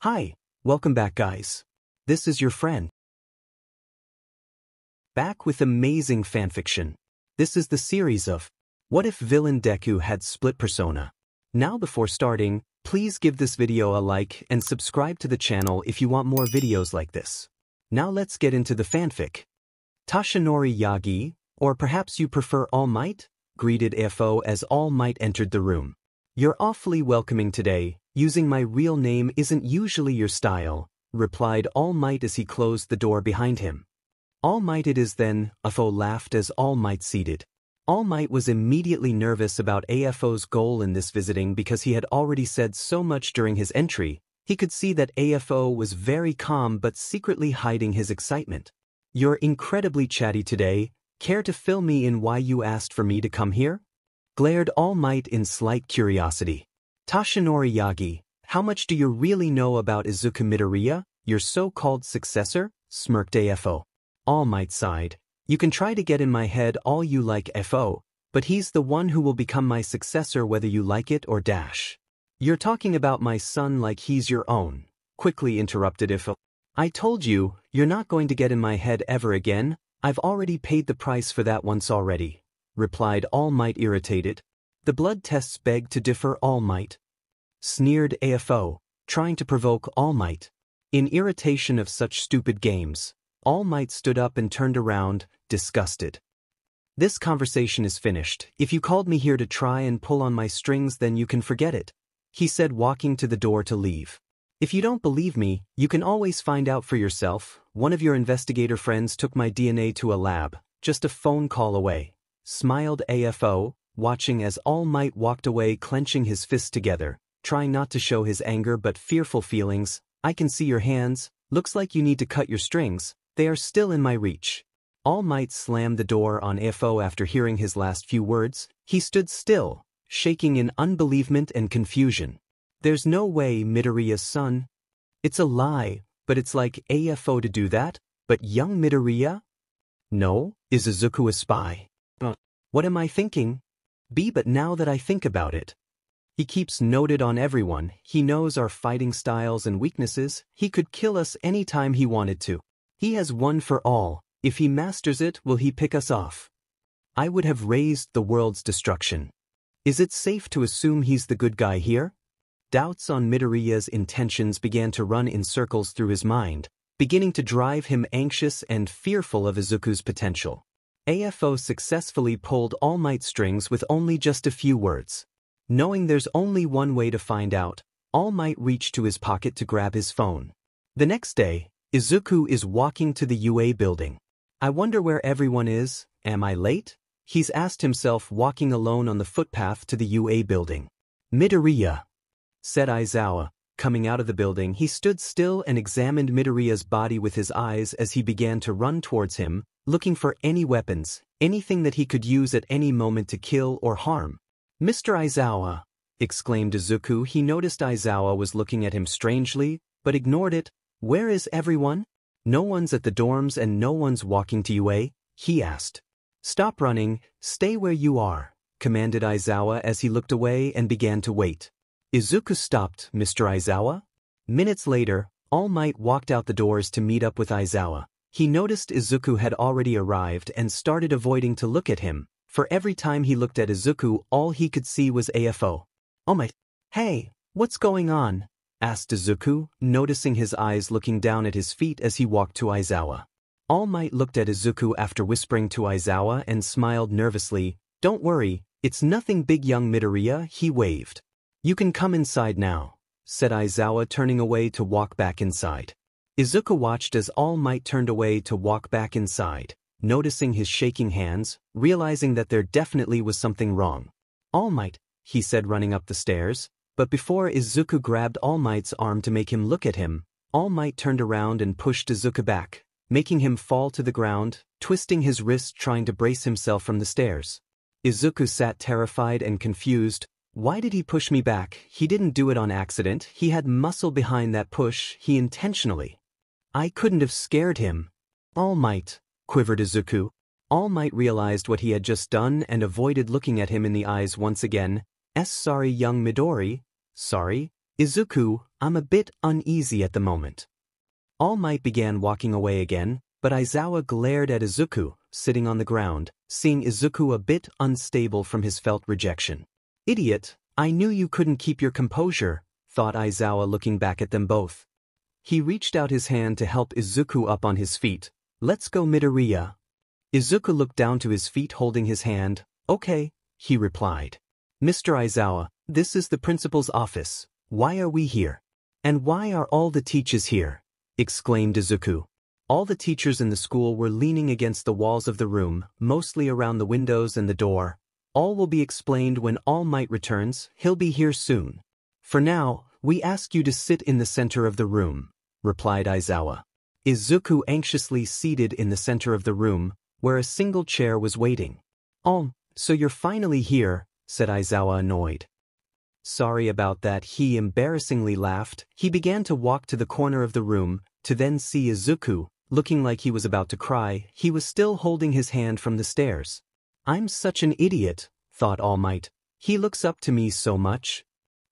Hi, welcome back guys. This is your friend. Back with amazing fanfiction. This is the series of What If Villain Deku Had Split Persona. Now before starting, please give this video a like and subscribe to the channel if you want more videos like this. Now let's get into the fanfic. Tashinori Yagi, or perhaps you prefer Allmight, greeted AFO as Allmight entered the room. You're awfully welcoming today. Using my real name isn't usually your style, replied Allmight as he closed the door behind him. Allmight it is then, AFO laughed as Allmight seated. Allmight was immediately nervous about AFO's goal in this visiting because he had already said so much during his entry. He could see that AFO was very calm but secretly hiding his excitement. You're incredibly chatty today. Care to fill me in why you asked for me to come here? Glared Allmight in slight curiosity. Tashinori Yagi, how much do you really know about Izuku Midoriya, your so-called successor? Smirked AFO. Allmight sighed. You can try to get in my head all you like FO, but he's the one who will become my successor whether you like it or dash. You're talking about my son like he's your own, quickly interrupted AFO. I told you, you're not going to get in my head ever again. I've already paid the price for that once already, replied Allmight irritated. The blood tests beg to differ Allmight. Sneered AFO, trying to provoke Allmight. In irritation of such stupid games, Allmight stood up and turned around, disgusted. This conversation is finished. If you called me here to try and pull on my strings then you can forget it, he said walking to the door to leave. If you don't believe me, you can always find out for yourself. One of your investigator friends took my DNA to a lab, just a phone call away. Smiled AFO, watching as Allmight walked away clenching his fists together, trying not to show his anger but fearful feelings. I can see your hands, looks like you need to cut your strings, they are still in my reach. Allmight slammed the door on AFO after hearing his last few words. He stood still, shaking in unbelievement and confusion. There's no way Midoriya's son. It's a lie, but it's like AFO to do that, but young Midoriya? No, is Izuku a spy? What am I thinking? But now that I think about it, he keeps noted on everyone, he knows our fighting styles and weaknesses, he could kill us anytime he wanted to. He has one for all, if he masters it will he pick us off? I would have raised the world's destruction. Is it safe to assume he's the good guy here? Doubts on Midoriya's intentions began to run in circles through his mind, beginning to drive him anxious and fearful of Izuku's potential. AFO successfully pulled Allmight's strings with only just a few words. Knowing there's only one way to find out, Allmight reached to his pocket to grab his phone. The next day, Izuku is walking to the UA building. I wonder where everyone is, am I late? He's asked himself walking alone on the footpath to the UA building. Midoriya, said Aizawa. Coming out of the building, he stood still and examined Midoriya's body with his eyes as he began to run towards him, looking for any weapons, anything that he could use at any moment to kill or harm. Mr. Aizawa, exclaimed Izuku. He noticed Aizawa was looking at him strangely, but ignored it. Where is everyone? No one's at the dorms and no one's walking to UA, he asked. Stop running, stay where you are, commanded Aizawa as he looked away and began to wait. Izuku stopped, Mr. Aizawa? Minutes later, Allmight walked out the doors to meet up with Aizawa. He noticed Izuku had already arrived and started avoiding to look at him, for every time he looked at Izuku all he could see was AFO. Oh my... Hey, what's going on? Asked Izuku, noticing his eyes looking down at his feet as he walked to Aizawa. Allmight looked at Izuku after whispering to Aizawa and smiled nervously. Don't worry, it's nothing big young Midoriya, he waved. You can come inside now, said Aizawa turning away to walk back inside. Izuku watched as Allmight turned away to walk back inside, noticing his shaking hands, realizing that there definitely was something wrong. Allmight, he said running up the stairs, but before Izuku grabbed Allmight's arm to make him look at him, Allmight turned around and pushed Izuku back, making him fall to the ground, twisting his wrist trying to brace himself from the stairs. Izuku sat terrified and confused. Why did he push me back? He didn't do it on accident, he had muscle behind that push, he intentionally. I couldn't have scared him. Allmight, quivered Izuku. Allmight realized what he had just done and avoided looking at him in the eyes once again. Sorry young Midori. Sorry, Izuku, I'm a bit uneasy at the moment. All Might began walking away again, but Aizawa glared at Izuku, sitting on the ground, seeing Izuku a bit unstable from his felt rejection. Idiot, I knew you couldn't keep your composure, thought Aizawa looking back at them both. He reached out his hand to help Izuku up on his feet. Let's go, Midoriya. Izuku looked down to his feet holding his hand. Okay, he replied. Mr. Aizawa, this is the principal's office. Why are we here? And why are all the teachers here? Exclaimed Izuku. All the teachers in the school were leaning against the walls of the room, mostly around the windows and the door. All will be explained when All Might returns. He'll be here soon. For now, we ask you to sit in the center of the room, replied Aizawa. Izuku anxiously seated in the center of the room, where a single chair was waiting. So you're finally here, said Aizawa, annoyed. Sorry about that, he embarrassingly laughed. He began to walk to the corner of the room, to then see Izuku, looking like he was about to cry. He was still holding his hand from the stairs. I'm such an idiot, thought All Might. He looks up to me so much.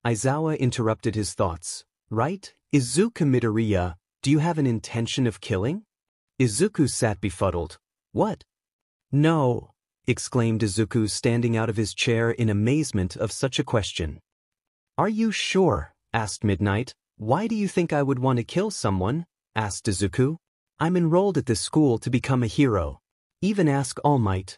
Aizawa interrupted his thoughts. Right, Izuku Midoriya, do you have an intention of killing? Izuku sat befuddled. What? No, exclaimed Izuku, standing out of his chair in amazement of such a question. Are you sure? Asked Midnight. Why do you think I would want to kill someone? Asked Izuku. I'm enrolled at this school to become a hero. Even ask All Might.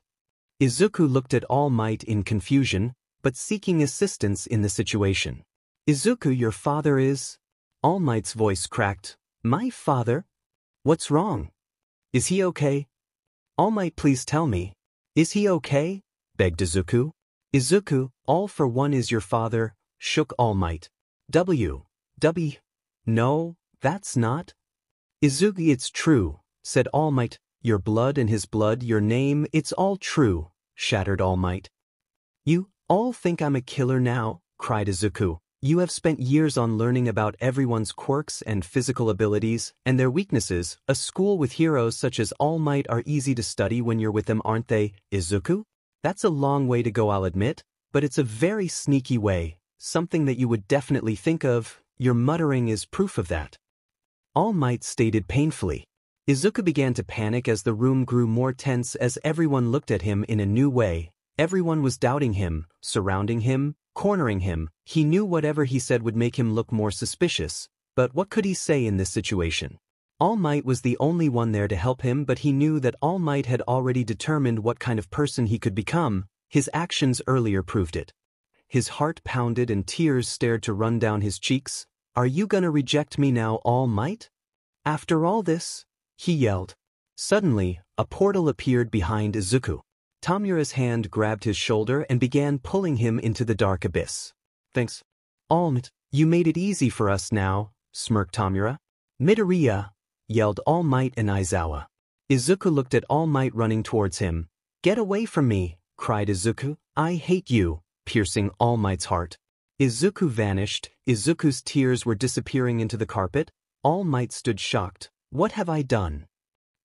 Izuku looked at All Might in confusion, but seeking assistance in the situation. Izuku, your father is? All Might's voice cracked. My father? What's wrong? Is he okay? All Might, please tell me. Is he okay? Begged Izuku. Izuku, all for one is your father, shook All Might. No, that's not. Izuku, it's true, said All Might. Your blood and his blood, your name, it's all true, shattered All Might. You all think I'm a killer now, cried Izuku. You have spent years on learning about everyone's quirks and physical abilities, and their weaknesses. A school with heroes such as All Might are easy to study when you're with them, aren't they, Izuku? That's a long way to go, I'll admit, but it's a very sneaky way, something that you would definitely think of. Your muttering is proof of that. All Might stated painfully. Izuku began to panic as the room grew more tense as everyone looked at him in a new way. Everyone was doubting him, surrounding him, cornering him. He knew whatever he said would make him look more suspicious, but what could he say in this situation? All Might was the only one there to help him, but he knew that All Might had already determined what kind of person he could become. His actions earlier proved it. His heart pounded and tears started to run down his cheeks. Are you gonna reject me now, All Might? After all this? He yelled. Suddenly, a portal appeared behind Izuku. Tamura's hand grabbed his shoulder and began pulling him into the dark abyss. Thanks. All Might, you made it easy for us now, smirked Tamura. Midoriya, yelled All Might and Aizawa. Izuku looked at All Might running towards him. Get away from me, cried Izuku. I hate you, piercing All Might's heart. Izuku vanished. Izuku's tears were disappearing into the carpet. All Might stood shocked. What have I done?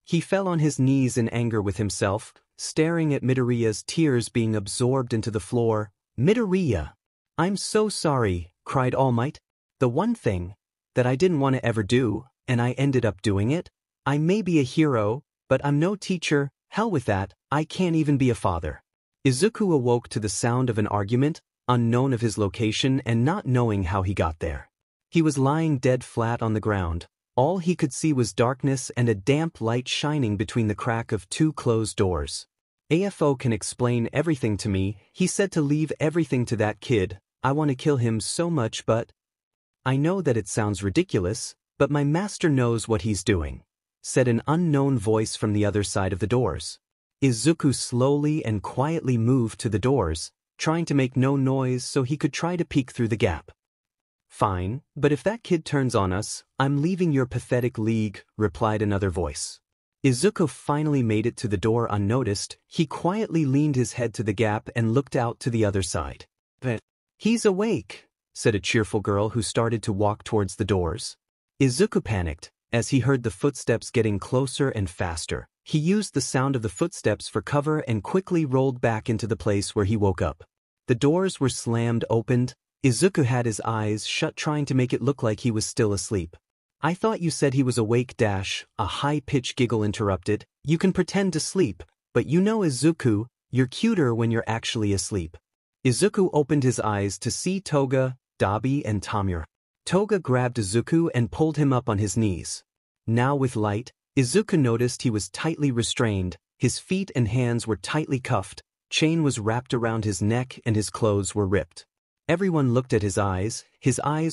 He fell on his knees in anger with himself, staring at Midoriya's tears being absorbed into the floor. Midoriya! I'm so sorry, cried All Might. The one thing that I didn't want to ever do, and I ended up doing it. I may be a hero, but I'm no teacher. Hell with that, I can't even be a father. Izuku awoke to the sound of an argument, unknown of his location and not knowing how he got there. He was lying dead flat on the ground. All he could see was darkness and a damp light shining between the crack of two closed doors. AFO can explain everything to me. He said to leave everything to that kid. I want to kill him so much, but I know that it sounds ridiculous, but my master knows what he's doing, said an unknown voice from the other side of the doors. Izuku slowly and quietly moved to the doors, trying to make no noise so he could try to peek through the gap. Fine, but if that kid turns on us, I'm leaving your pathetic league, replied another voice. Izuku finally made it to the door unnoticed. He quietly leaned his head to the gap and looked out to the other side. He's awake, said a cheerful girl who started to walk towards the doors. Izuku panicked as he heard the footsteps getting closer and faster. He used the sound of the footsteps for cover and quickly rolled back into the place where he woke up. The doors were slammed open. Izuku had his eyes shut trying to make it look like he was still asleep. I thought you said he was awake. A high-pitched giggle interrupted. You can pretend to sleep, but you know Izuku, you're cuter when you're actually asleep. Izuku opened his eyes to see Toga, Dabi and Tamura. Toga grabbed Izuku and pulled him up on his knees. Now with light, Izuku noticed he was tightly restrained, his feet and hands were tightly cuffed, chain was wrapped around his neck and his clothes were ripped. Everyone looked at his eyes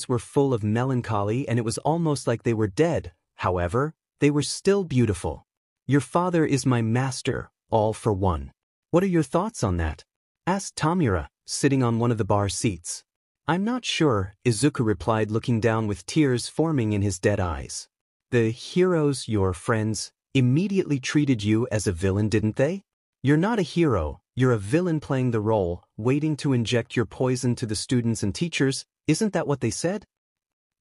were full of melancholy and it was almost like they were dead. However, they were still beautiful. Your father is my master, all for one. What are your thoughts on that? Asked Tamura, sitting on one of the bar seats. I'm not sure, Izuku replied, looking down with tears forming in his dead eyes. The heroes, your friends, immediately treated you as a villain, didn't they? You're not a hero, you're a villain playing the role, waiting to inject your poison to the students and teachers, isn't that what they said?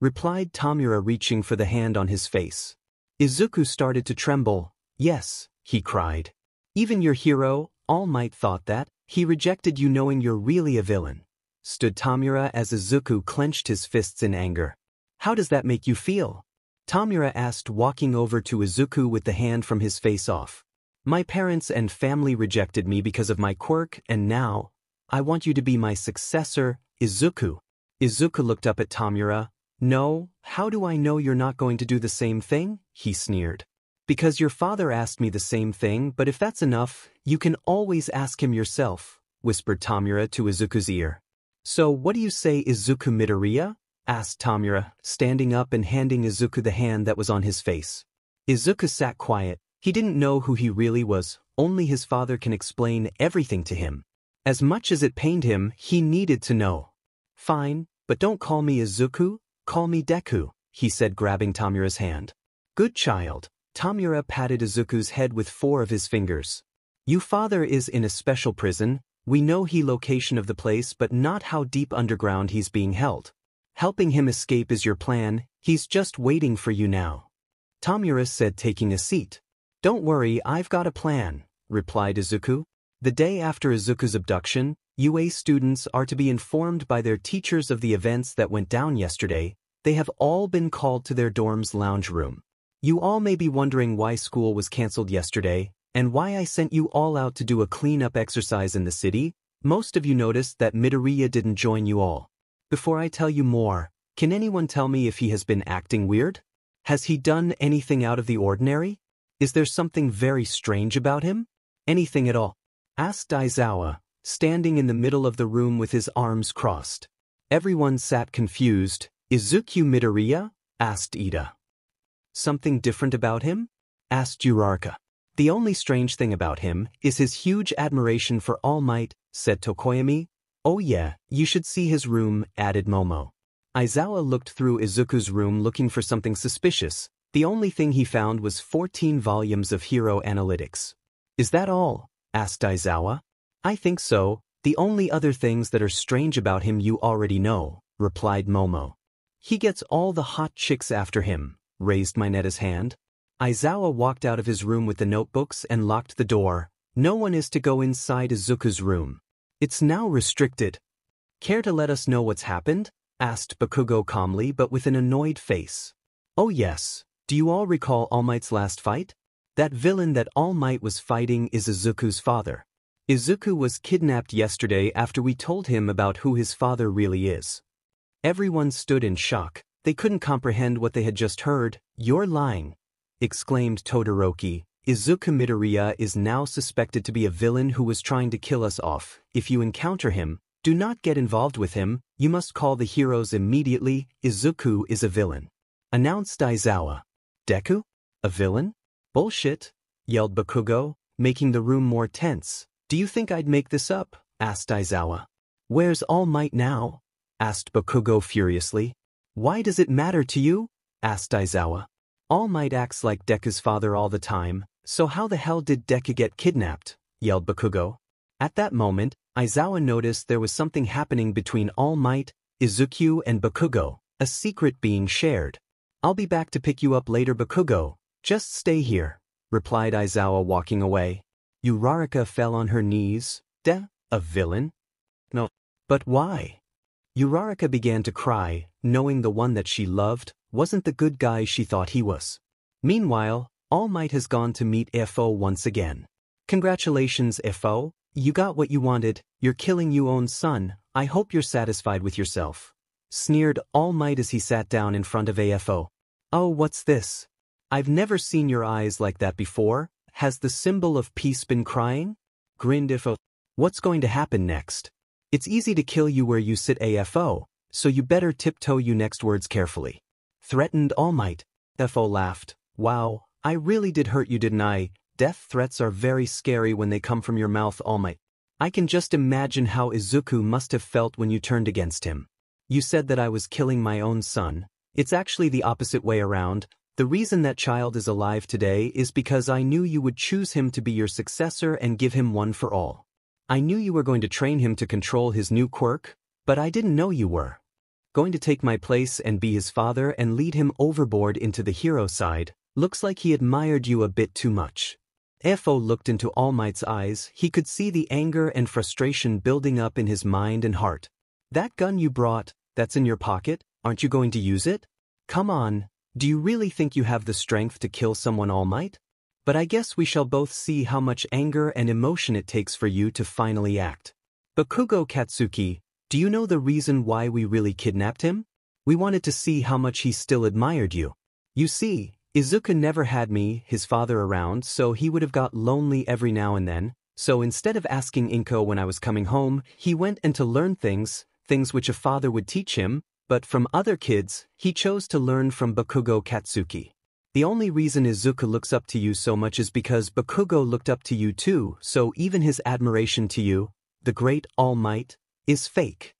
Replied Tamura, reaching for the hand on his face. Izuku started to tremble. Yes, he cried. Even your hero, Allmight, thought that. He rejected you knowing you're really a villain. Stood Tamura as Izuku clenched his fists in anger. How does that make you feel? Tamura asked, walking over to Izuku with the hand from his face off. My parents and family rejected me because of my quirk, and now, I want you to be my successor, Izuku. Izuku looked up at Tamura. No, how do I know you're not going to do the same thing? He sneered. Because your father asked me the same thing, but if that's enough, you can always ask him yourself, whispered Tamura to Izuku's ear. So what do you say, Izuku Midoriya? Asked Tamura, standing up and handing Izuku the hand that was on his face. Izuku sat quiet. He didn't know who he really was, only his father can explain everything to him. As much as it pained him, he needed to know. Fine, but don't call me Izuku, call me Deku, he said, grabbing Tamura's hand. Good child. Tamura patted Izuku's head with 4 of his fingers. Your father is in a special prison, we know the location of the place but not how deep underground he's being held. Helping him escape is your plan, he's just waiting for you now. Tamura said, taking a seat. Don't worry, I've got a plan, replied Izuku. The day after Izuku's abduction, UA students are to be informed by their teachers of the events that went down yesterday. They have all been called to their dorm's lounge room. You all may be wondering why school was cancelled yesterday, and why I sent you all out to do a cleanup exercise in the city. Most of you noticed that Midoriya didn't join you all. Before I tell you more, can anyone tell me if he has been acting weird? Has he done anything out of the ordinary? Is there something very strange about him? Anything at all? Asked Aizawa, standing in the middle of the room with his arms crossed. Everyone sat confused. Izuku Midoriya? Asked Ida. Something different about him? Asked Uraraka. The only strange thing about him is his huge admiration for Allmight, said Tokoyami. Oh yeah, you should see his room, added Momo. Aizawa looked through Izuku's room looking for something suspicious. The only thing he found was 14 volumes of Hero Analytics. Is that all? Asked Aizawa. I think so. The only other things that are strange about him you already know, replied Momo. He gets all the hot chicks after him, raised Mineta's hand. Aizawa walked out of his room with the notebooks and locked the door. No one is to go inside Izuku's room. It's now restricted. Care to let us know what's happened? Asked Bakugo calmly but with an annoyed face. Oh yes. Do you all recall Allmight's last fight? That villain that Allmight was fighting is Izuku's father. Izuku was kidnapped yesterday after we told him about who his father really is. Everyone stood in shock. They couldn't comprehend what they had just heard. You're lying, exclaimed Todoroki. Izuku Midoriya is now suspected to be a villain who was trying to kill us off. If you encounter him, do not get involved with him. You must call the heroes immediately. Izuku is a villain, announced Aizawa. Deku? A villain? Bullshit, yelled Bakugo, making the room more tense. Do you think I'd make this up? Asked Aizawa. Where's Allmight now? Asked Bakugo furiously. Why does it matter to you? Asked Aizawa. Allmight acts like Deku's father all the time, so how the hell did Deku get kidnapped? Yelled Bakugo. At that moment, Aizawa noticed there was something happening between Allmight, Izuku and Bakugo, a secret being shared. I'll be back to pick you up later, Bakugo. Just stay here, replied Aizawa, walking away. Uraraka fell on her knees. A villain? No. But why? Uraraka began to cry, knowing the one that she loved wasn't the good guy she thought he was. Meanwhile, All Might has gone to meet FO once again. Congratulations, FO, you got what you wanted, you're killing your own son, I hope you're satisfied with yourself. Sneered All Might as he sat down in front of AFO. Oh, what's this? I've never seen your eyes like that before, has the symbol of peace been crying? Grinned FO. What's going to happen next? It's easy to kill you where you sit AFO, so you better tiptoe your next words carefully. Threatened All Might. FO laughed. Wow, I really did hurt you, didn't I? Death threats are very scary when they come from your mouth, All Might. I can just imagine how Izuku must have felt when you turned against him. You said that I was killing my own son. It's actually the opposite way around. The reason that child is alive today is because I knew you would choose him to be your successor and give him one for all. I knew you were going to train him to control his new quirk, but I didn't know you were going to take my place and be his father and lead him overboard into the hero side. Looks like he admired you a bit too much. FO looked into All Might's eyes. He could see the anger and frustration building up in his mind and heart. That gun you brought, that's in your pocket, aren't you going to use it? Come on, do you really think you have the strength to kill someone, All Might? But I guess we shall both see how much anger and emotion it takes for you to finally act. Bakugo Katsuki, do you know the reason why we really kidnapped him? We wanted to see how much he still admired you. You see, Izuku never had me, his father, around, so he would have got lonely every now and then, so instead of asking Inko when I was coming home, he went and to learn things which a father would teach him, but from other kids, he chose to learn from Bakugo Katsuki. The only reason Izuku looks up to you so much is because Bakugo looked up to you too, so even his admiration to you, the great All Might, is fake.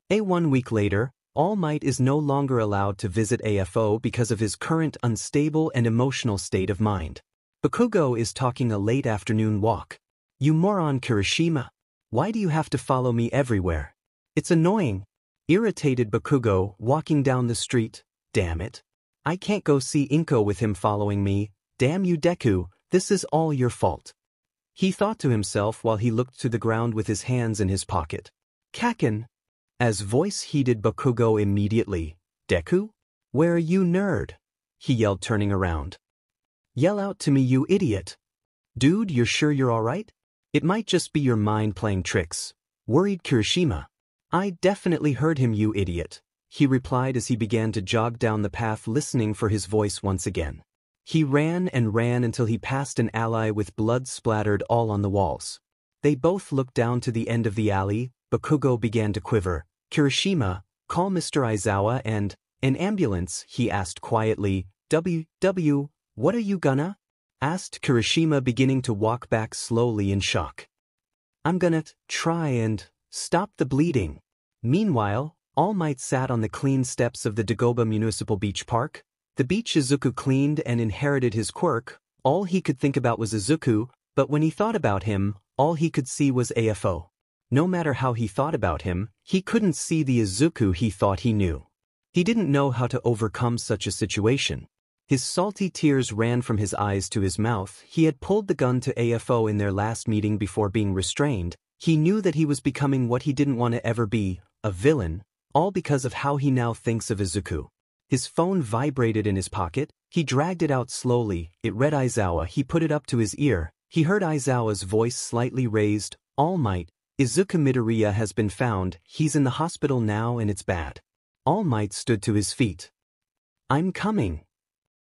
1 week later, All Might is no longer allowed to visit AFO because of his current unstable and emotional state of mind. Bakugo is talking a late afternoon walk. You moron Kirishima. Why do you have to follow me everywhere? It's annoying. Irritated Bakugo, walking down the street. Damn it. I can't go see Inko with him following me. Damn you, Deku, this is all your fault. He thought to himself while he looked to the ground with his hands in his pocket. Kaken. As voice heated Bakugo immediately. Deku? Where are you, nerd? He yelled, turning around. Yell out to me, you idiot. Dude, you're sure you're alright? It might just be your mind playing tricks. Worried Kirishima. I definitely heard him, you idiot, he replied as he began to jog down the path, listening for his voice once again. He ran and ran until he passed an alley with blood splattered all on the walls. They both looked down to the end of the alley. Bakugo began to quiver. Kirishima, call Mr. Aizawa and an ambulance, he asked quietly. What are you gonna? Asked Kirishima, beginning to walk back slowly in shock. I'm gonna try and stop the bleeding. Meanwhile, All Might sat on the clean steps of the Dagoba Municipal Beach Park. The beach Izuku cleaned and inherited his quirk. All he could think about was Izuku, but when he thought about him, all he could see was AFO. No matter how he thought about him, he couldn't see the Izuku he thought he knew. He didn't know how to overcome such a situation. His salty tears ran from his eyes to his mouth. He had pulled the gun to AFO in their last meeting before being restrained. He knew that he was becoming what he didn't want to ever be, a villain, all because of how he now thinks of Izuku. His phone vibrated in his pocket. He dragged it out slowly. It read Aizawa. He put it up to his ear. He heard Aizawa's voice slightly raised. All Might, Izuku Midoriya has been found. He's in the hospital now and it's bad. All Might stood to his feet. I'm coming.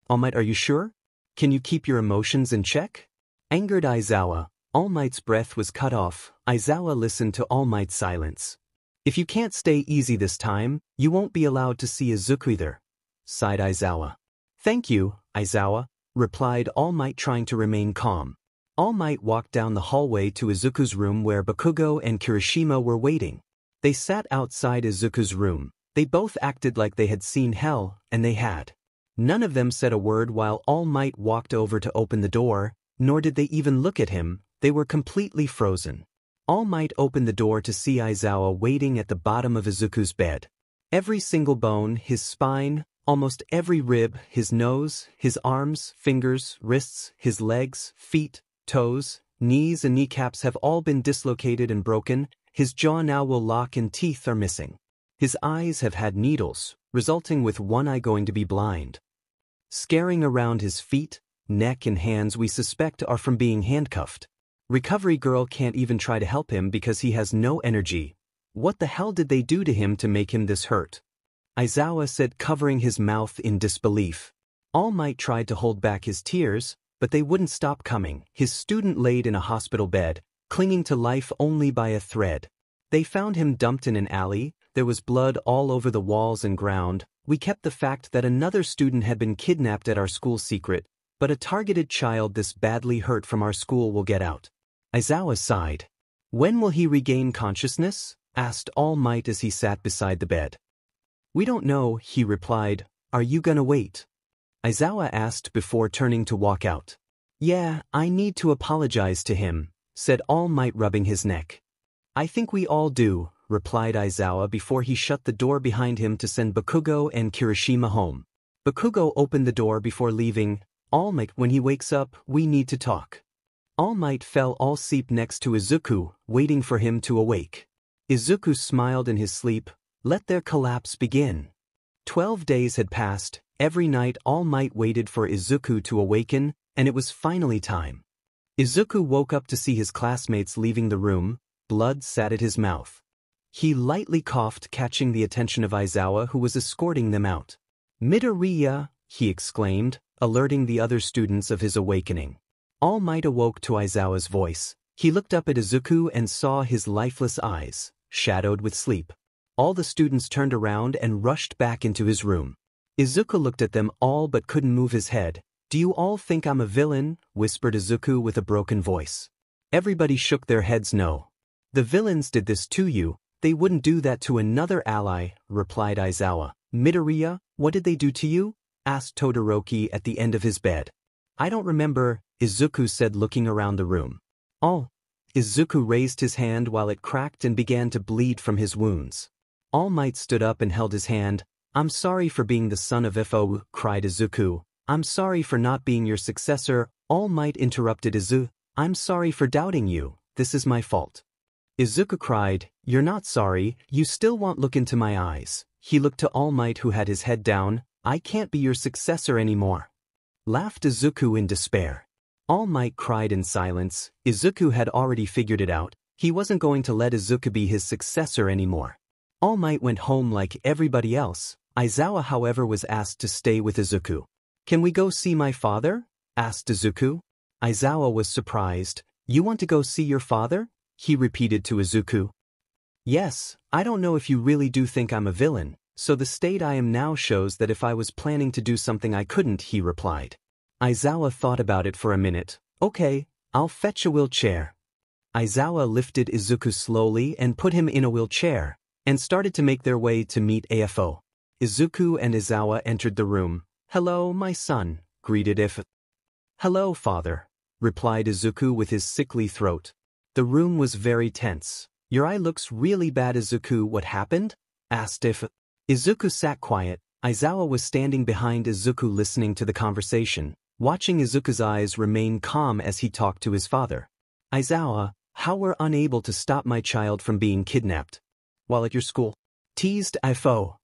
All Might, are you sure? Can you keep your emotions in check? Angered Aizawa. All Might's breath was cut off. Aizawa listened to All Might's silence. If you can't stay easy this time, you won't be allowed to see Izuku either, sighed Aizawa. Thank you, Aizawa, replied All Might, trying to remain calm. All Might walked down the hallway to Izuku's room where Bakugo and Kirishima were waiting. They sat outside Izuku's room. They both acted like they had seen hell, and they had. None of them said a word while All Might walked over to open the door, nor did they even look at him. They were completely frozen. All Might opened the door to see Aizawa waiting at the bottom of Izuku's bed. Every single bone, his spine, almost every rib, his nose, his arms, fingers, wrists, his legs, feet, toes, knees and kneecaps have all been dislocated and broken. His jaw now will lock and teeth are missing. His eyes have had needles, resulting with one eye going to be blind. Scaring around his feet, neck and hands we suspect are from being handcuffed. Recovery girl can't even try to help him because he has no energy. What the hell did they do to him to make him this hurt? Aizawa said, covering his mouth in disbelief. All Might tried to hold back his tears, but they wouldn't stop coming. His student laid in a hospital bed, clinging to life only by a thread. They found him dumped in an alley. There was blood all over the walls and ground. We kept the fact that another student had been kidnapped at our school secret, but a targeted child this badly hurt from our school will get out. Aizawa sighed. When will he regain consciousness? Asked All Might as he sat beside the bed. We don't know, he replied. Are you gonna wait? Aizawa asked before turning to walk out. Yeah, I need to apologize to him, said All Might, rubbing his neck. I think we all do, replied Aizawa before he shut the door behind him to send Bakugo and Kirishima home. Bakugo opened the door before leaving. All Might, when he wakes up, we need to talk. All Might fell all asleep next to Izuku, waiting for him to awake. Izuku smiled in his sleep. Let their collapse begin. 12 days had passed. Every night All Might waited for Izuku to awaken, and it was finally time. Izuku woke up to see his classmates leaving the room. Blood sat at his mouth. He lightly coughed, catching the attention of Aizawa, who was escorting them out. Midoriya, he exclaimed, alerting the other students of his awakening. All Might awoke to Aizawa's voice. He looked up at Izuku and saw his lifeless eyes, shadowed with sleep. All the students turned around and rushed back into his room. Izuku looked at them all but couldn't move his head. Do you all think I'm a villain? Whispered Izuku with a broken voice. Everybody shook their heads no. The villains did this to you. They wouldn't do that to another ally, replied Aizawa. Midoriya, what did they do to you? Asked Todoroki at the end of his bed. I don't remember, Izuku said, looking around the room. Oh. Izuku raised his hand while it cracked and began to bleed from his wounds. All Might stood up and held his hand. I'm sorry for being the son of Ifo, cried Izuku. I'm sorry for not being your successor. All Might interrupted Izuku. I'm sorry for doubting you. This is my fault. Izuku cried, You're not sorry, you still won't look into my eyes. He looked to All Might, who had his head down. I can't be your successor anymore. Laughed Izuku in despair. All Might cried in silence. Izuku had already figured it out. He wasn't going to let Izuku be his successor anymore. All Might went home like everybody else. Aizawa, however, was asked to stay with Izuku. Can we go see my father? Asked Izuku. Aizawa was surprised. You want to go see your father? He repeated to Izuku. Yes, I don't know if you really do think I'm a villain, so the state I am now shows that if I was planning to do something I couldn't, he replied. Aizawa thought about it for a minute. Okay, I'll fetch a wheelchair. Aizawa lifted Izuku slowly and put him in a wheelchair, and started to make their way to meet AFO. Izuku and Aizawa entered the room. Hello, my son, greeted If. Hello, father, replied Izuku with his sickly throat. The room was very tense. Your eye looks really bad, Izuku. What happened? Asked If. Izuku sat quiet. Aizawa was standing behind Izuku, listening to the conversation, watching Izuku's eyes remain calm as he talked to his father. Aizawa, how were unable to stop my child from being kidnapped? While at your school? Teased Ifo.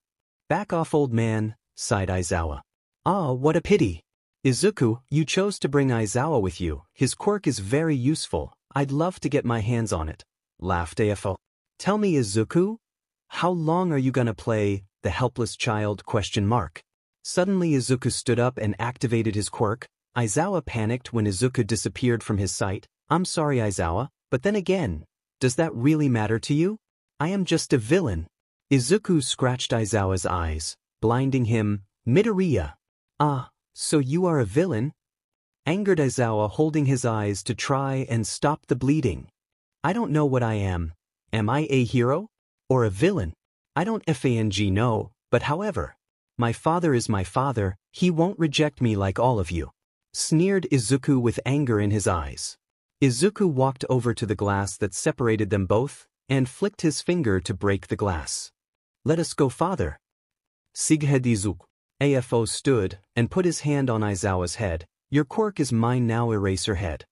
Back off, old man, sighed Aizawa. Ah, what a pity. Izuku, you chose to bring Aizawa with you. His quirk is very useful. I'd love to get my hands on it. Laughed Ifo. Tell me, Izuku, how long are you gonna play the helpless child? ? Suddenly Izuku stood up and activated his quirk. Aizawa panicked when Izuku disappeared from his sight. I'm sorry, Aizawa, but then again, does that really matter to you? I am just a villain. Izuku scratched Aizawa's eyes, blinding him. Midoriya. Ah, so you are a villain? Angered Aizawa, holding his eyes to try and stop the bleeding. I don't know what I am. Am I a hero? Or a villain? I don't know, but however, my father is my father, he won't reject me like all of you. Sneered Izuku with anger in his eyes. Izuku walked over to the glass that separated them both, and flicked his finger to break the glass. Let us go, father. Sighed Izuku. AFO stood, and put his hand on Aizawa's head. Your quirk is mine now, erase your head.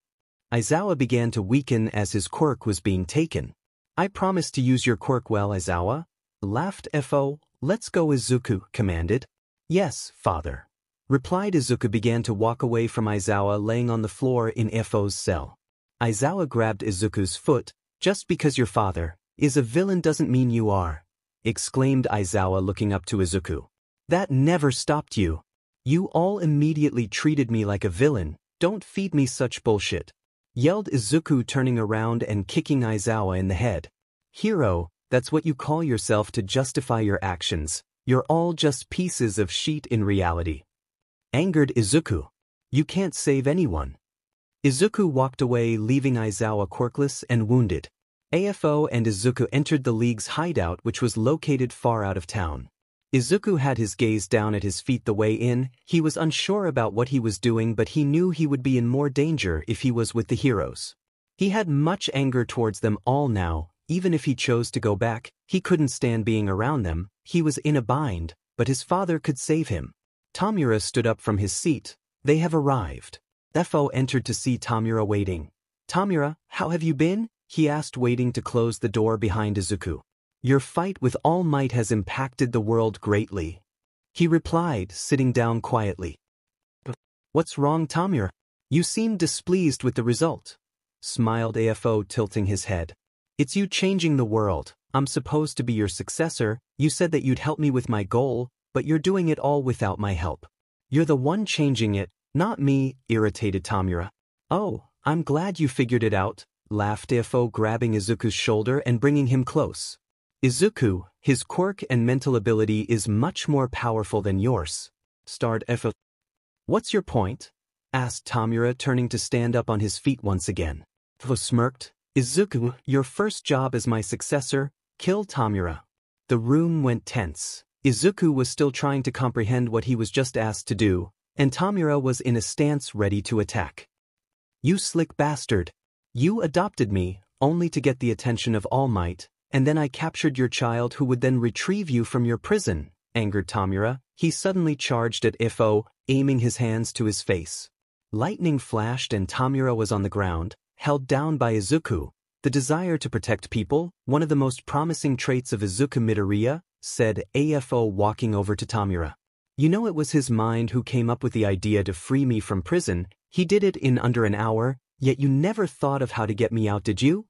Aizawa began to weaken as his quirk was being taken. I promise to use your quirk well, Aizawa. Laughed Fo. Let's go, Izuku commanded. Yes, father. Replied Izuku. Began to walk away from Aizawa laying on the floor in Fo's cell. Aizawa grabbed Izuku's foot. Just because your father is a villain doesn't mean you are, exclaimed Aizawa looking up to Izuku. That never stopped you. You all immediately treated me like a villain. Don't feed me such bullshit, yelled Izuku, turning around and kicking Aizawa in the head. Hero, that's what you call yourself to justify your actions. You're all just pieces of shit in reality. Angered Izuku. You can't save anyone. Izuku walked away, leaving Aizawa quirkless and wounded. Afo and Izuku entered the League's hideout, which was located far out of town. Izuku had his gaze down at his feet the way in. He was unsure about what he was doing, but he knew he would be in more danger if he was with the heroes. He had much anger towards them all now. Even if he chose to go back, he couldn't stand being around them. He was in a bind, but his father could save him. Tamura stood up from his seat. They have arrived. Fo entered to see Tamura waiting. Tamura, how have you been? He asked, waiting to close the door behind Izuku. Your fight with All Might has impacted the world greatly, he replied, sitting down quietly. What's wrong, Tamura? You seem displeased with the result, smiled Afo, tilting his head. It's you changing the world. I'm supposed to be your successor. You said that you'd help me with my goal, but you're doing it all without my help. You're the one changing it, not me, irritated Tamura. Oh, I'm glad you figured it out, laughed Afo, grabbing Izuku's shoulder and bringing him close. Izuku, his quirk and mental ability is much more powerful than yours, starred Afo. What's your point? Asked Tamura, turning to stand up on his feet once again. Afo smirked. Izuku, your first job as my successor, kill Tamura. The room went tense. Izuku was still trying to comprehend what he was just asked to do, and Tamura was in a stance ready to attack. You slick bastard. You adopted me, only to get the attention of All Might, and then I captured your child who would then retrieve you from your prison, angered Tamura. He suddenly charged at Fo, aiming his hands to his face. Lightning flashed and Tamura was on the ground, held down by Izuku. The desire to protect people, one of the most promising traits of Izuku Midoriya, said Afo, walking over to Tamura. You know, it was his mind who came up with the idea to free me from prison. He did it in under an hour, yet you never thought of how to get me out, did you?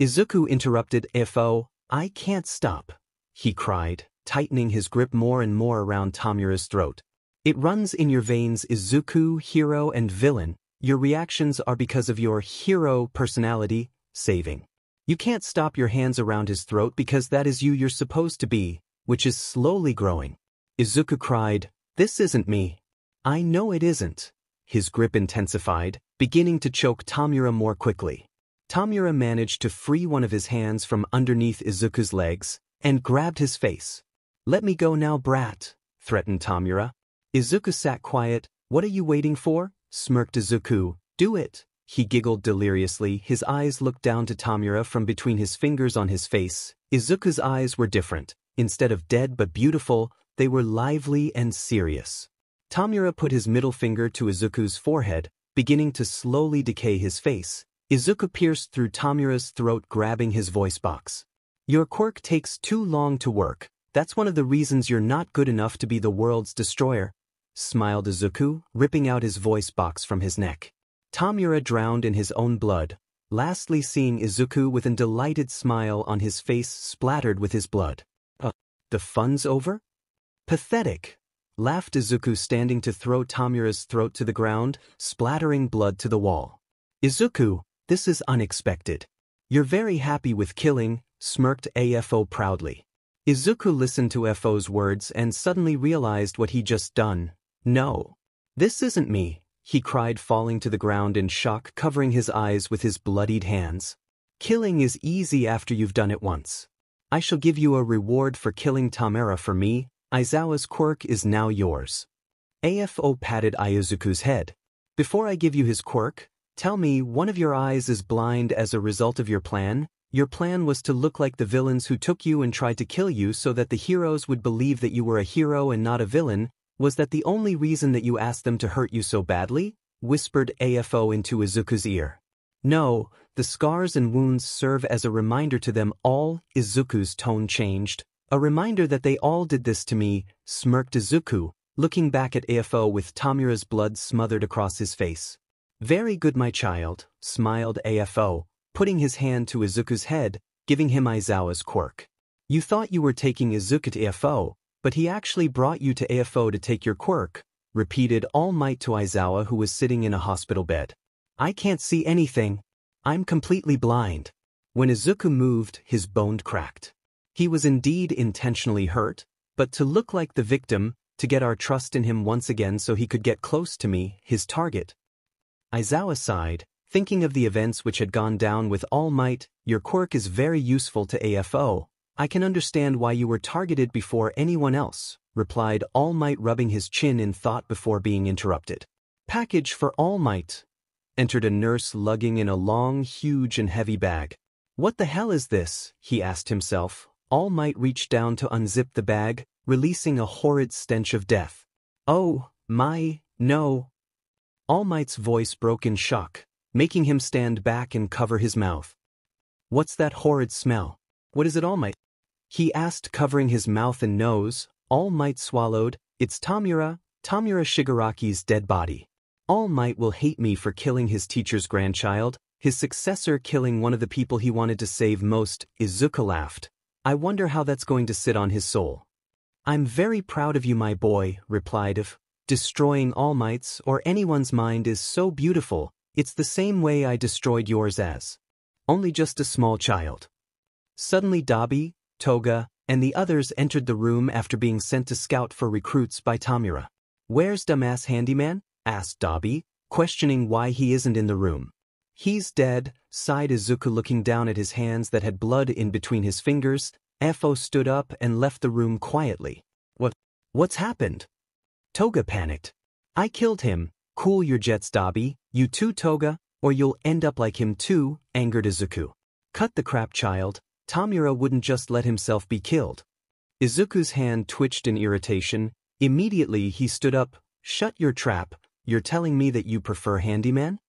Izuku interrupted Fo. I can't stop, he cried, tightening his grip more and more around Tamura's throat. It runs in your veins, Izuku, hero and villain. Your reactions are because of your hero personality, saving. You can't stop your hands around his throat because that is you're supposed to be, which is slowly growing. Izuku cried, this isn't me. I know it isn't. His grip intensified, beginning to choke Tamura more quickly. Tamura managed to free one of his hands from underneath Izuku's legs, and grabbed his face. Let me go now, brat, threatened Tamura. Izuku sat quiet. What are you waiting for? Smirked Izuku. Do it. He giggled deliriously. His eyes looked down to Tamura from between his fingers on his face. Izuku's eyes were different. Instead of dead but beautiful, they were lively and serious. Tamura put his middle finger to Izuku's forehead, beginning to slowly decay his face. Izuku pierced through Tamura's throat, grabbing his voice box. Your quirk takes too long to work. That's one of the reasons you're not good enough to be the world's destroyer, smiled Izuku, ripping out his voice box from his neck. Tamura drowned in his own blood, lastly seeing Izuku with a delighted smile on his face splattered with his blood. The fun's over? Pathetic, laughed Izuku, standing to throw Tamura's throat to the ground, splattering blood to the wall. Izuku, this is unexpected. You're very happy with killing, smirked Afo proudly. Izuku listened to Fo's words and suddenly realized what he'd just done. No. This isn't me, he cried, falling to the ground in shock, covering his eyes with his bloodied hands. Killing is easy after you've done it once. I shall give you a reward for killing Tamura for me. Aizawa's quirk is now yours. Afo patted Izuku's head. Before I give you his quirk, tell me, one of your eyes is blind as a result of your plan? Your plan was to look like the villains who took you and tried to kill you so that the heroes would believe that you were a hero and not a villain. Was that the only reason that you asked them to hurt you so badly? Whispered Afo into Izuku's ear. No, the scars and wounds serve as a reminder to them all. Izuku's tone changed. A reminder that they all did this to me, smirked Izuku, looking back at AFO with Tamura's blood smothered across his face. Very good, my child, smiled AFO, putting his hand to Izuku's head, giving him Aizawa's quirk. You thought you were taking Izuku to AFO, but he actually brought you to AFO to take your quirk, repeated All Might to Aizawa, who was sitting in a hospital bed. I can't see anything. I'm completely blind. When Izuku moved, his bone cracked. He was indeed intentionally hurt, but to look like the victim, to get our trust in him once again so he could get close to me, his target. Aizawa sighed, thinking of the events which had gone down with All Might. Your quirk is very useful to AFO. I can understand why you were targeted before anyone else, replied All Might, rubbing his chin in thought before being interrupted. Package for All Might. Entered a nurse lugging in a long, huge and heavy bag. What the hell is this? He asked himself. All Might reached down to unzip the bag, releasing a horrid stench of death. Oh, my, no. All Might's voice broke in shock, making him stand back and cover his mouth. What's that horrid smell? What is it, All Might? He asked, covering his mouth and nose. All Might swallowed. It's Tamura Shigaraki's dead body. All Might will hate me for killing his teacher's grandchild, his successor killing one of the people he wanted to save most. Izuku laughed. I wonder how that's going to sit on his soul. I'm very proud of you, my boy, replied If. Destroying All Might's or anyone's mind is so beautiful, it's the same way I destroyed yours as. Only just a small child. Suddenly Dabi, Toga, and the others entered the room after being sent to scout for recruits by Tamura. Where's dumbass handyman? Asked Dabi, questioning why he isn't in the room. He's dead, sighed Izuku, looking down at his hands that had blood in between his fingers. Fo stood up and left the room quietly. What's happened? Toga panicked. I killed him. Cool your jets, Dabi. You too, Toga, or you'll end up like him too, angered Izuku. Cut the crap, child. Tamura wouldn't just let himself be killed. Izuku's hand twitched in irritation. Immediately he stood up. Shut your trap. You're telling me that you prefer handyman?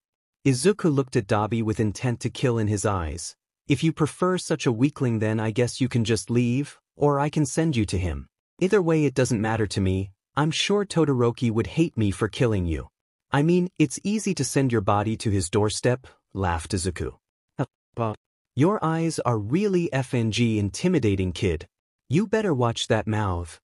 Izuku looked at Dabi with intent to kill in his eyes. If you prefer such a weakling, then I guess you can just leave, or I can send you to him. Either way, it doesn't matter to me. I'm sure Todoroki would hate me for killing you. I mean, it's easy to send your body to his doorstep, laughed Izuku. Your eyes are really FNG intimidating, kid. You better watch that mouth.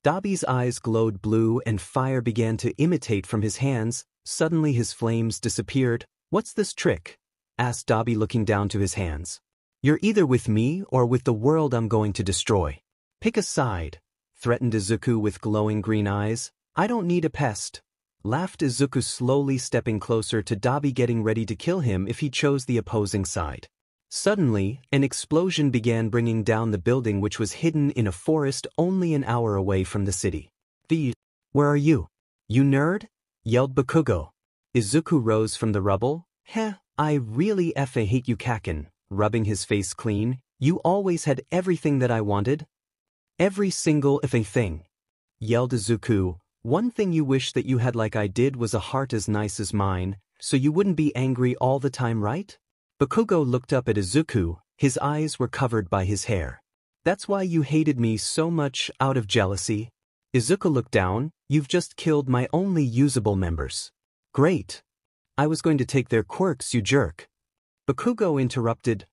Dabi's eyes glowed blue and fire began to imitate from his hands. Suddenly his flames disappeared. What's this trick? Asked Dabi, looking down to his hands. You're either with me or with the world I'm going to destroy. Pick a side, threatened Izuku with glowing green eyes. I don't need a pest, laughed Izuku, slowly stepping closer to Dabi, getting ready to kill him if he chose the opposing side. Suddenly, an explosion began bringing down the building, which was hidden in a forest only an hour away from the city. Where are you? You nerd? Yelled Bakugo. Izuku rose from the rubble. Heh, I really hate you, Kaken, rubbing his face clean. You always had everything that I wanted. Every single thing, yelled Izuku. One thing you wish that you had like I did was a heart as nice as mine, so you wouldn't be angry all the time, right? Bakugo looked up at Izuku, his eyes were covered by his hair. That's why you hated me so much, out of jealousy? Izuku looked down. You've just killed my only usable members. Great. I was going to take their quirks, you jerk. Bakugo interrupted.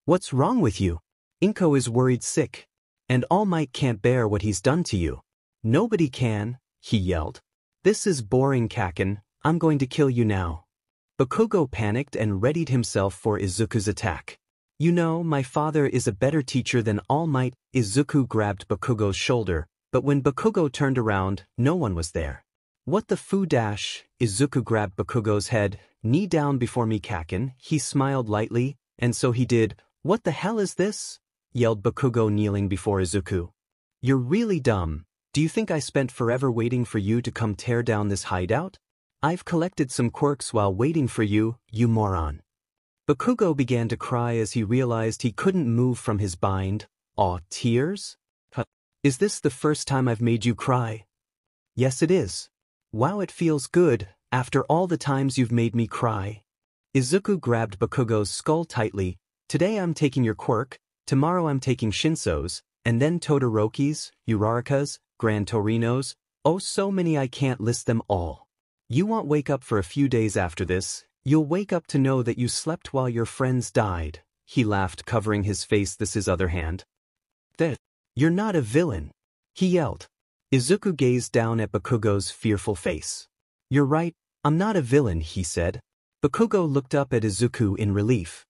What's wrong with you? Inko is worried sick. And All Might can't bear what he's done to you. Nobody can, he yelled. This is boring, Kaken. I'm going to kill you now. Bakugo panicked and readied himself for Izuku's attack. You know, my father is a better teacher than All Might. Izuku grabbed Bakugo's shoulder, but when Bakugo turned around, no one was there. What the foo dash? Izuku grabbed Bakugo's head. Knee down before me, Kaken. He smiled lightly, and so he did. What the hell is this? Yelled Bakugo, kneeling before Izuku. You're really dumb. Do you think I spent forever waiting for you to come tear down this hideout? I've collected some quirks while waiting for you, you moron. Bakugo began to cry as he realized he couldn't move from his bind. Aw, tears? Is this the first time I've made you cry? Yes, it is. Wow, it feels good, after all the times you've made me cry. Izuku grabbed Bakugo's skull tightly. Today I'm taking your quirk, tomorrow I'm taking Shinso's, And then Todoroki's, Uraraka's, Gran Torino's, oh so many I can't list them all. You won't wake up for a few days after this, you'll wake up to know that you slept while your friends died. He laughed, covering his face with his other hand. That, you're not a villain, he yelled. Izuku gazed down at Bakugo's fearful face. You're right, I'm not a villain, he said. Bakugo looked up at Izuku in relief.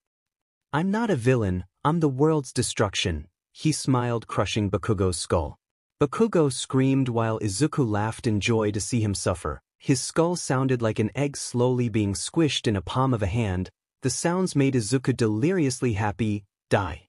I'm not a villain, I'm the world's destruction, he smiled, crushing Bakugo's skull. Bakugo screamed while Izuku laughed in joy to see him suffer. His skull sounded like an egg slowly being squished in a palm of a hand. The sounds made Izuku deliriously happy. Die.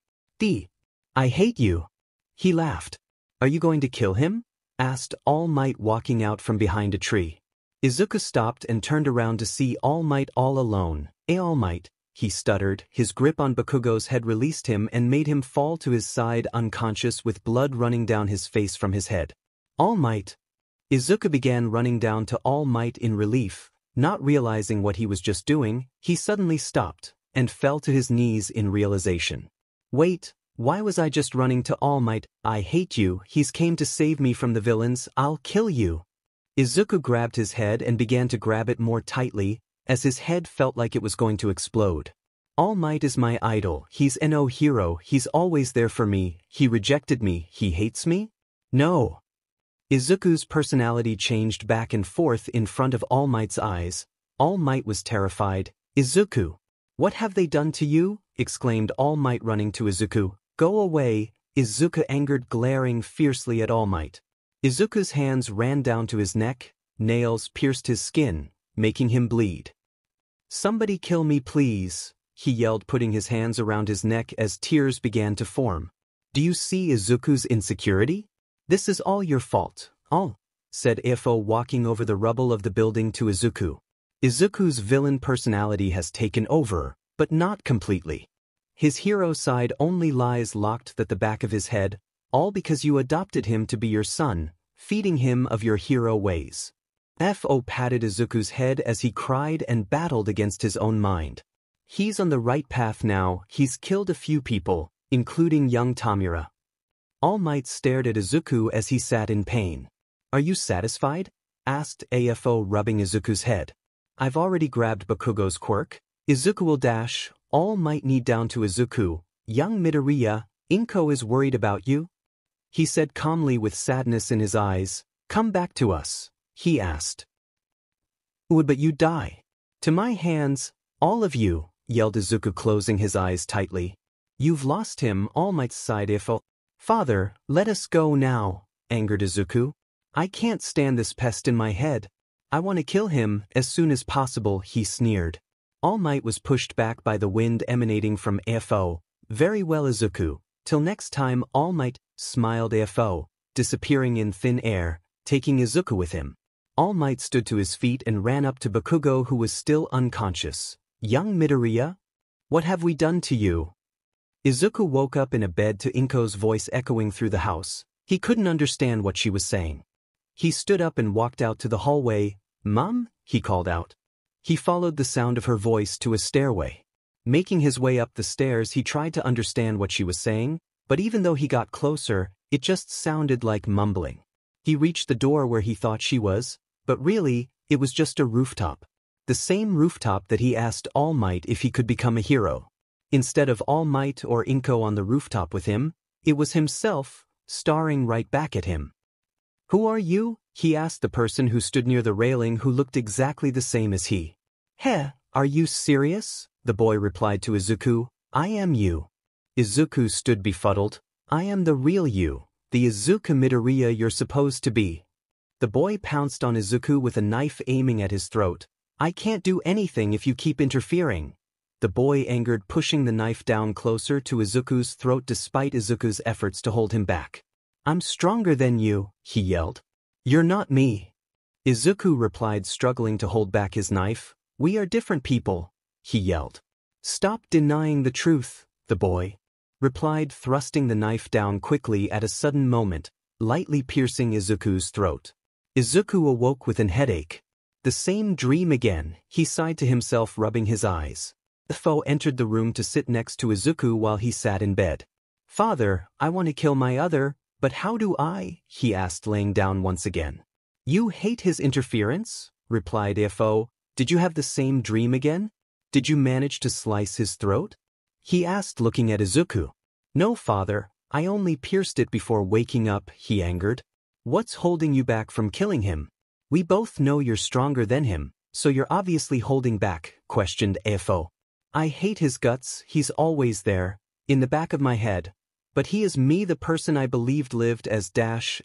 I hate you. He laughed. Are you going to kill him? Asked All Might, walking out from behind a tree. Izuku stopped and turned around to see All Might all alone. All Might, he stuttered. His grip on Bakugo's head released him and made him fall to his side unconscious, with blood running down his face from his head. All Might. Izuku began running down to All Might in relief. Not realizing what he was just doing, he suddenly stopped and fell to his knees in realization. Wait, why was I just running to All Might? I hate you, he's came to save me from the villains, I'll kill you. Izuku grabbed his head and began to grab it more tightly, as his head felt like it was going to explode. All Might is my idol, he's no hero, he's always there for me, he rejected me, he hates me? No. Izuku's personality changed back and forth in front of All Might's eyes. All Might was terrified. Izuku, what have they done to you? Exclaimed All Might, running to Izuku. Go away, Izuku angered, glaring fiercely at All Might. Izuku's hands ran down to his neck, nails pierced his skin, making him bleed. Somebody kill me please, he yelled, putting his hands around his neck as tears began to form. Do you see Izuku's insecurity? This is all your fault, all, said Ifo, walking over the rubble of the building to Izuku. Izuku's villain personality has taken over, but not completely. His hero side only lies locked at the back of his head, all because you adopted him to be your son, feeding him of your hero ways. Fo patted Izuku's head as he cried and battled against his own mind. He's on the right path now, he's killed a few people, including young Tamura. All Might stared at Izuku as he sat in pain. Are you satisfied? Asked Afo, rubbing Izuku's head. I've already grabbed Bakugo's quirk. Izuku will dash. All Might kneed down to Izuku. Young Midoriya, Inko is worried about you? He said calmly with sadness in his eyes. Come back to us, he asked. Would but you die. To my hands, all of you, yelled Izuku, closing his eyes tightly. You've lost him, All Might sighed. Ifo. Father, let us go now, angered Izuku. I can't stand this pest in my head. I want to kill him as soon as possible, he sneered. All Might was pushed back by the wind emanating from Afo. Very well, Izuku. Till next time, All Might, smiled Afo, disappearing in thin air, taking Izuku with him. All Might stood to his feet and ran up to Bakugo, who was still unconscious. Young Midoriya? What have we done to you? Izuku woke up in a bed to Inko's voice echoing through the house. He couldn't understand what she was saying. He stood up and walked out to the hallway. Mom? He called out. He followed the sound of her voice to a stairway. Making his way up the stairs, he tried to understand what she was saying, but even though he got closer, it just sounded like mumbling. He reached the door where he thought she was, but really, it was just a rooftop. The same rooftop that he asked All Might if he could become a hero. Instead of All Might or Inko on the rooftop with him, it was himself, staring right back at him. Who are you? He asked the person who stood near the railing, who looked exactly the same as he. Heh, are you serious? The boy replied to Izuku. I am you. Izuku stood befuddled. I am the real you, the Izuku Midoriya you're supposed to be. The boy pounced on Izuku with a knife aiming at his throat. I can't do anything if you keep interfering. The boy angered, pushing the knife down closer to Izuku's throat despite Izuku's efforts to hold him back. I'm stronger than you, he yelled. You're not me. Izuku replied, struggling to hold back his knife. We are different people, he yelled. Stop denying the truth, the boy replied, thrusting the knife down quickly at a sudden moment, lightly piercing Izuku's throat. Izuku awoke with an headache. The same dream again, he sighed to himself, rubbing his eyes. Fo entered the room to sit next to Izuku while he sat in bed. Father, I want to kill my other, but how do I? He asked, laying down once again. You hate his interference? Replied Ifo. Did you have the same dream again? Did you manage to slice his throat? He asked, looking at Izuku. No, father, I only pierced it before waking up, he angered. What's holding you back from killing him? We both know you're stronger than him, so you're obviously holding back, questioned Ifo. I hate his guts, he's always there, in the back of my head. But he is me, the person I believed lived as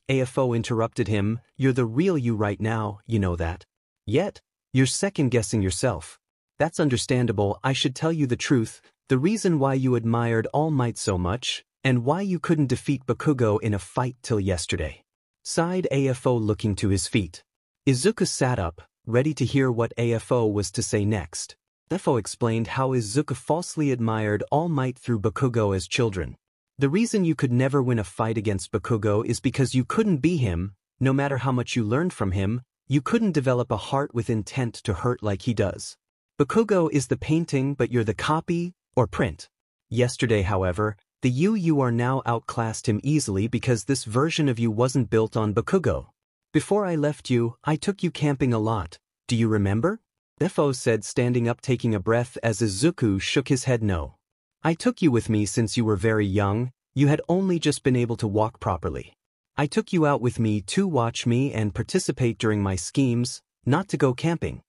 Afo interrupted him. You're the real you right now, you know that. Yet, you're second-guessing yourself. That's understandable. I should tell you the truth, the reason why you admired All Might so much, and why you couldn't defeat Bakugo in a fight till yesterday. Sighed Afo, looking to his feet. Izuku sat up, ready to hear what Afo was to say next. Afo explained how Izuku falsely admired All Might through Bakugo as children. The reason you could never win a fight against Bakugo is because you couldn't be him, no matter how much you learned from him, you couldn't develop a heart with intent to hurt like he does. Bakugo is the painting, but you're the copy, or print. Yesterday, however, the you are now outclassed him easily because this version of you wasn't built on Bakugo. Before I left you, I took you camping a lot. Do you remember? Ifo said, standing up, taking a breath as Izuku shook his head no. I took you with me since you were very young, you had only just been able to walk properly. I took you out with me to watch me and participate during my schemes, not to go camping.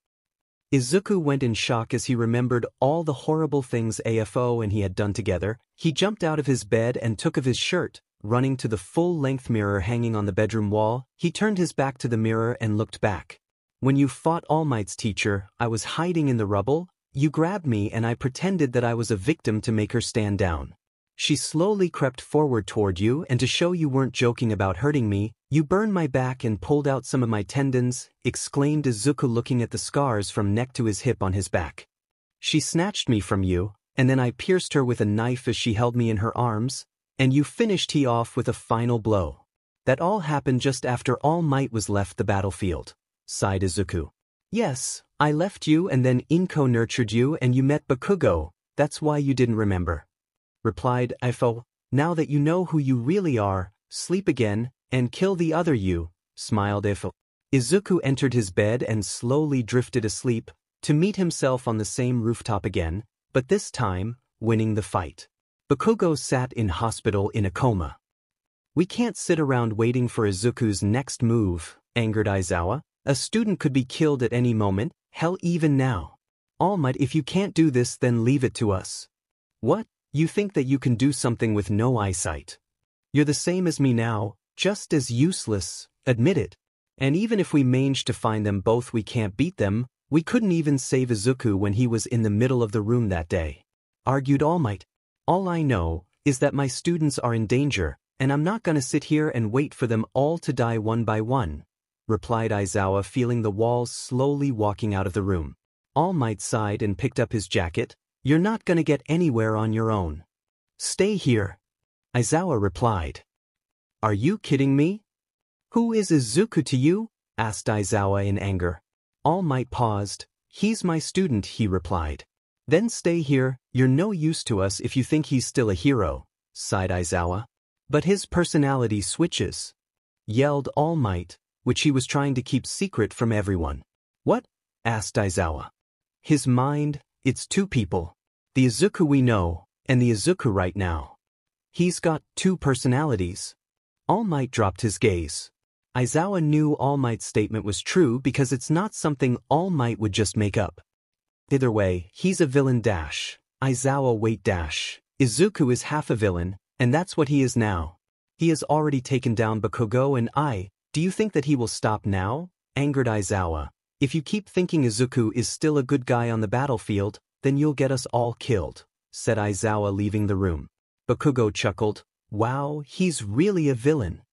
Izuku went in shock as he remembered all the horrible things Afo and he had done together. He jumped out of his bed and took off his shirt, running to the full-length mirror hanging on the bedroom wall. He turned his back to the mirror and looked back. When you fought All Might's teacher, I was hiding in the rubble. You grabbed me and I pretended that I was a victim to make her stand down. She slowly crept forward toward you, and to show you weren't joking about hurting me, you burned my back and pulled out some of my tendons, exclaimed Izuku, looking at the scars from neck to his hip on his back. She snatched me from you, and then I pierced her with a knife as she held me in her arms, and you finished he off with a final blow. That all happened just after All Might was left the battlefield, sighed Izuku. Yes, I left you and then Inko nurtured you and you met Bakugo, that's why you didn't remember. Replied Ifo. Now that you know who you really are, sleep again, and kill the other you, smiled Ifo. Izuku entered his bed and slowly drifted asleep, to meet himself on the same rooftop again, but this time, winning the fight. Bakugo sat in hospital in a coma. We can't sit around waiting for Izuku's next move, angered Aizawa. A student could be killed at any moment, hell even now. All Might, if you can't do this, then leave it to us. What? You think that you can do something with no eyesight? You're the same as me now, just as useless, admit it. And even if we managed to find them both, we can't beat them. We couldn't even save Izuku when he was in the middle of the room that day, argued All Might. All I know is that my students are in danger, and I'm not gonna sit here and wait for them all to die one by one, replied Aizawa, feeling the walls slowly walking out of the room. All Might sighed and picked up his jacket. You're not gonna get anywhere on your own. Stay here, Aizawa replied. Are you kidding me? Who is Izuku to you? Asked Aizawa in anger. All Might paused. He's my student, he replied. Then stay here, you're no use to us if you think he's still a hero, sighed Aizawa. But his personality switches, yelled All Might, which he was trying to keep secret from everyone. What? Asked Aizawa. His mind, it's two people. The Izuku we know, and the Izuku right now. He's got two personalities. All Might dropped his gaze. Aizawa knew All Might's statement was true because it's not something All Might would just make up. Either way, he's a villain dash. Aizawa wait dash. Izuku is half a villain, and that's what he is now. He has already taken down Bakugo and do you think that he will stop now? Angered Aizawa. If you keep thinking Izuku is still a good guy on the battlefield, then you'll get us all killed, said Aizawa, leaving the room. Bakugo chuckled. Wow, he's really a villain.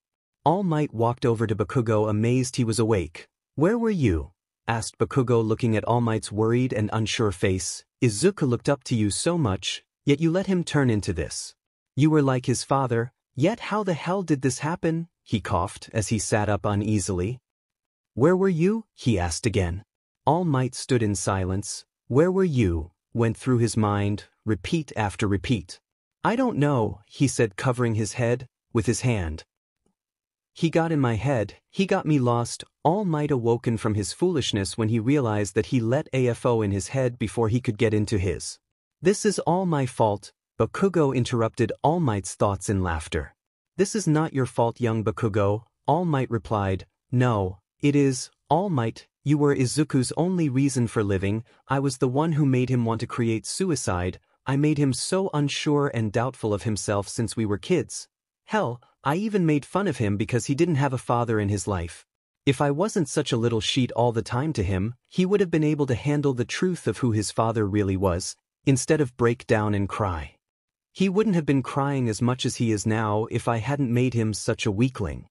All Might walked over to Bakugo, amazed he was awake. Where were you? Asked Bakugo, looking at All Might's worried and unsure face. Izuku looked up to you so much, yet you let him turn into this. You were like his father, yet how the hell did this happen? He coughed as he sat up uneasily. Where were you? He asked again. All Might stood in silence. Where were you? Went through his mind, repeat after repeat. I don't know, he said, covering his head with his hand. He got in my head, he got me lost. All Might awoken from his foolishness when he realized that he let AFO in his head before he could get into his. This is all my fault, Bakugo interrupted All Might's thoughts in laughter. This is not your fault, young Bakugo, All Might replied. No, it is, All Might, you were Izuku's only reason for living. I was the one who made him want to create suicide. I made him so unsure and doubtful of himself since we were kids. Hell, I even made fun of him because he didn't have a father in his life. If I wasn't such a little sheet all the time to him, he would have been able to handle the truth of who his father really was, instead of break down and cry. He wouldn't have been crying as much as he is now if I hadn't made him such a weakling.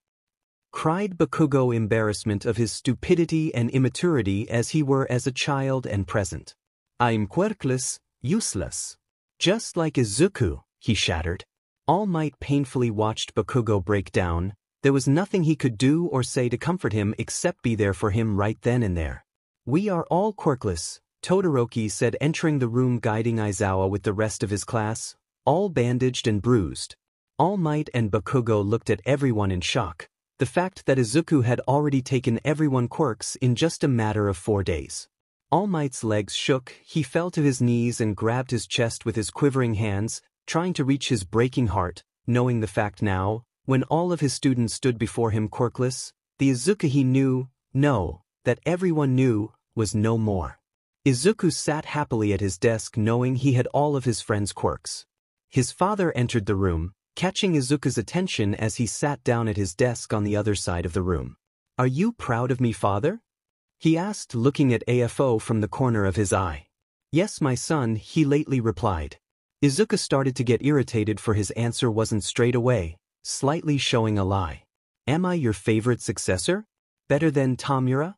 Cried Bakugo, embarrassment of his stupidity and immaturity as he were as a child and present. I'm quirkless, useless. Just like Izuku, he shattered. All Might painfully watched Bakugo break down. There was nothing he could do or say to comfort him except be there for him right then and there. We are all quirkless, Todoroki said, entering the room guiding Aizawa with the rest of his class, all bandaged and bruised. All Might and Bakugo looked at everyone in shock. The fact that Izuku had already taken everyone quirks in just a matter of 4 days. All Might's legs shook, he fell to his knees and grabbed his chest with his quivering hands, trying to reach his breaking heart, knowing the fact now, when all of his students stood before him quirkless, the Izuku he knew, that everyone knew, was no more. Izuku sat happily at his desk knowing he had all of his friends' quirks. His father entered the room, catching Izuku's attention as he sat down at his desk on the other side of the room. Are you proud of me, father? He asked, looking at AFO from the corner of his eye. Yes, my son, he lately replied. Izuku started to get irritated for his answer wasn't straight away, slightly showing a lie. Am I your favorite successor? Better than Tamura?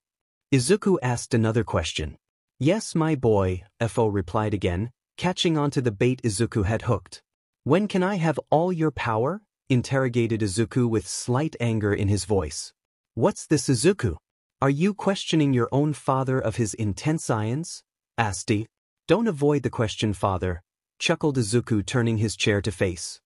Izuku asked another question. Yes, my boy, FO replied again, catching onto the bait Izuku had hooked. When can I have all your power? Interrogated Izuku with slight anger in his voice. What's this, Izuku? Are you questioning your own father of his intense science? Asked he. Don't avoid the question, father, chuckled Izuku, turning his chair to face.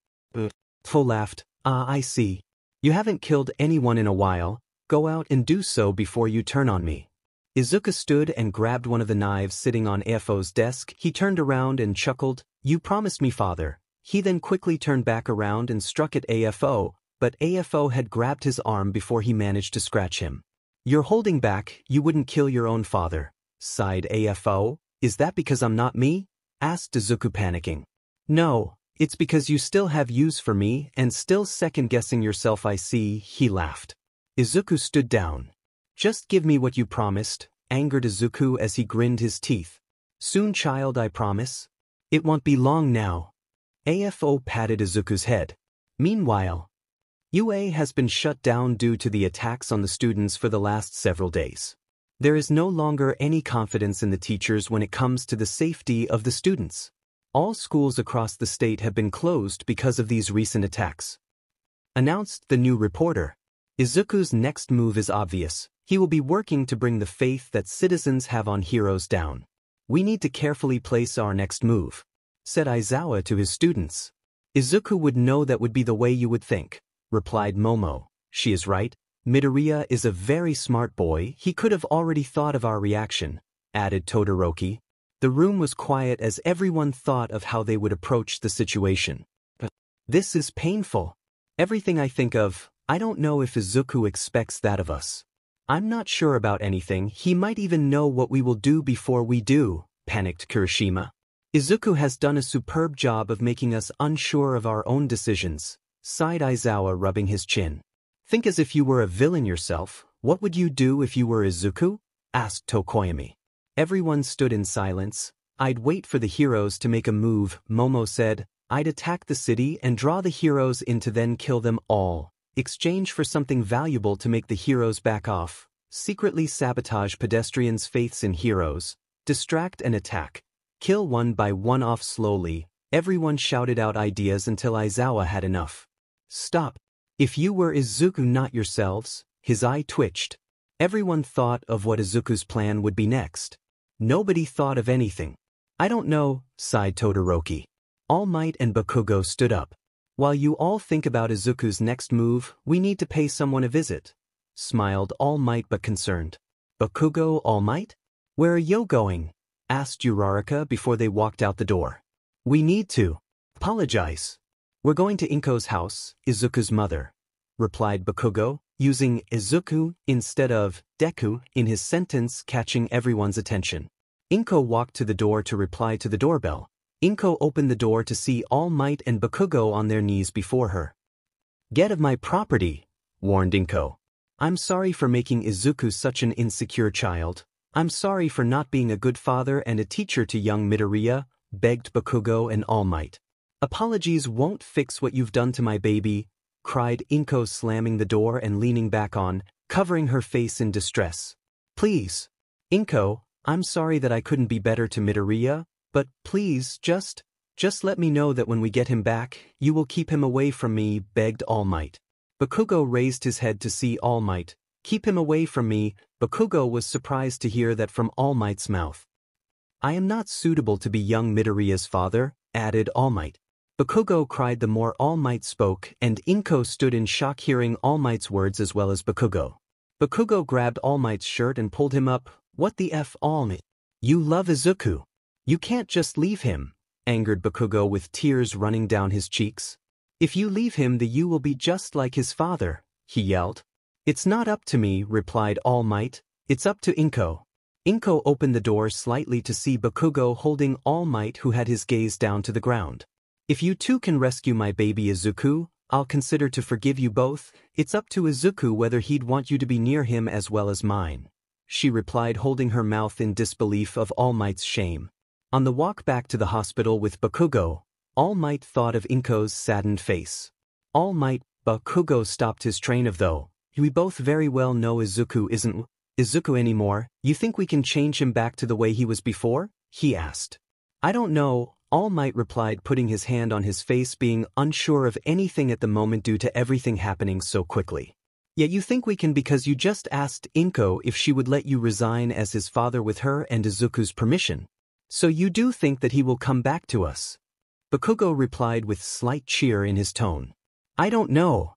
Fo laughed. Ah, I see. You haven't killed anyone in a while. Go out and do so before you turn on me. Izuku stood and grabbed one of the knives sitting on AFO's desk. He turned around and chuckled. You promised me, father. He then quickly turned back around and struck at AFO, but AFO had grabbed his arm before he managed to scratch him. You're holding back, you wouldn't kill your own father, sighed AFO. Is that because I'm not me? Asked Izuku, panicking. No, it's because you still have use for me and still second-guessing yourself, I see, he laughed. Izuku stood down. Just give me what you promised, angered Izuku as he grinned his teeth. Soon, child, I promise. It won't be long now. AFO patted Izuku's head. Meanwhile, UA has been shut down due to the attacks on the students for the last several days. There is no longer any confidence in the teachers when it comes to the safety of the students. All schools across the state have been closed because of these recent attacks. Announced the new reporter. Izuku's next move is obvious. He will be working to bring the faith that citizens have on heroes down. We need to carefully place our next move, said Aizawa to his students. Izuku would know that would be the way you would think, replied Momo. She is right. Midoriya is a very smart boy. He could have already thought of our reaction, added Todoroki. The room was quiet as everyone thought of how they would approach the situation. This is painful. Everything I think of, I don't know if Izuku expects that of us. I'm not sure about anything. He might even know what we will do before we do, panicked Kirishima. Izuku has done a superb job of making us unsure of our own decisions, sighed Aizawa, rubbing his chin. Think as if you were a villain yourself. What would you do if you were Izuku? Asked Tokoyami. Everyone stood in silence. I'd wait for the heroes to make a move, Momo said. I'd attack the city and draw the heroes in to then kill them all. Exchange for something valuable to make the heroes back off. Secretly sabotage pedestrians' faiths in heroes. Distract and attack. Kill one by one off slowly. Everyone shouted out ideas until Aizawa had enough. Stop. If you were Izuku, not yourselves. His eye twitched. Everyone thought of what Izuku's plan would be next. Nobody thought of anything. I don't know, sighed Todoroki. All Might and Bakugo stood up. While you all think about Izuku's next move, we need to pay someone a visit, smiled All Might but concerned. Bakugo, All Might? Where are you going? Asked Uraraka before they walked out the door. We need to apologize. We're going to Inko's house, Izuku's mother, replied Bakugo, using Izuku instead of Deku in his sentence, catching everyone's attention. Inko walked to the door to reply to the doorbell. Inko opened the door to see All Might and Bakugo on their knees before her. Get of my property, warned Inko. I'm sorry for making Izuku such an insecure child. I'm sorry for not being a good father and a teacher to young Midoriya, begged Bakugo and All Might. Apologies won't fix what you've done to my baby, cried Inko, slamming the door and leaning back on, covering her face in distress. Please, Inko, I'm sorry that I couldn't be better to Midoriya, but please, just let me know that when we get him back, you will keep him away from me, begged All Might. Bakugo raised his head to see All Might. Keep him away from me. Bakugo was surprised to hear that from All Might's mouth. I am not suitable to be young Midoriya's father, added All Might. Bakugo cried the more All Might spoke, and Inko stood in shock hearing All Might's words as well as Bakugo. Bakugo grabbed All Might's shirt and pulled him up. What the F, All Might? You love Izuku. You can't just leave him, angered Bakugo with tears running down his cheeks. If you leave him, you will be just like his father, he yelled. It's not up to me, replied All Might. It's up to Inko. Inko opened the door slightly to see Bakugo holding All Might, who had his gaze down to the ground. If you two can rescue my baby Izuku, I'll consider to forgive you both. It's up to Izuku whether he'd want you to be near him as well as mine, she replied, holding her mouth in disbelief of All Might's shame. On the walk back to the hospital with Bakugo, All Might thought of Inko's saddened face. All Might, Bakugo stopped his train of though. We both very well know Izuku isn't Izuku anymore. You think we can change him back to the way he was before? He asked. I don't know, All Might replied, putting his hand on his face, being unsure of anything at the moment due to everything happening so quickly. Yet you think we can because you just asked Inko if she would let you resign as his father with her and Izuku's permission. So you do think that he will come back to us? Bakugo replied with slight cheer in his tone. I don't know.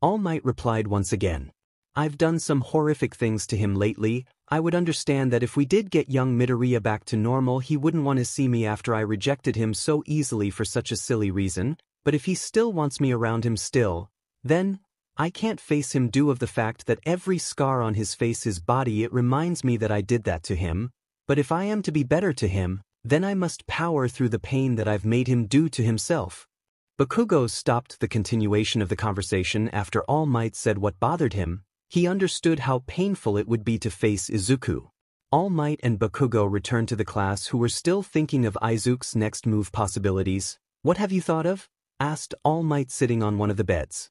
All Might replied once again. I've done some horrific things to him lately. I would understand that if we did get young Midoriya back to normal, he wouldn't want to see me after I rejected him so easily for such a silly reason, but if he still wants me around him still, then I can't face him due of the fact that every scar on his face, his body, it reminds me that I did that to him. But if I am to be better to him, then I must power through the pain that I've made him do to himself. Bakugo stopped the continuation of the conversation after All Might said what bothered him. He understood how painful it would be to face Izuku. All Might and Bakugo returned to the class, who were still thinking of Izuku's next move possibilities. What have you thought of? Asked All Might, sitting on one of the beds.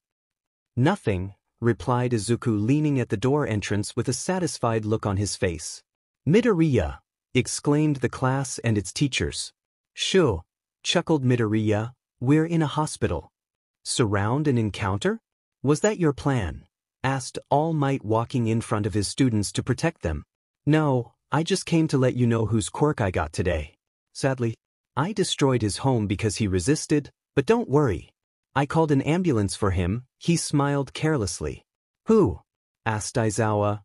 Nothing, replied Izuku, leaning at the door entrance with a satisfied look on his face. Midoriya! Exclaimed the class and its teachers. Shoo! Chuckled Midoriya. We're in a hospital. Surround and encounter? Was that your plan? Asked All Might, walking in front of his students to protect them. No, I just came to let you know whose quirk I got today. Sadly, I destroyed his home because he resisted, but don't worry. I called an ambulance for him. He smiled carelessly. Who? Asked Aizawa.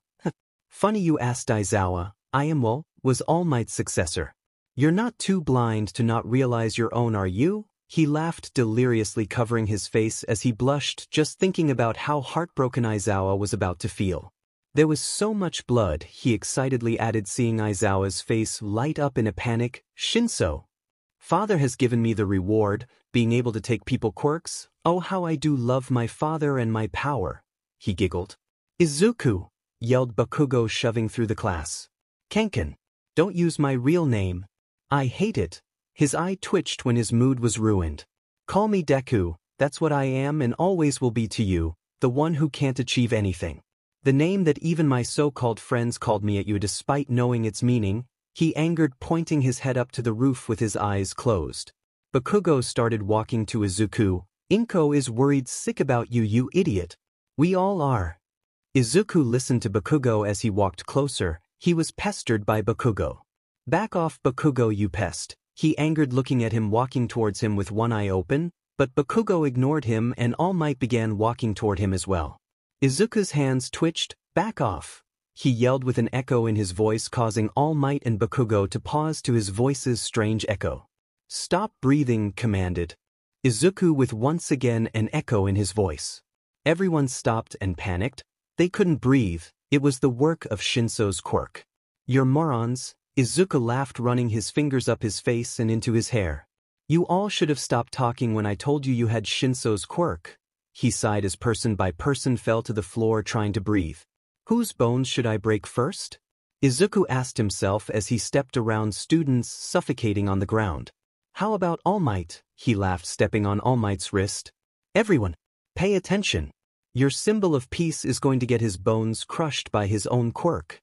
Funny you asked, Aizawa. I am, well, was All Might's successor. You're not too blind to not realize your own, are you? He laughed deliriously, covering his face as he blushed just thinking about how heartbroken Aizawa was about to feel. There was so much blood, he excitedly added, seeing Aizawa's face light up in a panic. Shinso. Father has given me the reward, being able to take people quirks. Oh, how I do love my father and my power. He giggled. Izuku! Yelled Bakugo, shoving through the class. Kenken. Don't use my real name. I hate it. His eye twitched when his mood was ruined. Call me Deku, that's what I am and always will be to you, the one who can't achieve anything. The name that even my so-called friends called me at you despite knowing its meaning. He angered, pointing his head up to the roof with his eyes closed. Bakugo started walking to Izuku. Inko is worried sick about you, you idiot. We all are. Izuku listened to Bakugo as he walked closer. He was pestered by Bakugo. Back off, Bakugo, you pest. He angered looking at him walking towards him with one eye open, but Bakugo ignored him and All Might began walking toward him as well. Izuku's hands twitched. Back off! He yelled with an echo in his voice, causing All Might and Bakugo to pause to his voice's strange echo. Stop breathing, commanded Izuku with once again an echo in his voice. Everyone stopped and panicked. They couldn't breathe. It was the work of Shinso's quirk. You're morons, Izuku laughed, running his fingers up his face and into his hair. You all should have stopped talking when I told you you had Shinso's quirk. He sighed as person by person fell to the floor trying to breathe. Whose bones should I break first? Izuku asked himself as he stepped around students suffocating on the ground. How about All Might? He laughed, stepping on All Might's wrist. Everyone, pay attention. Your symbol of peace is going to get his bones crushed by his own quirk.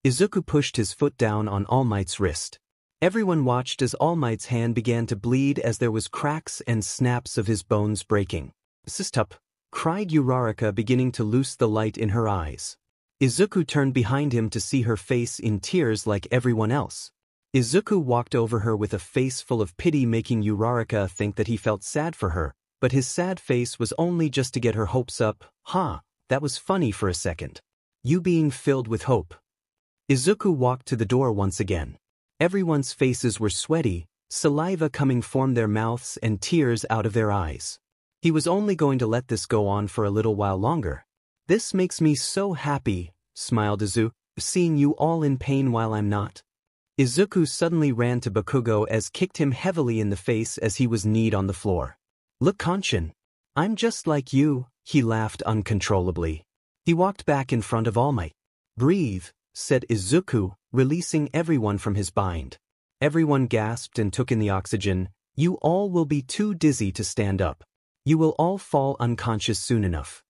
Izuku pushed his foot down on All Might's wrist. Everyone watched as All Might's hand began to bleed as there was cracks and snaps of his bones breaking. Sistup, cried Uraraka, beginning to lose the light in her eyes. Izuku turned behind him to see her face in tears like everyone else. Izuku walked over her with a face full of pity, making Uraraka think that he felt sad for her, but his sad face was only just to get her hopes up. That was funny for a second. You being filled with hope. Izuku walked to the door once again. Everyone's faces were sweaty, saliva coming from their mouths and tears out of their eyes. He was only going to let this go on for a little while longer. This makes me so happy, smiled Izuku, seeing you all in pain while I'm not. Izuku suddenly ran to Bakugo as kicked him heavily in the face as he was kneed on the floor. Look, Kanchan. I'm just like you, he laughed uncontrollably. He walked back in front of All Might. Breathe, said Izuku, releasing everyone from his bind. Everyone gasped and took in the oxygen. You all will be too dizzy to stand up. You will all fall unconscious soon enough.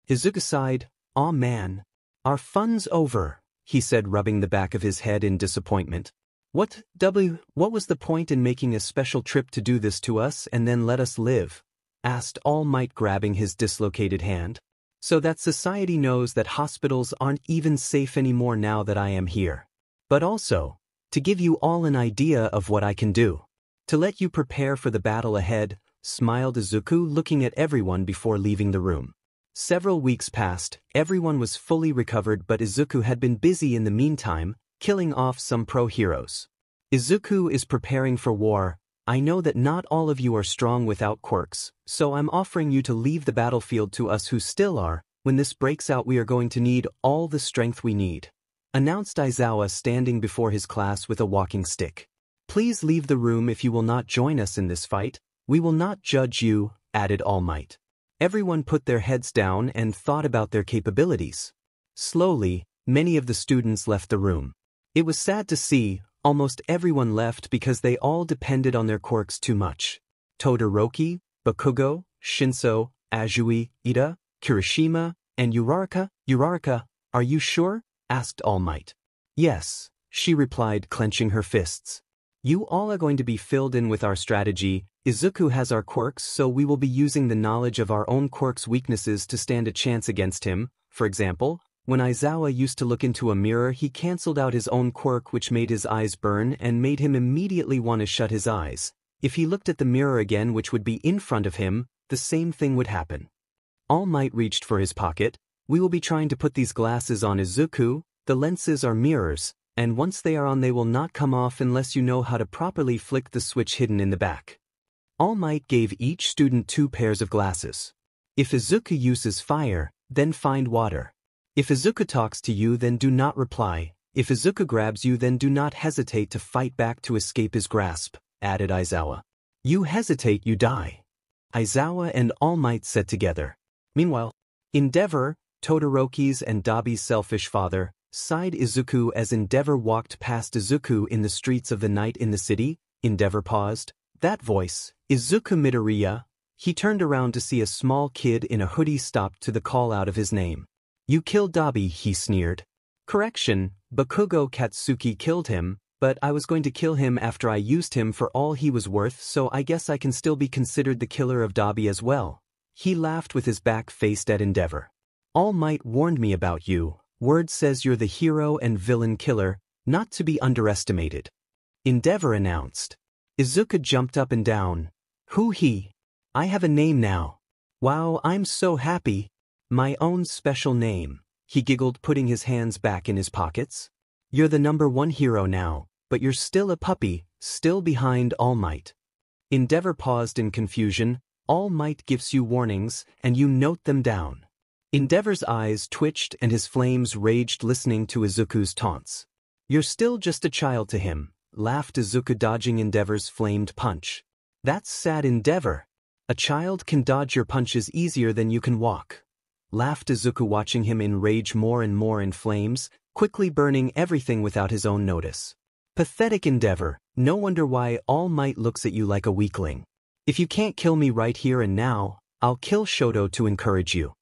Izuku sighed. Aw man. Our fun's over, he said, rubbing the back of his head in disappointment. What was the point in making a special trip to do this to us and then let us live? Asked All Might, grabbing his dislocated hand. So that society knows that hospitals aren't even safe anymore now that I am here. But also, to give you all an idea of what I can do. To let you prepare for the battle ahead, smiled Izuku, looking at everyone before leaving the room. Several weeks passed, everyone was fully recovered, but Izuku had been busy in the meantime, killing off some pro-heroes. Izuku is preparing for war. I know that not all of you are strong without quirks, so I'm offering you to leave the battlefield to us who still are. When this breaks out, we are going to need all the strength we need, announced Aizawa, standing before his class with a walking stick. Please leave the room if you will not join us in this fight. We will not judge you, added All Might. Everyone put their heads down and thought about their capabilities. Slowly, many of the students left the room. It was sad to see. Almost everyone left because they all depended on their quirks too much. Todoroki, Bakugo, Shinso, Azui, Ida, Kirishima, and Uraraka. Uraraka, are you sure? Asked All Might. Yes, she replied, clenching her fists. You all are going to be filled in with our strategy. Izuku has our quirks, so we will be using the knowledge of our own quirks' weaknesses to stand a chance against him. For example, when Aizawa used to look into a mirror, he cancelled out his own quirk, which made his eyes burn and made him immediately want to shut his eyes. If he looked at the mirror again, which would be in front of him, the same thing would happen. All Might reached for his pocket. We will be trying to put these glasses on Izuku. The lenses are mirrors, and once they are on, they will not come off unless you know how to properly flick the switch hidden in the back. All Might gave each student 2 pairs of glasses. If Izuku uses fire, then find water. If Izuku talks to you, then do not reply. If Izuku grabs you, then do not hesitate to fight back to escape his grasp, added Aizawa. You hesitate, you die. Aizawa and All Might said together. Meanwhile, Endeavor, Todoroki's and Dabi's selfish father, sighed Izuku as Endeavor walked past Izuku in the streets of the night in the city. Endeavor paused. That voice, Izuku Midoriya. He turned around to see a small kid in a hoodie stopped to the call out of his name. You killed Dabi, he sneered. Correction, Bakugo Katsuki killed him, but I was going to kill him after I used him for all he was worth, so I guess I can still be considered the killer of Dabi as well. He laughed with his back faced at Endeavor. All Might warned me about you. Word says you're the hero and villain killer, not to be underestimated. Endeavor announced. Izuku jumped up and down. Who he? I have a name now. Wow, I'm so happy. My own special name. He giggled, putting his hands back in his pockets. You're the #1 hero now, but you're still a puppy, still behind Allmight. Endeavor paused in confusion. Allmight gives you warnings, and you note them down. Endeavor's eyes twitched and his flames raged listening to Izuku's taunts. You're still just a child to him, laughed Izuku, dodging Endeavor's flamed punch. That's sad, Endeavor. A child can dodge your punches easier than you can walk. Laughed Izuku, watching him enrage more and more in flames, quickly burning everything without his own notice. Pathetic Endeavor, no wonder why Allmight looks at you like a weakling. If you can't kill me right here and now, I'll kill Shoto to encourage you.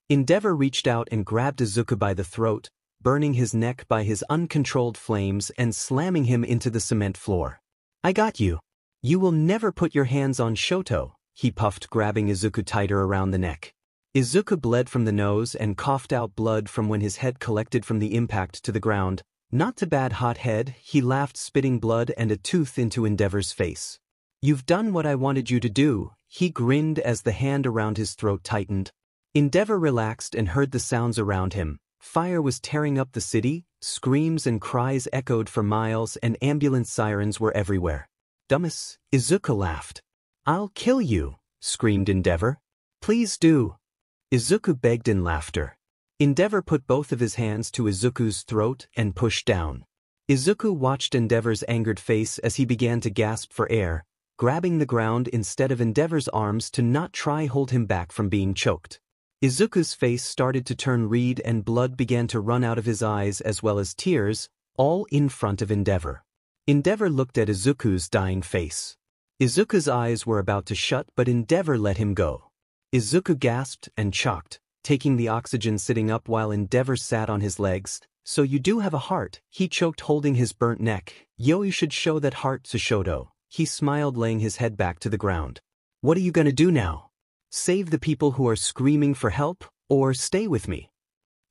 Endeavor reached out and grabbed Izuku by the throat, burning his neck by his uncontrolled flames and slamming him into the cement floor. I got you. You will never put your hands on Shoto, he puffed, grabbing Izuku tighter around the neck. Izuku bled from the nose and coughed out blood from when his head collected from the impact to the ground. Not too bad, hothead, he laughed, spitting blood and a tooth into Endeavor's face. You've done what I wanted you to do, he grinned as the hand around his throat tightened. Endeavor relaxed and heard the sounds around him. Fire was tearing up the city, screams and cries echoed for miles, and ambulance sirens were everywhere. Dumbass, Izuku laughed. I'll kill you, screamed Endeavor. Please do. Izuku begged in laughter. Endeavor put both of his hands to Izuku's throat and pushed down. Izuku watched Endeavor's angered face as he began to gasp for air, grabbing the ground instead of Endeavor's arms to not try hold him back from being choked. Izuku's face started to turn red and blood began to run out of his eyes as well as tears, all in front of Endeavor. Endeavor looked at Izuku's dying face. Izuku's eyes were about to shut, but Endeavor let him go. Izuku gasped and choked, taking the oxygen, sitting up while Endeavor sat on his legs. So you do have a heart, he choked, holding his burnt neck. Yo, you should show that heart to Shoto. He smiled, laying his head back to the ground. What are you gonna do now? Save the people who are screaming for help, or stay with me?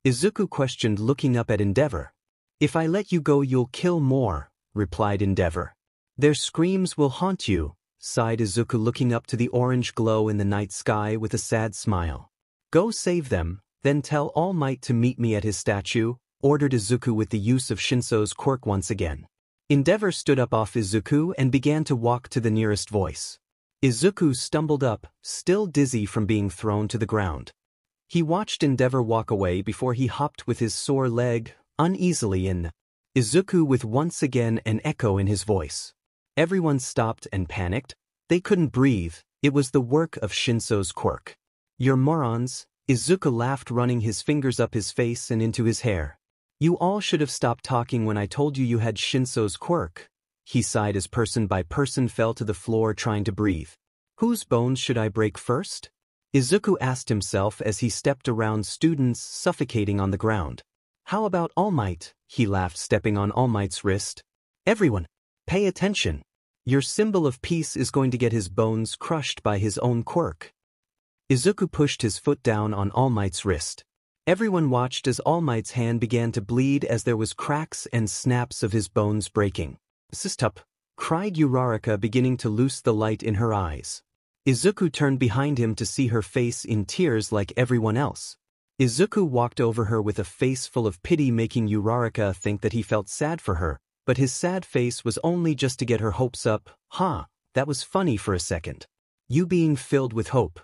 Izuku questioned, looking up at Endeavor. If I let you go, you'll kill more, replied Endeavor. Their screams will haunt you, sighed Izuku, looking up to the orange glow in the night sky with a sad smile. Go save them, then tell Allmight to meet me at his statue, ordered Izuku with the use of Shinso's quirk once again. Endeavor stood up off Izuku and began to walk to the nearest voice. Izuku stumbled up, still dizzy from being thrown to the ground. He watched Endeavor walk away before he hopped with his sore leg uneasily in. Izuku with once again an echo in his voice. Everyone stopped and panicked. They couldn't breathe. It was the work of Shinso's quirk. You're morons, Izuku laughed, running his fingers up his face and into his hair. You all should have stopped talking when I told you had Shinso's quirk. He sighed as person by person fell to the floor trying to breathe. Whose bones should I break first? Izuku asked himself as he stepped around students suffocating on the ground. How about Allmight? He laughed, stepping on Allmight's wrist. Everyone, pay attention. Your symbol of peace is going to get his bones crushed by his own quirk. Izuku pushed his foot down on Allmight's wrist. Everyone watched as Allmight's hand began to bleed as there was cracks and snaps of his bones breaking. Sistup, cried Uraraka, beginning to lose the light in her eyes. Izuku turned behind him to see her face in tears like everyone else. Izuku walked over her with a face full of pity, making Uraraka think that he felt sad for her, but his sad face was only just to get her hopes up. That was funny for a second. You being filled with hope.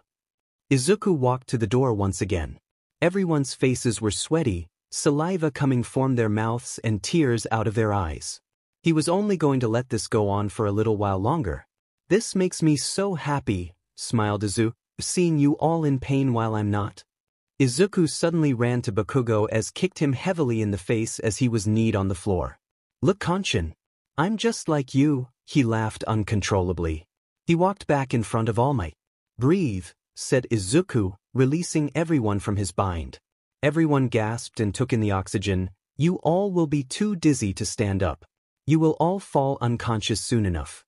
Izuku walked to the door once again. Everyone's faces were sweaty, saliva coming from their mouths and tears out of their eyes. He was only going to let this go on for a little while longer. This makes me so happy, smiled Izuku, seeing you all in pain while I'm not. Izuku suddenly ran to Bakugo as kicked him heavily in the face as he was kneed on the floor. Look, Kanchan. I'm just like you, he laughed uncontrollably. He walked back in front of Allmight. Breathe, said Izuku, releasing everyone from his bind. Everyone gasped and took in the oxygen. You all will be too dizzy to stand up. You will all fall unconscious soon enough.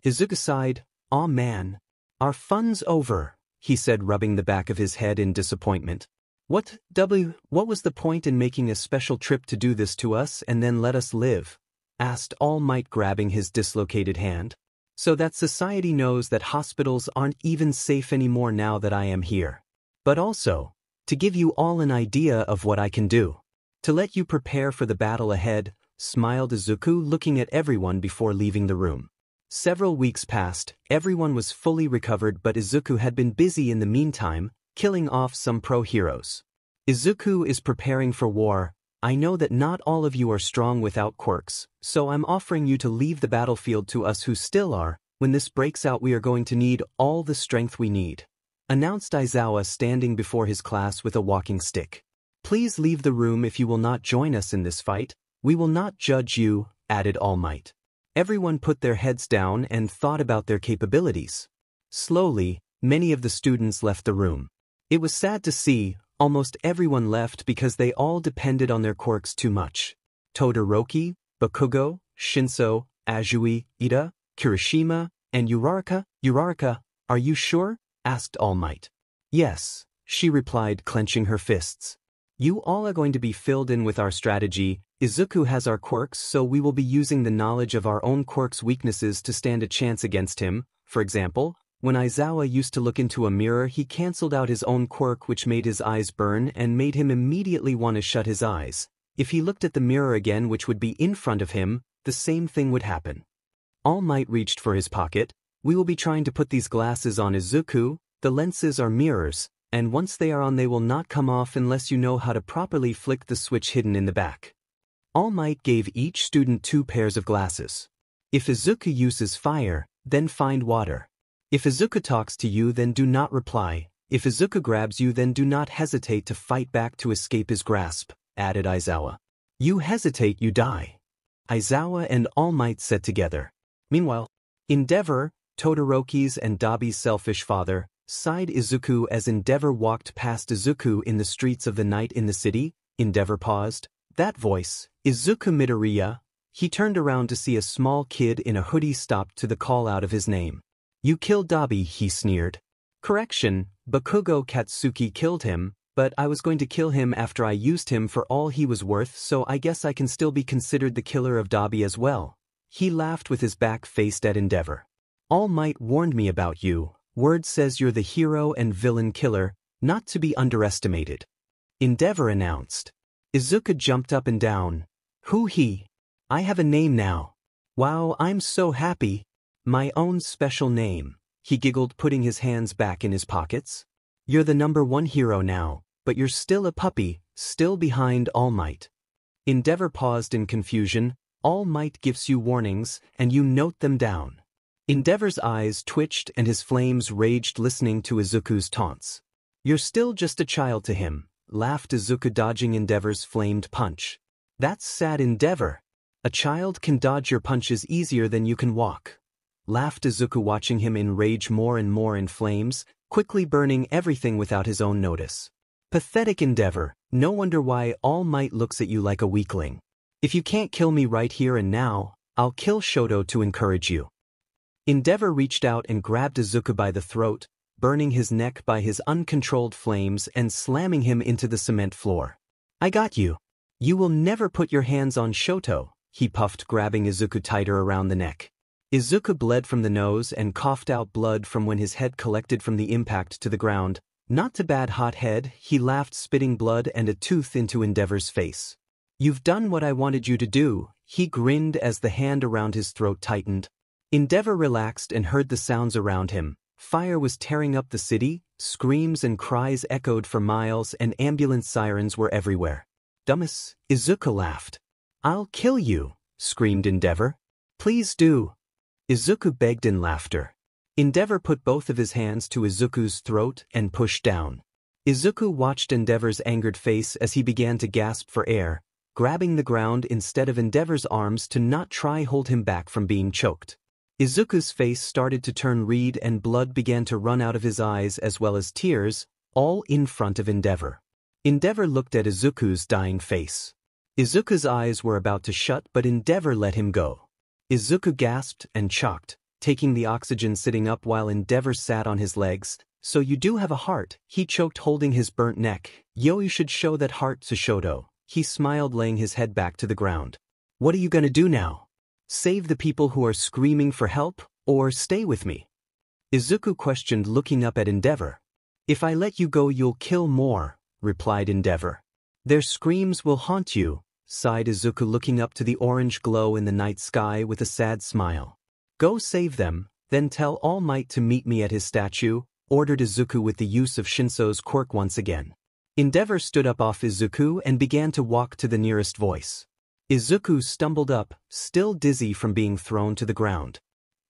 Izuku sighed. Aw man. Our fun's over, he said, rubbing the back of his head in disappointment. What was the point in making a special trip to do this to us and then let us live? Asked Allmight, grabbing his dislocated hand. So that society knows that hospitals aren't even safe anymore now that I am here. But also, to give you all an idea of what I can do. To let you prepare for the battle ahead, smiled Izuku, looking at everyone before leaving the room. Several weeks passed, everyone was fully recovered, but Izuku had been busy in the meantime, killing off some pro-heroes. Izuku is preparing for war. I know that not all of you are strong without quirks, so I'm offering you to leave the battlefield to us who still are. When this breaks out, we are going to need all the strength we need, announced Aizawa, standing before his class with a walking stick. Please leave the room if you will not join us in this fight. We will not judge you, added Allmight. Everyone put their heads down and thought about their capabilities. Slowly, many of the students left the room. It was sad to see. Almost everyone left because they all depended on their quirks too much. Todoroki, Bakugo, Shinso, Azui, Ida, Kirishima, and Uraraka. Uraraka, are you sure? Asked Allmight. Yes, she replied, clenching her fists. You all are going to be filled in with our strategy. Izuku has our quirks, so we will be using the knowledge of our own quirks' weaknesses to stand a chance against him. For example, when Aizawa used to look into a mirror, he cancelled out his own quirk, which made his eyes burn and made him immediately want to shut his eyes. If he looked at the mirror again, which would be in front of him, the same thing would happen. All Might reached for his pocket. We will be trying to put these glasses on Izuku. The lenses are mirrors, and once they are on, they will not come off unless you know how to properly flick the switch hidden in the back. All Might gave each student 2 pairs of glasses. If Izuku uses fire, then find water. If Izuku talks to you, then do not reply. If Izuku grabs you, then do not hesitate to fight back to escape his grasp, added Aizawa. You hesitate, you die. Aizawa and All Might said together. Meanwhile, Endeavor, Todoroki's and Dabi's selfish father, sighed Izuku as Endeavor walked past Izuku in the streets of the night in the city. Endeavor paused. That voice, Izuku Midoriya. He turned around to see a small kid in a hoodie stopped to the call out of his name. You killed Dabi, he sneered. Correction, Bakugo Katsuki killed him, but I was going to kill him after I used him for all he was worth, so I guess I can still be considered the killer of Dabi as well. He laughed with his back faced at Endeavor. All Might warned me about you. Word says you're the hero and villain killer, not to be underestimated. Endeavor announced. Izuku jumped up and down. Who he? I have a name now. Wow, I'm so happy. My own special name, he giggled, putting his hands back in his pockets. You're the #1 hero now, but you're still a puppy, still behind All Might. Endeavor paused in confusion. All Might gives you warnings, and you note them down. Endeavor's eyes twitched and his flames raged listening to Izuku's taunts. You're still just a child to him, laughed Izuku, dodging Endeavor's flamed punch. That's sad, Endeavor. A child can dodge your punches easier than you can walk, laughed Izuku, watching him enrage more and more in flames, quickly burning everything without his own notice. Pathetic Endeavor, no wonder why All Might looks at you like a weakling. If you can't kill me right here and now, I'll kill Shoto to encourage you. Endeavor reached out and grabbed Izuku by the throat, burning his neck by his uncontrolled flames and slamming him into the cement floor. I got you. You will never put your hands on Shoto, he puffed, grabbing Izuku tighter around the neck. Izuku bled from the nose and coughed out blood from when his head collected from the impact to the ground. Not too bad, hot head, he laughed, spitting blood and a tooth into Endeavor's face. You've done what I wanted you to do, he grinned as the hand around his throat tightened. Endeavor relaxed and heard the sounds around him. Fire was tearing up the city, screams and cries echoed for miles, and ambulance sirens were everywhere. Dumbass, Izuku laughed. I'll kill you, screamed Endeavor. Please do. Izuku begged in laughter. Endeavor put both of his hands to Izuku's throat and pushed down. Izuku watched Endeavor's angered face as he began to gasp for air, grabbing the ground instead of Endeavor's arms to not try hold him back from being choked. Izuku's face started to turn red and blood began to run out of his eyes as well as tears, all in front of Endeavor. Endeavor looked at Izuku's dying face. Izuku's eyes were about to shut, but Endeavor let him go. Izuku gasped and choked, taking the oxygen sitting up while Endeavor sat on his legs. So you do have a heart, he choked, holding his burnt neck. Yo, you should show that heart to Shoto. He smiled, laying his head back to the ground. What are you gonna do now? Save the people who are screaming for help, or stay with me?" Izuku questioned, looking up at Endeavor. "If I let you go, you'll kill more," replied Endeavor. "Their screams will haunt you," sighed Izuku, looking up to the orange glow in the night sky with a sad smile. "Go save them, then tell All Might to meet me at his statue," ordered Izuku with the use of Shinso's quirk once again. Endeavor stood up off Izuku and began to walk to the nearest voice. Izuku stumbled up, still dizzy from being thrown to the ground.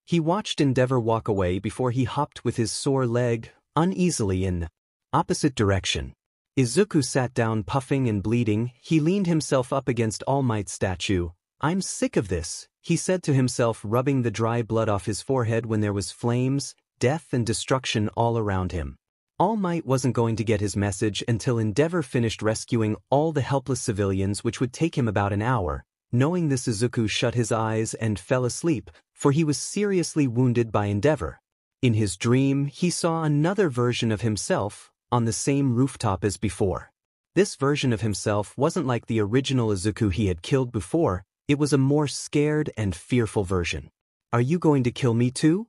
He watched Endeavor walk away before he hopped with his sore leg uneasily in the opposite direction. Izuku sat down, puffing and bleeding. He leaned himself up against All Might's statue. "I'm sick of this," he said to himself, rubbing the dry blood off his forehead when there was flames, death and destruction all around him. All Might wasn't going to get his message until Endeavor finished rescuing all the helpless civilians, which would take him about an hour. Knowing this, Izuku shut his eyes and fell asleep, for he was seriously wounded by Endeavor. In his dream, he saw another version of himself on the same rooftop as before. This version of himself wasn't like the original Izuku he had killed before. It was a more scared and fearful version. "Are you going to kill me too?"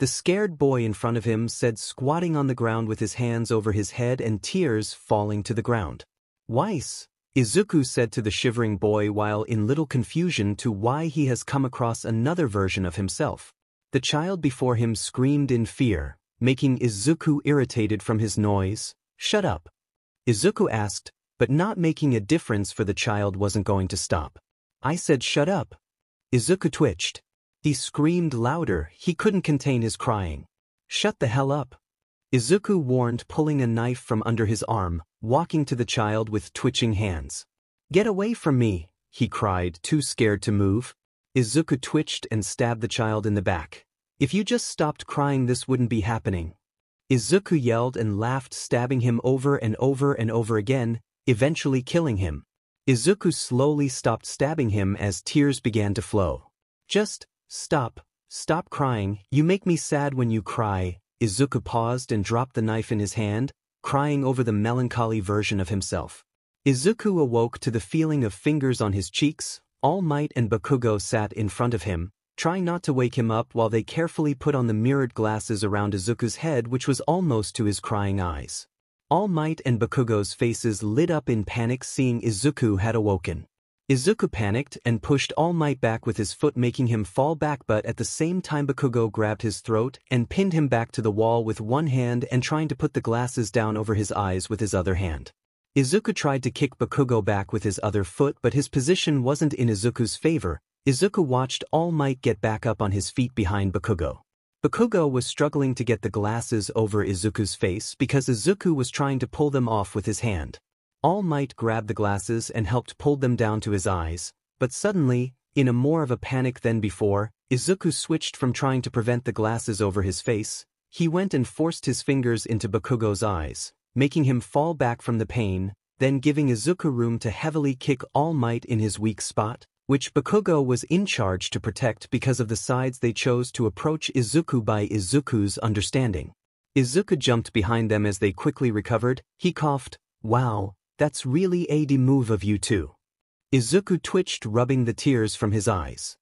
the scared boy in front of him said, squatting on the ground with his hands over his head and tears falling to the ground. "Weiss," Izuku said to the shivering boy while in little confusion to why he has come across another version of himself. The child before him screamed in fear, making Izuku irritated from his noise. "Shut up," Izuku asked, but not making a difference, for the child wasn't going to stop. "I said shut up." Izuku twitched. He screamed louder. He couldn't contain his crying. "Shut the hell up," Izuku warned, pulling a knife from under his arm, walking to the child with twitching hands. "Get away from me," he cried, too scared to move. Izuku twitched and stabbed the child in the back. "If you just stopped crying, this wouldn't be happening." Izuku yelled and laughed, stabbing him over and over and over again, eventually killing him. Izuku slowly stopped stabbing him as tears began to flow. "Just stop crying. You make me sad when you cry." Izuku paused and dropped the knife in his hand, crying over the melancholy version of himself. Izuku awoke to the feeling of fingers on his cheeks. All Might and Bakugo sat in front of him, trying not to wake him up while they carefully put on the mirrored glasses around Izuku's head, which was almost to his crying eyes. All Might and Bakugo's faces lit up in panic seeing Izuku had awoken. Izuku panicked and pushed All Might back with his foot, making him fall back, but at the same time Bakugo grabbed his throat and pinned him back to the wall with one hand and trying to put the glasses down over his eyes with his other hand. Izuku tried to kick Bakugo back with his other foot, but his position wasn't in Izuku's favor. Izuku watched All Might get back up on his feet behind Bakugo. Bakugo was struggling to get the glasses over Izuku's face because Izuku was trying to pull them off with his hand. All Might grabbed the glasses and helped pull them down to his eyes, but suddenly, in a more of a panic than before, Izuku switched from trying to prevent the glasses over his face. He went and forced his fingers into Bakugo's eyes, making him fall back from the pain, then giving Izuku room to heavily kick All Might in his weak spot, which Bakugo was in charge to protect because of the sides they chose to approach Izuku by Izuku's understanding. Izuku jumped behind them as they quickly recovered. He coughed, "Wow, that's really a move of you two." Izuku twitched, rubbing the tears from his eyes.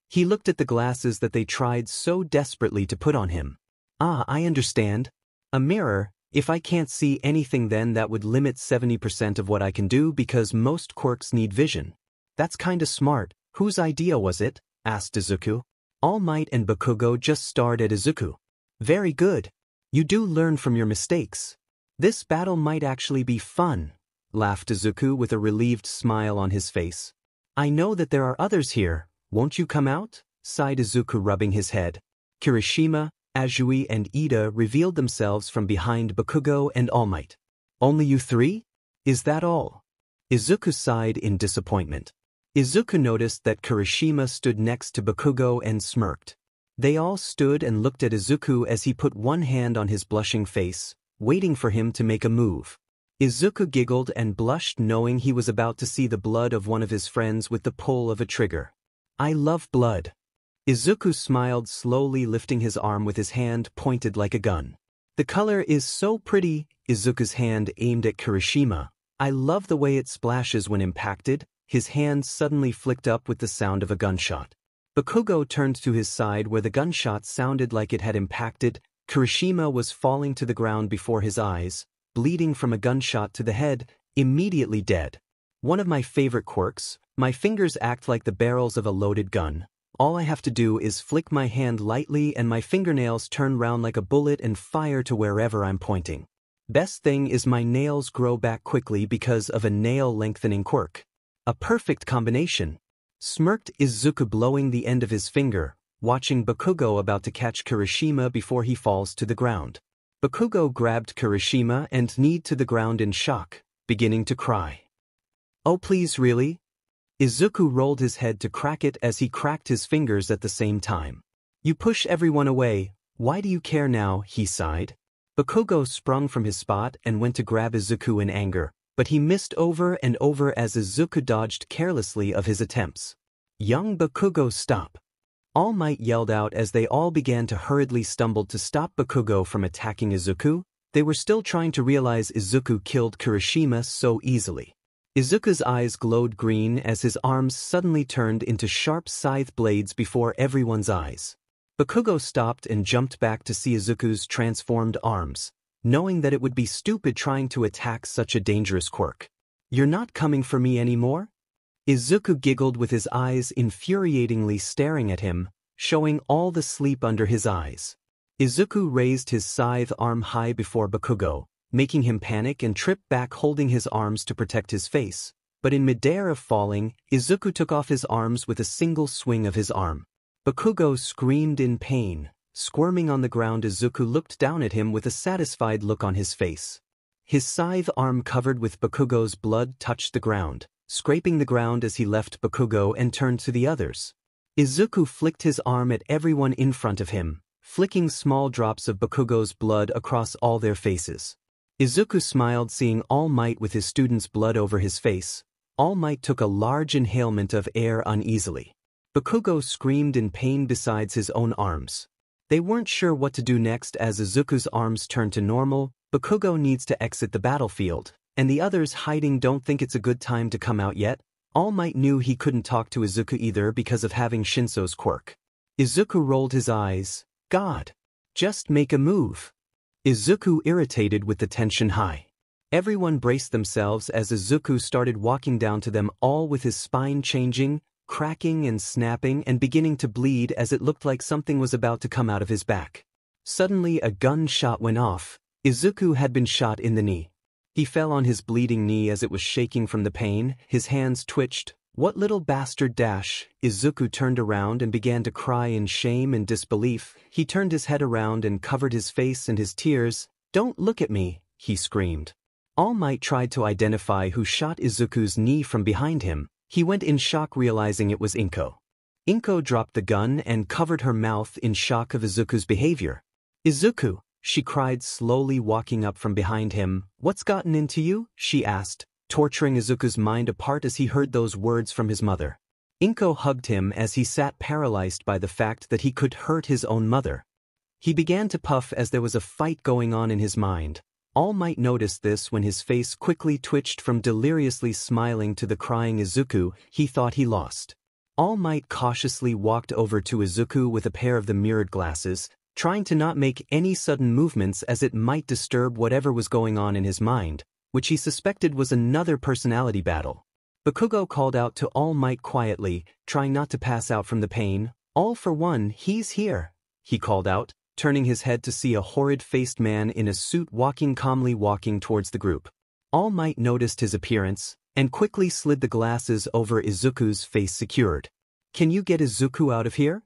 He looked at the glasses that they tried so desperately to put on him. "Ah, I understand. A mirror. If I can't see anything, then that would limit 70% of what I can do because most quirks need vision." "That's kinda smart. Whose idea was it?" asked Izuku. All Might and Bakugo just stared at Izuku. "Very good. You do learn from your mistakes. This battle might actually be fun," laughed Izuku with a relieved smile on his face. "I know that there are others here. Won't you come out?" sighed Izuku, rubbing his head. Kirishima, Azui and Ida revealed themselves from behind Bakugo and All Might. "Only you three? Is that all?" Izuku sighed in disappointment. Izuku noticed that Kirishima stood next to Bakugo and smirked. They all stood and looked at Izuku as he put one hand on his blushing face, waiting for him to make a move. Izuku giggled and blushed, knowing he was about to see the blood of one of his friends with the pull of a trigger. "I love blood." Izuku smiled, slowly lifting his arm with his hand pointed like a gun. "The color is so pretty." Izuku's hand aimed at Kirishima. "I love the way it splashes when impacted." His hand suddenly flicked up with the sound of a gunshot. Bakugo turned to his side where the gunshot sounded like it had impacted. Kirishima was falling to the ground before his eyes, bleeding from a gunshot to the head, immediately dead. One of my favorite quirks, my fingers act like the barrels of a loaded gun. All I have to do is flick my hand lightly and my fingernails turn round like a bullet and fire to wherever I'm pointing. Best thing is my nails grow back quickly because of a nail lengthening quirk. A perfect combination. Smirked Izuku, blowing the end of his finger, watching Bakugo about to catch Kirishima before he falls to the ground. Bakugo grabbed Kirishima and kneed to the ground in shock, beginning to cry. "Oh please, really?" Izuku rolled his head to crack it as he cracked his fingers at the same time. "You push everyone away, why do you care now?" he sighed. Bakugo sprung from his spot and went to grab Izuku in anger, but he missed over and over as Izuku dodged carelessly of his attempts. "Young Bakugo, stop!" All Might yelled out as they all began to hurriedly stumble to stop Bakugo from attacking Izuku. They were still trying to realize Izuku killed Kirishima so easily. Izuku's eyes glowed green as his arms suddenly turned into sharp scythe blades before everyone's eyes. Bakugo stopped and jumped back to see Izuku's transformed arms, knowing that it would be stupid trying to attack such a dangerous quirk. "You're not coming for me anymore?" Izuku giggled with his eyes infuriatingly staring at him, showing all the sleep under his eyes. Izuku raised his scythe arm high before Bakugo, making him panic and trip back, holding his arms to protect his face. But in midair of falling, Izuku took off his arms with a single swing of his arm. Bakugo screamed in pain. Squirming on the ground, Izuku looked down at him with a satisfied look on his face. His scythe arm covered with Bakugo's blood touched the ground, scraping the ground as he left Bakugo and turned to the others. Izuku flicked his arm at everyone in front of him, flicking small drops of Bakugo's blood across all their faces. Izuku smiled, seeing All Might with his student's blood over his face. All Might took a large inhalement of air uneasily. Bakugo screamed in pain beside his own arms. They weren't sure what to do next as Izuku's arms turned to normal. Bakugo needs to exit the battlefield, and the others hiding don't think it's a good time to come out yet. All Might knew he couldn't talk to Izuku either because of having Shinso's quirk. Izuku rolled his eyes. "God. Just make a move." Izuku irritated with the tension high. Everyone braced themselves as Izuku started walking down to them, all with his spine changing, cracking and snapping and beginning to bleed as it looked like something was about to come out of his back. Suddenly a gunshot went off. Izuku had been shot in the knee. He fell on his bleeding knee as it was shaking from the pain. His hands twitched. "What little bastard dash!" Izuku turned around and began to cry in shame and disbelief. He turned his head around and covered his face and his tears. "Don't look at me," he screamed. All Might tried to identify who shot Izuku's knee from behind him. He went in shock, realizing it was Inko. Inko dropped the gun and covered her mouth in shock of Izuku's behavior. "Izuku," she cried, slowly walking up from behind him. "What's gotten into you?" she asked, torturing Izuku's mind apart as he heard those words from his mother. Inko hugged him as he sat paralyzed by the fact that he could hurt his own mother. He began to puff as there was a fight going on in his mind. All Might noticed this when his face quickly twitched from deliriously smiling to the crying Izuku. He thought he lost. All Might cautiously walked over to Izuku with a pair of the mirrored glasses, trying to not make any sudden movements as it might disturb whatever was going on in his mind, which he suspected was another personality battle. Bakugo called out to All Might quietly, trying not to pass out from the pain. "All for one, he's here," he called out, turning his head to see a horrid-faced man in a suit walking towards the group. All Might noticed his appearance, and quickly slid the glasses over Izuku's face secured. "Can you get Izuku out of here?"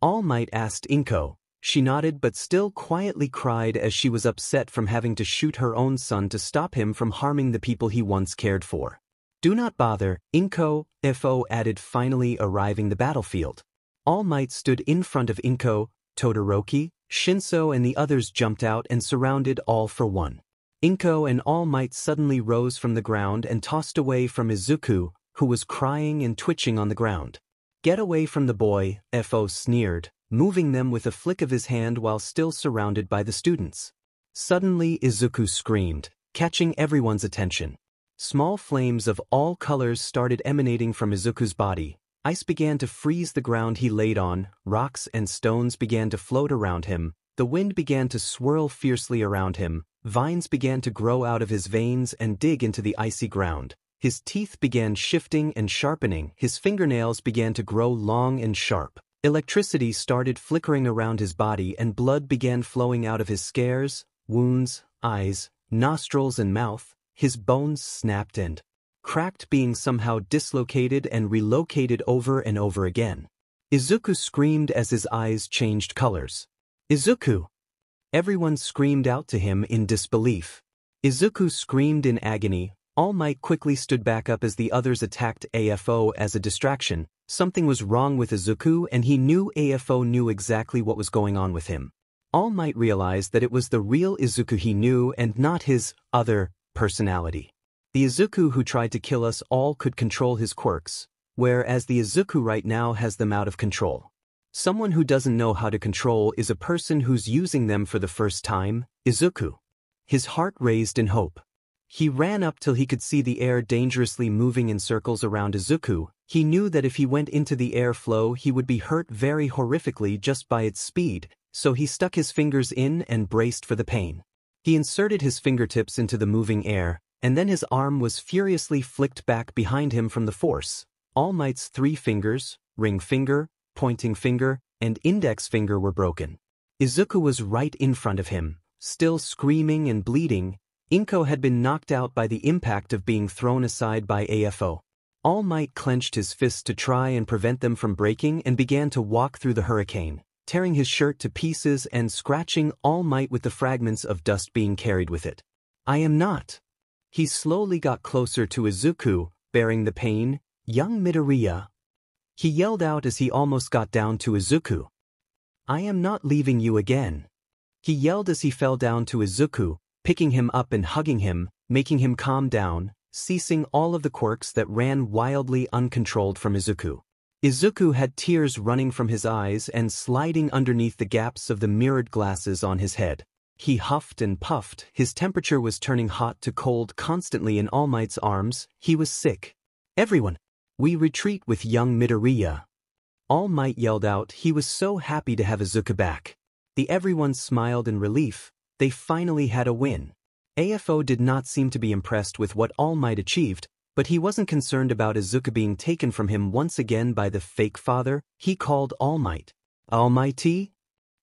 All Might asked Inko. She nodded but still quietly cried as she was upset from having to shoot her own son to stop him from harming the people he once cared for. "Do not bother, Inko," Fo added, finally arriving the battlefield. All Might stood in front of Inko. Todoroki, Shinso and the others jumped out and surrounded All for One. Inko and All Might suddenly rose from the ground and tossed away from Izuku, who was crying and twitching on the ground. "Get away from the boy," Fo sneered, moving them with a flick of his hand while still surrounded by the students. Suddenly Izuku screamed, catching everyone's attention. Small flames of all colors started emanating from Izuku's body, Ice began to freeze the ground he laid on, rocks and stones began to float around him, the wind began to swirl fiercely around him, vines began to grow out of his veins and dig into the icy ground. His teeth began shifting and sharpening, his fingernails began to grow long and sharp. Electricity started flickering around his body and blood began flowing out of his scars, wounds, eyes, nostrils and mouth. His bones snapped and cracked, being somehow dislocated and relocated over and over again. Izuku screamed as his eyes changed colors. "Izuku!" Everyone screamed out to him in disbelief. Izuku screamed in agony. All Might quickly stood back up as the others attacked AFO as a distraction. Something was wrong with Izuku and he knew AFO knew exactly what was going on with him. All Might realized that it was the real Izuku he knew and not his other personality. The Izuku who tried to kill us all could control his quirks, whereas the Izuku right now has them out of control. Someone who doesn't know how to control is a person who's using them for the first time. Izuku. His heart raised in hope. He ran up till he could see the air dangerously moving in circles around Izuku. He knew that if he went into the air flow he would be hurt very horrifically just by its speed, so he stuck his fingers in and braced for the pain. He inserted his fingertips into the moving air, and then his arm was furiously flicked back behind him from the force. All Might's 3 fingers, ring finger, pointing finger, and index finger were broken. Izuku was right in front of him, still screaming and bleeding. Inko had been knocked out by the impact of being thrown aside by AFO. All Might clenched his fists to try and prevent them from breaking and began to walk through the hurricane, tearing his shirt to pieces and scratching All Might with the fragments of dust being carried with it. "I am not." He slowly got closer to Izuku, bearing the pain. "Young Midoriya." He yelled out as he almost got down to Izuku. "I am not leaving you again." He yelled as he fell down to Izuku, picking him up and hugging him, making him calm down, ceasing all of the quirks that ran wildly uncontrolled from Izuku. Izuku had tears running from his eyes and sliding underneath the gaps of the mirrored glasses on his head. He huffed and puffed, his temperature was turning hot to cold constantly in All Might's arms. He was sick. "Everyone! We retreat with young Midoriya." All Might yelled out. He was so happy to have Izuku back. The everyone smiled in relief. They finally had a win. AFO did not seem to be impressed with what All Might achieved, but he wasn't concerned about Izuku being taken from him once again by the fake father. He called All Might. "Almighty?"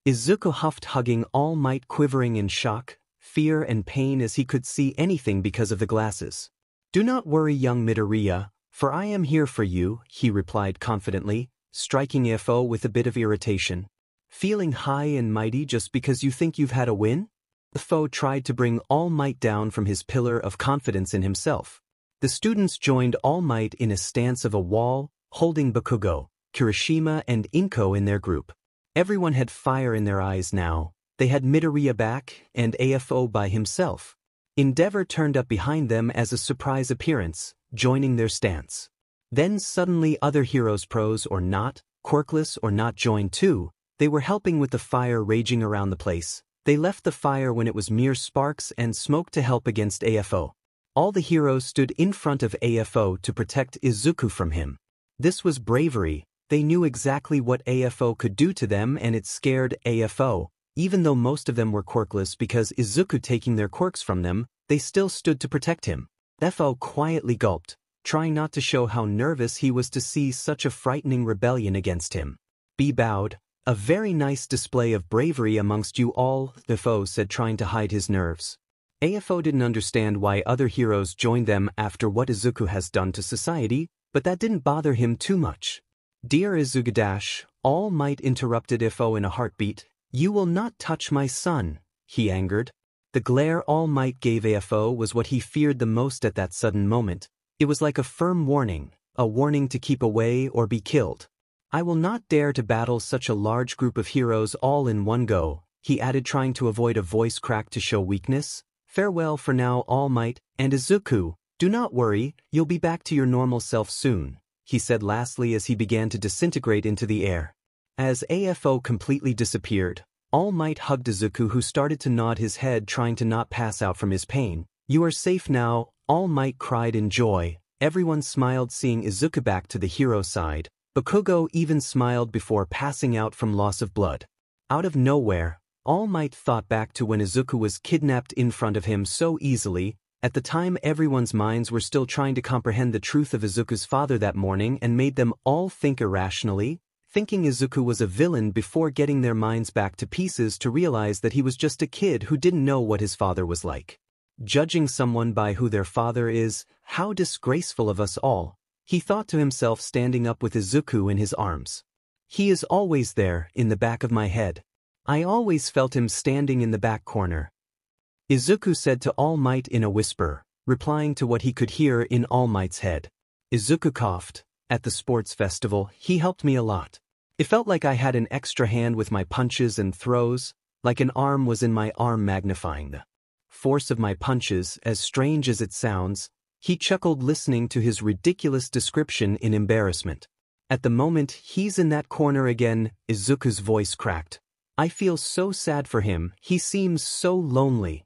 Izuku huffed, hugging All Might, quivering in shock, fear and pain as he could see anything because of the glasses. "Do not worry, young Midoriya, for I am here for you," he replied confidently, striking AFO with a bit of irritation. "Feeling high and mighty just because you think you've had a win?" The foe tried to bring All Might down from his pillar of confidence in himself. The students joined All Might in a stance of a wall, holding Bakugo, Kirishima and Inko in their group. Everyone had fire in their eyes now. They had Midoriya back and AFO by himself. Endeavor turned up behind them as a surprise appearance, joining their stance. Then suddenly other heroes, pros or not, quirkless or not, joined too. They were helping with the fire raging around the place. They left the fire when it was mere sparks and smoke to help against AFO. All the heroes stood in front of AFO to protect Izuku from him. This was bravery. They knew exactly what AFO could do to them and it scared AFO. Even though most of them were quirkless because Izuku taking their quirks from them, they still stood to protect him. AFO quietly gulped, trying not to show how nervous he was to see such a frightening rebellion against him. "Be bowed. A very nice display of bravery amongst you all," AFO said, trying to hide his nerves. AFO didn't understand why other heroes joined them after what Izuku has done to society, but that didn't bother him too much. "Dear Izuku-dash," All Might interrupted AFO in a heartbeat. "You will not touch my son," he angered. The glare All Might gave AFO was what he feared the most at that sudden moment. It was like a firm warning, a warning to keep away or be killed. "I will not dare to battle such a large group of heroes all in one go," he added, trying to avoid a voice crack to show weakness. "Farewell for now, All Might, and Izuku, do not worry, you'll be back to your normal self soon," he said lastly as he began to disintegrate into the air. As AFO completely disappeared, All Might hugged Izuku, who started to nod his head, trying to not pass out from his pain. "You are safe now," All Might cried in joy. Everyone smiled seeing Izuku back to the hero side. Bakugo even smiled before passing out from loss of blood. Out of nowhere, All Might thought back to when Izuku was kidnapped in front of him so easily. At the time, everyone's minds were still trying to comprehend the truth of Izuku's father that morning and made them all think irrationally, thinking Izuku was a villain before getting their minds back to pieces to realize that he was just a kid who didn't know what his father was like. Judging someone by who their father is, how disgraceful of us all, he thought to himself, standing up with Izuku in his arms. He is always there, in the back of my head. I always felt him standing in the back corner. Izuku said to All Might in a whisper, replying to what he could hear in All Might's head. Izuku coughed. At the sports festival, he helped me a lot. It felt like I had an extra hand with my punches and throws, like an arm was in my arm magnifying the force of my punches. As strange as it sounds, he chuckled listening to his ridiculous description in embarrassment. At the moment he's in that corner again, Izuku's voice cracked. I feel so sad for him, he seems so lonely.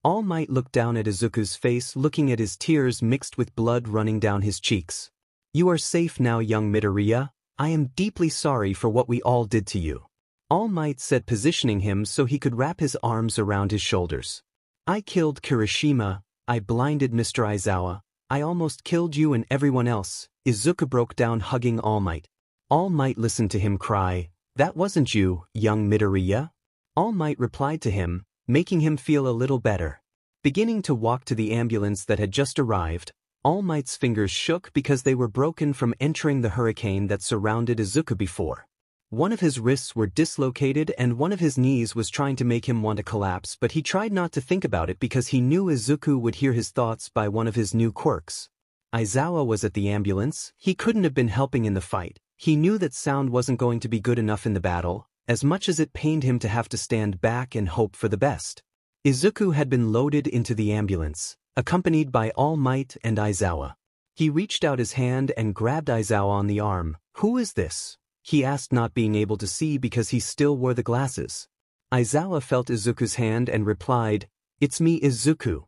All Might looked down at Izuku's face, looking at his tears mixed with blood running down his cheeks. You are safe now, young Midoriya. I am deeply sorry for what we all did to you. All Might said, positioning him so he could wrap his arms around his shoulders. I killed Kirishima, I blinded Mr. Aizawa, I almost killed you and everyone else. Izuku broke down, hugging All Might. All Might listened to him cry. That wasn't you, young Midoriya? All Might replied to him, making him feel a little better. Beginning to walk to the ambulance that had just arrived, All Might's fingers shook because they were broken from entering the hurricane that surrounded Izuku before. One of his wrists were dislocated and one of his knees was trying to make him want to collapse, but he tried not to think about it because he knew Izuku would hear his thoughts by one of his new quirks. Aizawa was at the ambulance. He couldn't have been helping in the fight. He knew that sound wasn't going to be good enough in the battle, as much as it pained him to have to stand back and hope for the best. Izuku had been loaded into the ambulance, accompanied by All Might and Aizawa. He reached out his hand and grabbed Aizawa on the arm. Who is this? He asked, not being able to see because he still wore the glasses. Aizawa felt Izuku's hand and replied, It's me, Izuku.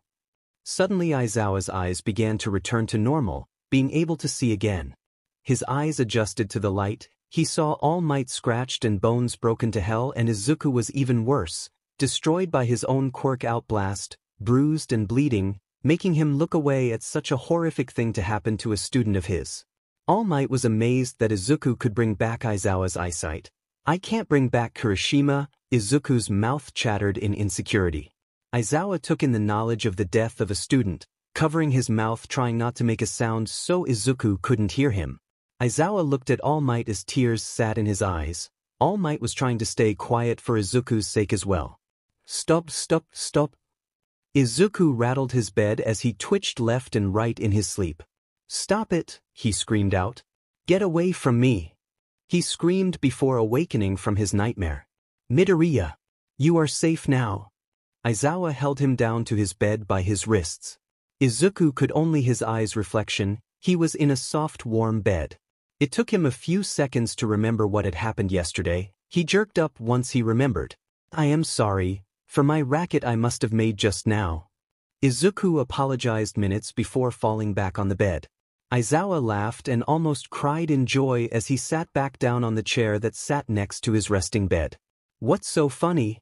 Suddenly Aizawa's eyes began to return to normal, being able to see again. His eyes adjusted to the light. He saw All Might scratched and bones broken to hell, and Izuku was even worse, destroyed by his own quirk outblast, bruised and bleeding, making him look away at such a horrific thing to happen to a student of his. All Might was amazed that Izuku could bring back Aizawa's eyesight. I can't bring back Kirishima, Izuku's mouth chattered in insecurity. Aizawa took in the knowledge of the death of a student, covering his mouth, trying not to make a sound so Izuku couldn't hear him. Aizawa looked at All Might as tears sat in his eyes. All Might was trying to stay quiet for Izuku's sake as well. Stop, stop, stop. Izuku rattled his bed as he twitched left and right in his sleep. Stop it, he screamed out. Get away from me. He screamed before awakening from his nightmare. Midoriya, you are safe now. Aizawa held him down to his bed by his wrists. Izuku could only his eyes' reflection. He was in a soft, warm bed. It took him a few seconds to remember what had happened yesterday. He jerked up once he remembered. I am sorry for my racket I must have made just now. Izuku apologized minutes before falling back on the bed. Aizawa laughed and almost cried in joy as he sat back down on the chair that sat next to his resting bed. What's so funny?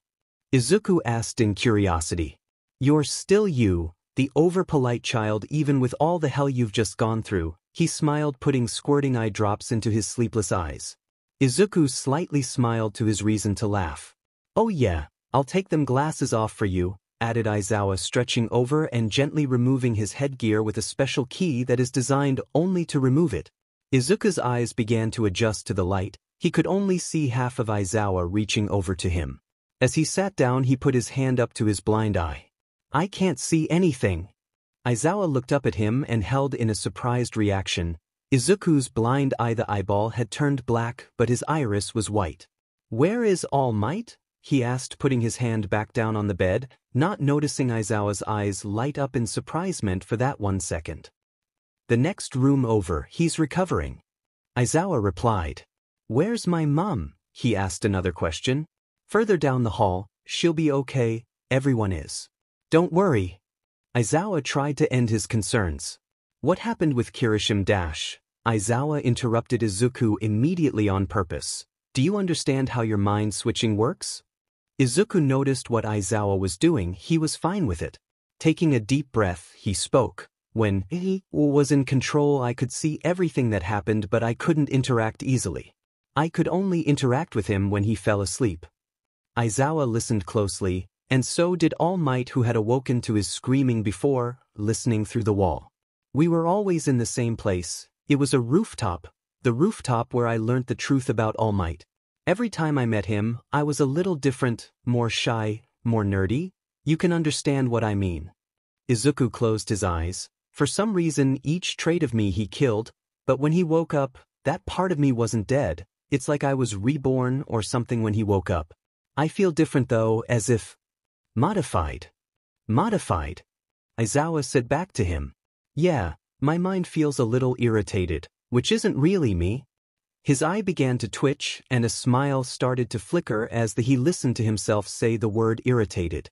Izuku asked in curiosity. You're still you, the over-polite child, even with all the hell you've just gone through. He smiled, putting squirting eye drops into his sleepless eyes. Izuku slightly smiled to his reason to laugh. Oh yeah, I'll take them glasses off for you, added Aizawa, stretching over and gently removing his headgear with a special key that is designed only to remove it. Izuku's eyes began to adjust to the light. He could only see half of Aizawa reaching over to him. As he sat down, he put his hand up to his blind eye. I can't see anything. Aizawa looked up at him and held in a surprised reaction. Izuku's blind eye, the eyeball, had turned black, but his iris was white. Where is All Might? He asked, putting his hand back down on the bed, not noticing Aizawa's eyes light up in surprisement for that 1 second. The next room over, he's recovering. Aizawa replied. Where's my mom? He asked another question. Further down the hall. She'll be okay, everyone is. Don't worry. Aizawa tried to end his concerns. What happened with Kirishima? Aizawa interrupted Izuku immediately on purpose. Do you understand how your mind switching works? Izuku noticed what Aizawa was doing. He was fine with it. Taking a deep breath, he spoke. When he was in control, I could see everything that happened, but I couldn't interact easily. I could only interact with him when he fell asleep. Aizawa listened closely, and so did All Might, who had awoken to his screaming before, listening through the wall. We were always in the same place. It was a rooftop, the rooftop where I learnt the truth about All Might. Every time I met him, I was a little different, more shy, more nerdy. You can understand what I mean. Izuku closed his eyes. For some reason, each trait of me he killed, but when he woke up, that part of me wasn't dead. It's like I was reborn or something when he woke up. I feel different though, as if modified. Modified? Aizawa said back to him. Yeah, my mind feels a little irritated, which isn't really me. His eye began to twitch and a smile started to flicker as he listened to himself say the word irritated.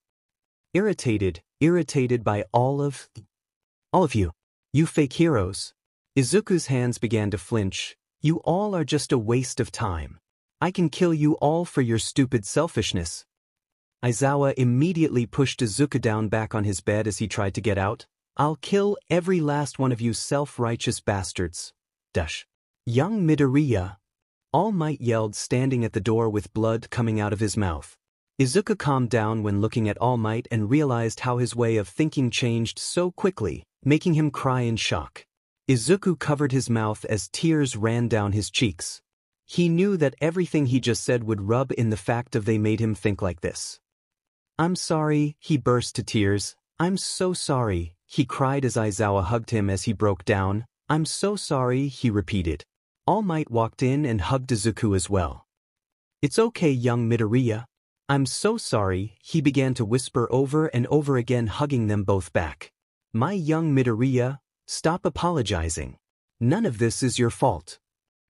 Irritated by all of you. You fake heroes. Izuku's hands began to flinch. You all are just a waste of time. I can kill you all for your stupid selfishness. Aizawa immediately pushed Izuku down back on his bed as he tried to get out. I'll kill every last one of you self-righteous bastards. Young Midoriya. All Might yelled, standing at the door with blood coming out of his mouth. Izuku calmed down when looking at All Might and realized how his way of thinking changed so quickly, making him cry in shock. Izuku covered his mouth as tears ran down his cheeks. He knew that everything he just said would rub in the fact of they made him think like this. I'm sorry, he burst to tears. I'm so sorry, he cried as Aizawa hugged him as he broke down. I'm so sorry, he repeated. All Might walked in and hugged Izuku as well. It's okay, young Midoriya. I'm so sorry, he began to whisper over and over again, hugging them both back. My young Midoriya, stop apologizing. None of this is your fault.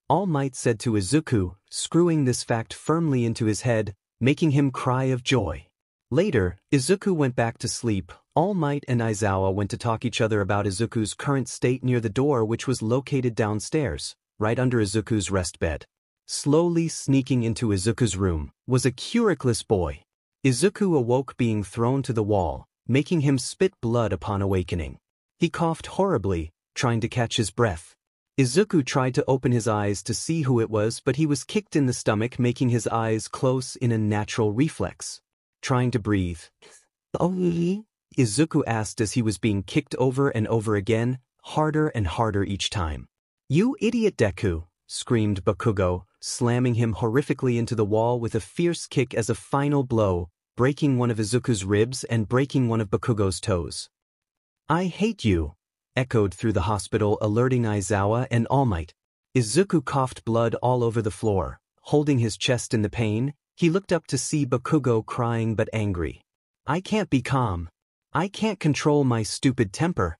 All Might said to Izuku, screwing this fact firmly into his head, making him cry of joy. Later, Izuku went back to sleep. All Might and Aizawa went to talk each other about Izuku's current state near the door, which was located downstairs, right under Izuku's rest bed. Slowly sneaking into Izuku's room was a curicless boy. Izuku awoke being thrown to the wall, making him spit blood upon awakening. He coughed horribly, trying to catch his breath. Izuku tried to open his eyes to see who it was, but he was kicked in the stomach, making his eyes close in a natural reflex. Trying to breathe. Izuku asked as he was being kicked over and over again, harder and harder each time. You idiot Deku, screamed Bakugo, slamming him horrifically into the wall with a fierce kick as a final blow, breaking one of Izuku's ribs and breaking one of Bakugo's toes. I hate you, echoed through the hospital, alerting Aizawa and All Might. Izuku coughed blood all over the floor, holding his chest in the pain. He looked up to see Bakugo crying but angry. I can't be calm. I can't control my stupid temper.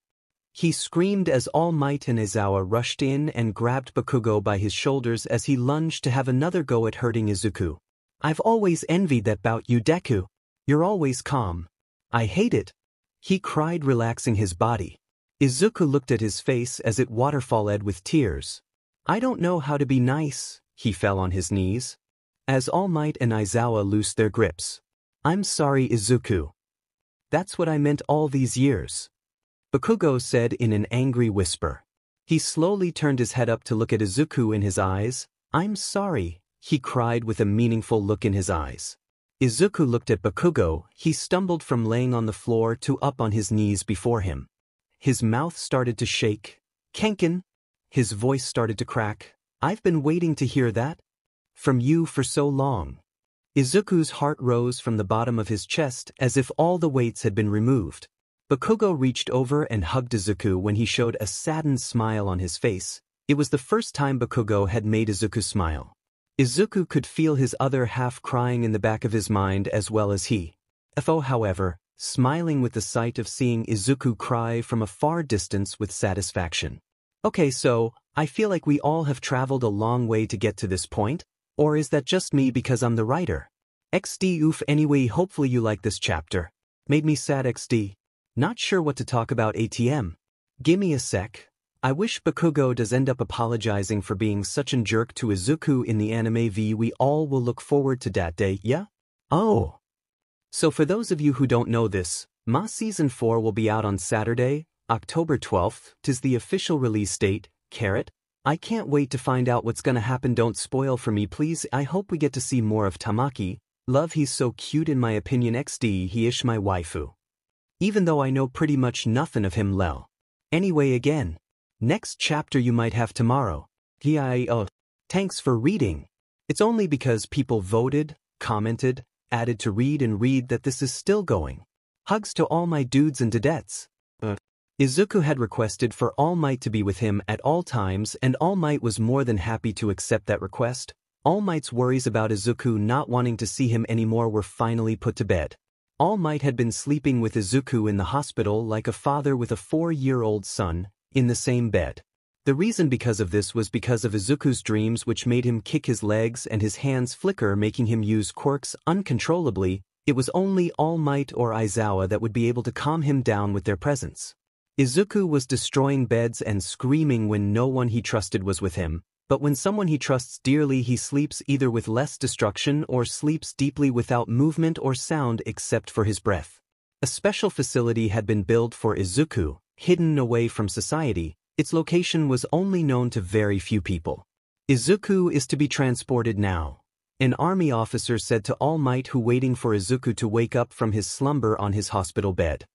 He screamed as All Might and Aizawa rushed in and grabbed Bakugo by his shoulders as he lunged to have another go at hurting Izuku. I've always envied that about you, Deku. You're always calm. I hate it. He cried, relaxing his body. Izuku looked at his face as it waterfalled with tears. I don't know how to be nice. He fell on his knees. As All Might and Aizawa loosed their grips. I'm sorry, Izuku. That's what I meant all these years. Bakugo said in an angry whisper. He slowly turned his head up to look at Izuku in his eyes. I'm sorry, he cried with a meaningful look in his eyes. Izuku looked at Bakugo. He stumbled from laying on the floor to up on his knees before him. His mouth started to shake. Kenkin. His voice started to crack. I've been waiting to hear that from you for so long. Izuku's heart rose from the bottom of his chest as if all the weights had been removed. Bakugo reached over and hugged Izuku when he showed a saddened smile on his face. It was the first time Bakugo had made Izuku smile. Izuku could feel his other half crying in the back of his mind as well as he. However, smiling with the sight of seeing Izuku cry from a far distance with satisfaction. Okay, so, I feel like we all have traveled a long way to get to this point. Or is that just me because I'm the writer? XD oof, anyway, hopefully you like this chapter. Made me sad XD. Not sure what to talk about ATM. Gimme a sec. I wish Bakugo does end up apologizing for being such a jerk to Izuku in the anime v. We all will look forward to that day, yeah? Oh. So for those of you who don't know this, MA Season 4 will be out on Saturday, October 12th, 'tis the official release date, carrot. I can't wait to find out what's gonna happen. Don't spoil for me please. I hope we get to see more of Tamaki. Love, he's so cute in my opinion. XD, he ish my waifu. Even though I know pretty much nothing of him lel. Anyway again. Next chapter you might have tomorrow. Thanks for reading. It's only because people voted, commented, added to read and read that this is still going. Hugs to all my dudes and dudettes. Izuku had requested for All Might to be with him at all times, and All Might was more than happy to accept that request. All Might's worries about Izuku not wanting to see him anymore were finally put to bed. All Might had been sleeping with Izuku in the hospital like a father with a 4-year-old son, in the same bed. The reason because of this was because of Izuku's dreams, which made him kick his legs and his hands flicker, making him use quirks uncontrollably. It was only All Might or Aizawa that would be able to calm him down with their presence. Izuku was destroying beds and screaming when no one he trusted was with him, but when someone he trusts dearly, he sleeps either with less destruction or sleeps deeply without movement or sound except for his breath. A special facility had been built for Izuku, hidden away from society. Its location was only known to very few people. Izuku is to be transported now. An army officer said to All Might, who waiting for Izuku to wake up from his slumber on his hospital bed.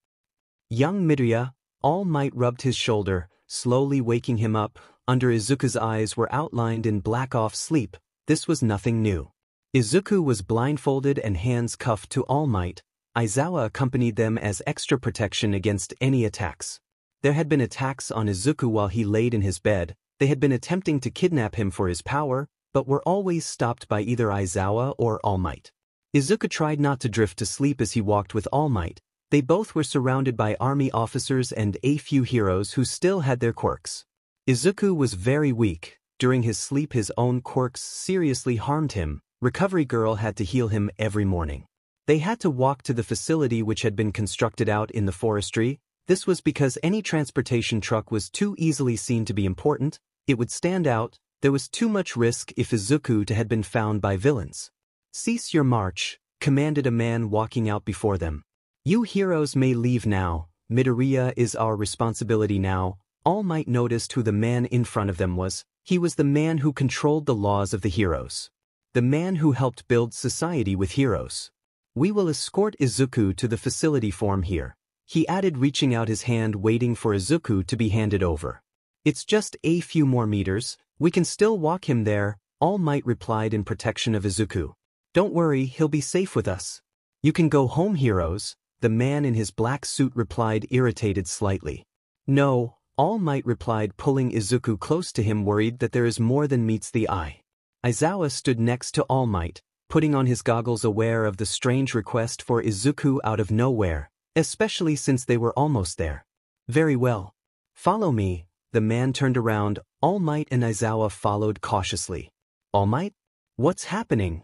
Young Midoriya, All Might rubbed his shoulder, slowly waking him up. Under Izuku's eyes were outlined in black off sleep. This was nothing new. Izuku was blindfolded and hands cuffed to All Might. Aizawa accompanied them as extra protection against any attacks. There had been attacks on Izuku while he laid in his bed. They had been attempting to kidnap him for his power, but were always stopped by either Aizawa or All Might. Izuku tried not to drift to sleep as he walked with All Might. They both were surrounded by army officers and a few heroes who still had their quirks. Izuku was very weak. During his sleep his own quirks seriously harmed him. Recovery Girl had to heal him every morning. They had to walk to the facility which had been constructed out in the forestry. This was because any transportation truck was too easily seen to be important. It would stand out. There was too much risk if Izuku had been found by villains. Cease your march, commanded a man walking out before them. You heroes may leave now. Midoriya is our responsibility now. All Might noticed who the man in front of them was. He was the man who controlled the laws of the heroes. The man who helped build society with heroes. We will escort Izuku to the facility form here. He added, reaching out his hand, waiting for Izuku to be handed over. It's just a few more meters. We can still walk him there, All Might replied in protection of Izuku. Don't worry, he'll be safe with us. You can go home, heroes, the man in his black suit replied, irritated slightly. No, All Might replied, pulling Izuku close to him, worried that there is more than meets the eye. Aizawa stood next to All Might, putting on his goggles, aware of the strange request for Izuku out of nowhere, especially since they were almost there. Very well. Follow me. The man turned around. All Might and Aizawa followed cautiously. All Might? What's happening?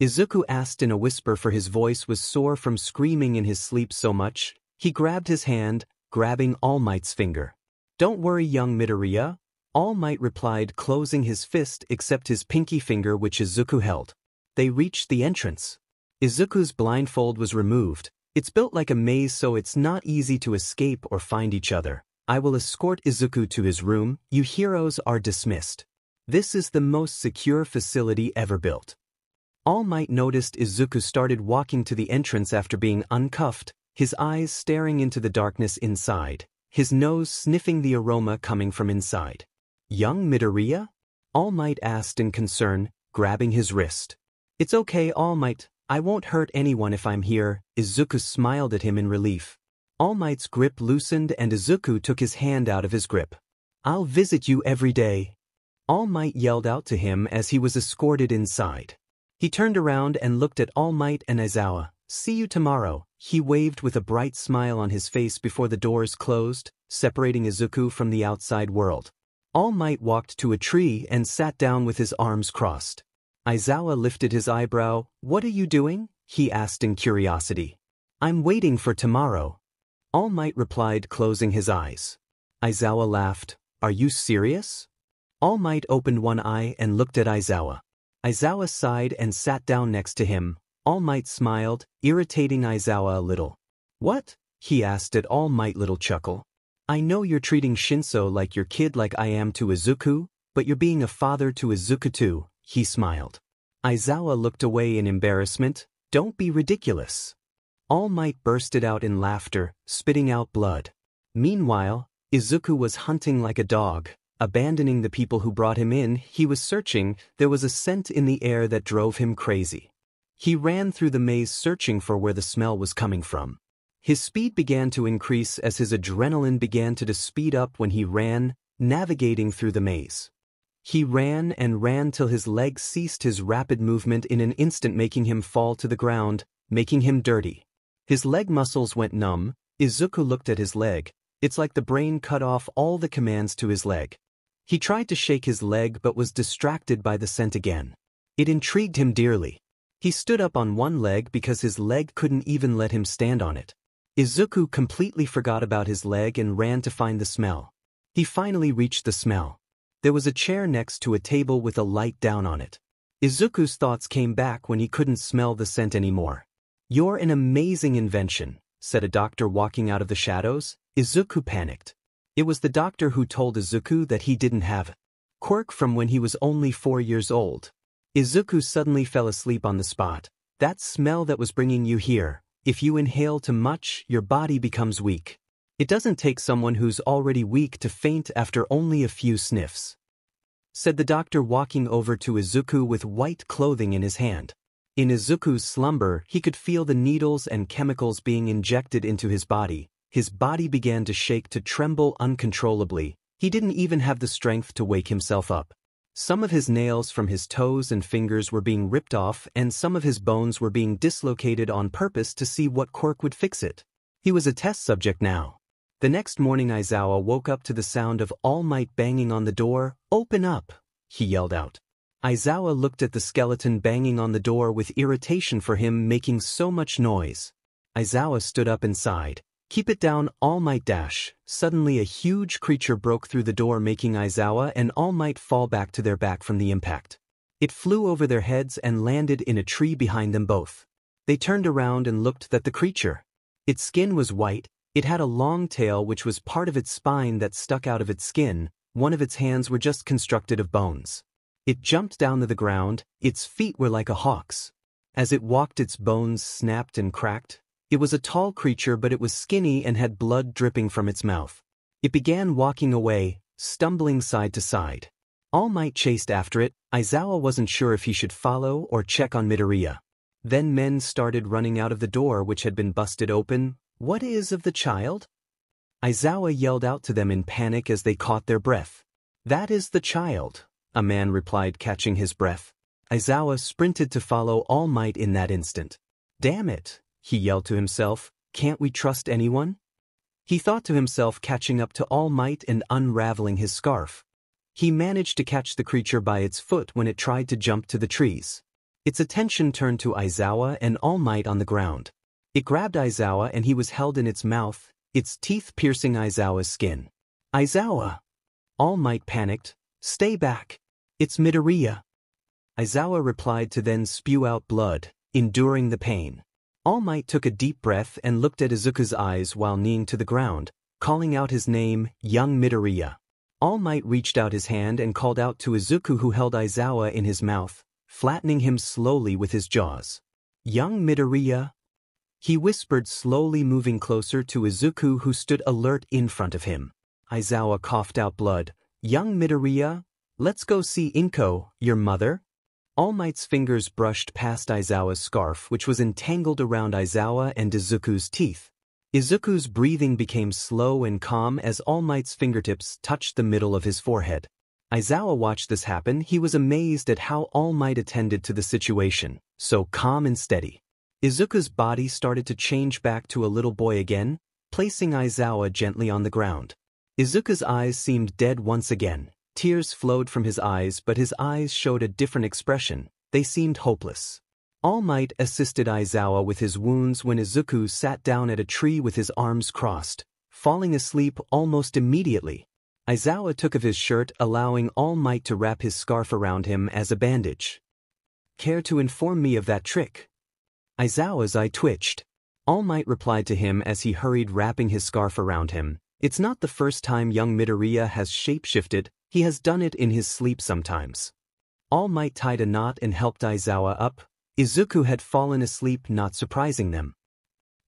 Izuku asked in a whisper, for his voice was sore from screaming in his sleep so much. He grabbed his hand, grabbing All Might's finger. Don't worry, young Midoriya, All Might replied, closing his fist except his pinky finger which Izuku held. They reached the entrance. Izuku's blindfold was removed. It's built like a maze, so it's not easy to escape or find each other. I will escort Izuku to his room. You heroes are dismissed. This is the most secure facility ever built. All Might noticed Izuku started walking to the entrance after being uncuffed, his eyes staring into the darkness inside, his nose sniffing the aroma coming from inside. Young Midoriya? All Might asked in concern, grabbing his wrist. It's okay, All Might. I won't hurt anyone if I'm here. Izuku smiled at him in relief. All Might's grip loosened and Izuku took his hand out of his grip. I'll visit you every day. All Might yelled out to him as he was escorted inside. He turned around and looked at All Might and Aizawa. See you tomorrow. He waved with a bright smile on his face before the doors closed, separating Izuku from the outside world. All Might walked to a tree and sat down with his arms crossed. Aizawa lifted his eyebrow. What are you doing? He asked in curiosity. I'm waiting for tomorrow. All Might replied, closing his eyes. Aizawa laughed. Are you serious? All Might opened one eye and looked at Aizawa. Aizawa sighed and sat down next to him. All Might smiled, irritating Aizawa a little. What? He asked at All Might little chuckle. I know you're treating Shinso like your kid like I am to Izuku, but you're being a father to Izuku too, he smiled. Aizawa looked away in embarrassment. Don't be ridiculous. All Might bursted out in laughter, spitting out blood. Meanwhile, Izuku was hunting like a dog. Abandoning the people who brought him in, he was searching. There was a scent in the air that drove him crazy. He ran through the maze searching for where the smell was coming from. His speed began to increase as his adrenaline began to speed up when he ran, navigating through the maze. He ran and ran till his legs ceased his rapid movement in an instant, making him fall to the ground, making him dirty. His leg muscles went numb. Izuku looked at his leg. It's like the brain cut off all the commands to his leg. He tried to shake his leg but was distracted by the scent again. It intrigued him dearly. He stood up on one leg because his leg couldn't even let him stand on it. Izuku completely forgot about his leg and ran to find the smell. He finally reached the smell. There was a chair next to a table with a light down on it. Izuku's thoughts came back when he couldn't smell the scent anymore. You're an amazing invention, said a doctor walking out of the shadows. Izuku panicked. It was the doctor who told Izuku that he didn't have a quirk from when he was only 4 years old. Izuku suddenly fell asleep on the spot. That smell that was bringing you here, if you inhale too much, your body becomes weak. It doesn't take someone who's already weak to faint after only a few sniffs, said the doctor, walking over to Izuku with white clothing in his hand. In Izuku's slumber, he could feel the needles and chemicals being injected into his body. His body began to shake, to tremble uncontrollably. He didn't even have the strength to wake himself up. Some of his nails from his toes and fingers were being ripped off, and some of his bones were being dislocated on purpose to see what quirk would fix it. He was a test subject now. The next morning, Aizawa woke up to the sound of All Might banging on the door. Open up, he yelled out. Aizawa looked at the skeleton banging on the door with irritation for him making so much noise. Aizawa stood up and sighed. Keep it down, All Might dash. Suddenly a huge creature broke through the door, making Aizawa and All Might fall back to their back from the impact. It flew over their heads and landed in a tree behind them both. They turned around and looked at the creature. Its skin was white. It had a long tail which was part of its spine that stuck out of its skin. One of its hands were just constructed of bones. It jumped down to the ground. Its feet were like a hawk's. As it walked, its bones snapped and cracked. It was a tall creature, but it was skinny and had blood dripping from its mouth. It began walking away, stumbling side to side. All Might chased after it. Aizawa wasn't sure if he should follow or check on Midoriya. Then men started running out of the door, which had been busted open. What is of the child? Aizawa yelled out to them in panic as they caught their breath. That is the child, a man replied, catching his breath. Aizawa sprinted to follow All Might in that instant. Damn it, he yelled to himself, can't we trust anyone? He thought to himself, catching up to All Might and unraveling his scarf. He managed to catch the creature by its foot when it tried to jump to the trees. Its attention turned to Aizawa and All Might on the ground. It grabbed Aizawa and he was held in its mouth, its teeth piercing Aizawa's skin. Aizawa! All Might panicked. Stay back. It's Midoriya. Aizawa replied to then spew out blood, enduring the pain. All Might took a deep breath and looked at Izuku's eyes while kneeling to the ground, calling out his name, young Midoriya. All Might reached out his hand and called out to Izuku, who held Aizawa in his mouth, flattening him slowly with his jaws. Young Midoriya? He whispered, slowly moving closer to Izuku, who stood alert in front of him. Aizawa coughed out blood. Young Midoriya? Let's go see Inko, your mother? All Might's fingers brushed past Aizawa's scarf, which was entangled around Aizawa and Izuku's teeth. Izuku's breathing became slow and calm as All Might's fingertips touched the middle of his forehead. Aizawa watched this happen. He was amazed at how All Might attended to the situation, so calm and steady. Izuku's body started to change back to a little boy again, placing Aizawa gently on the ground. Izuku's eyes seemed dead once again. Tears flowed from his eyes, but his eyes showed a different expression. They seemed hopeless. All Might assisted Aizawa with his wounds when Izuku sat down at a tree with his arms crossed, falling asleep almost immediately. Aizawa took of his shirt, allowing All Might to wrap his scarf around him as a bandage. Care to inform me of that trick? Aizawa's eye twitched. All Might replied to him as he hurried wrapping his scarf around him. It's not the first time young Midoriya has shapeshifted, he has done it in his sleep sometimes. All Might tied a knot and helped Aizawa up. Izuku had fallen asleep, not surprising them.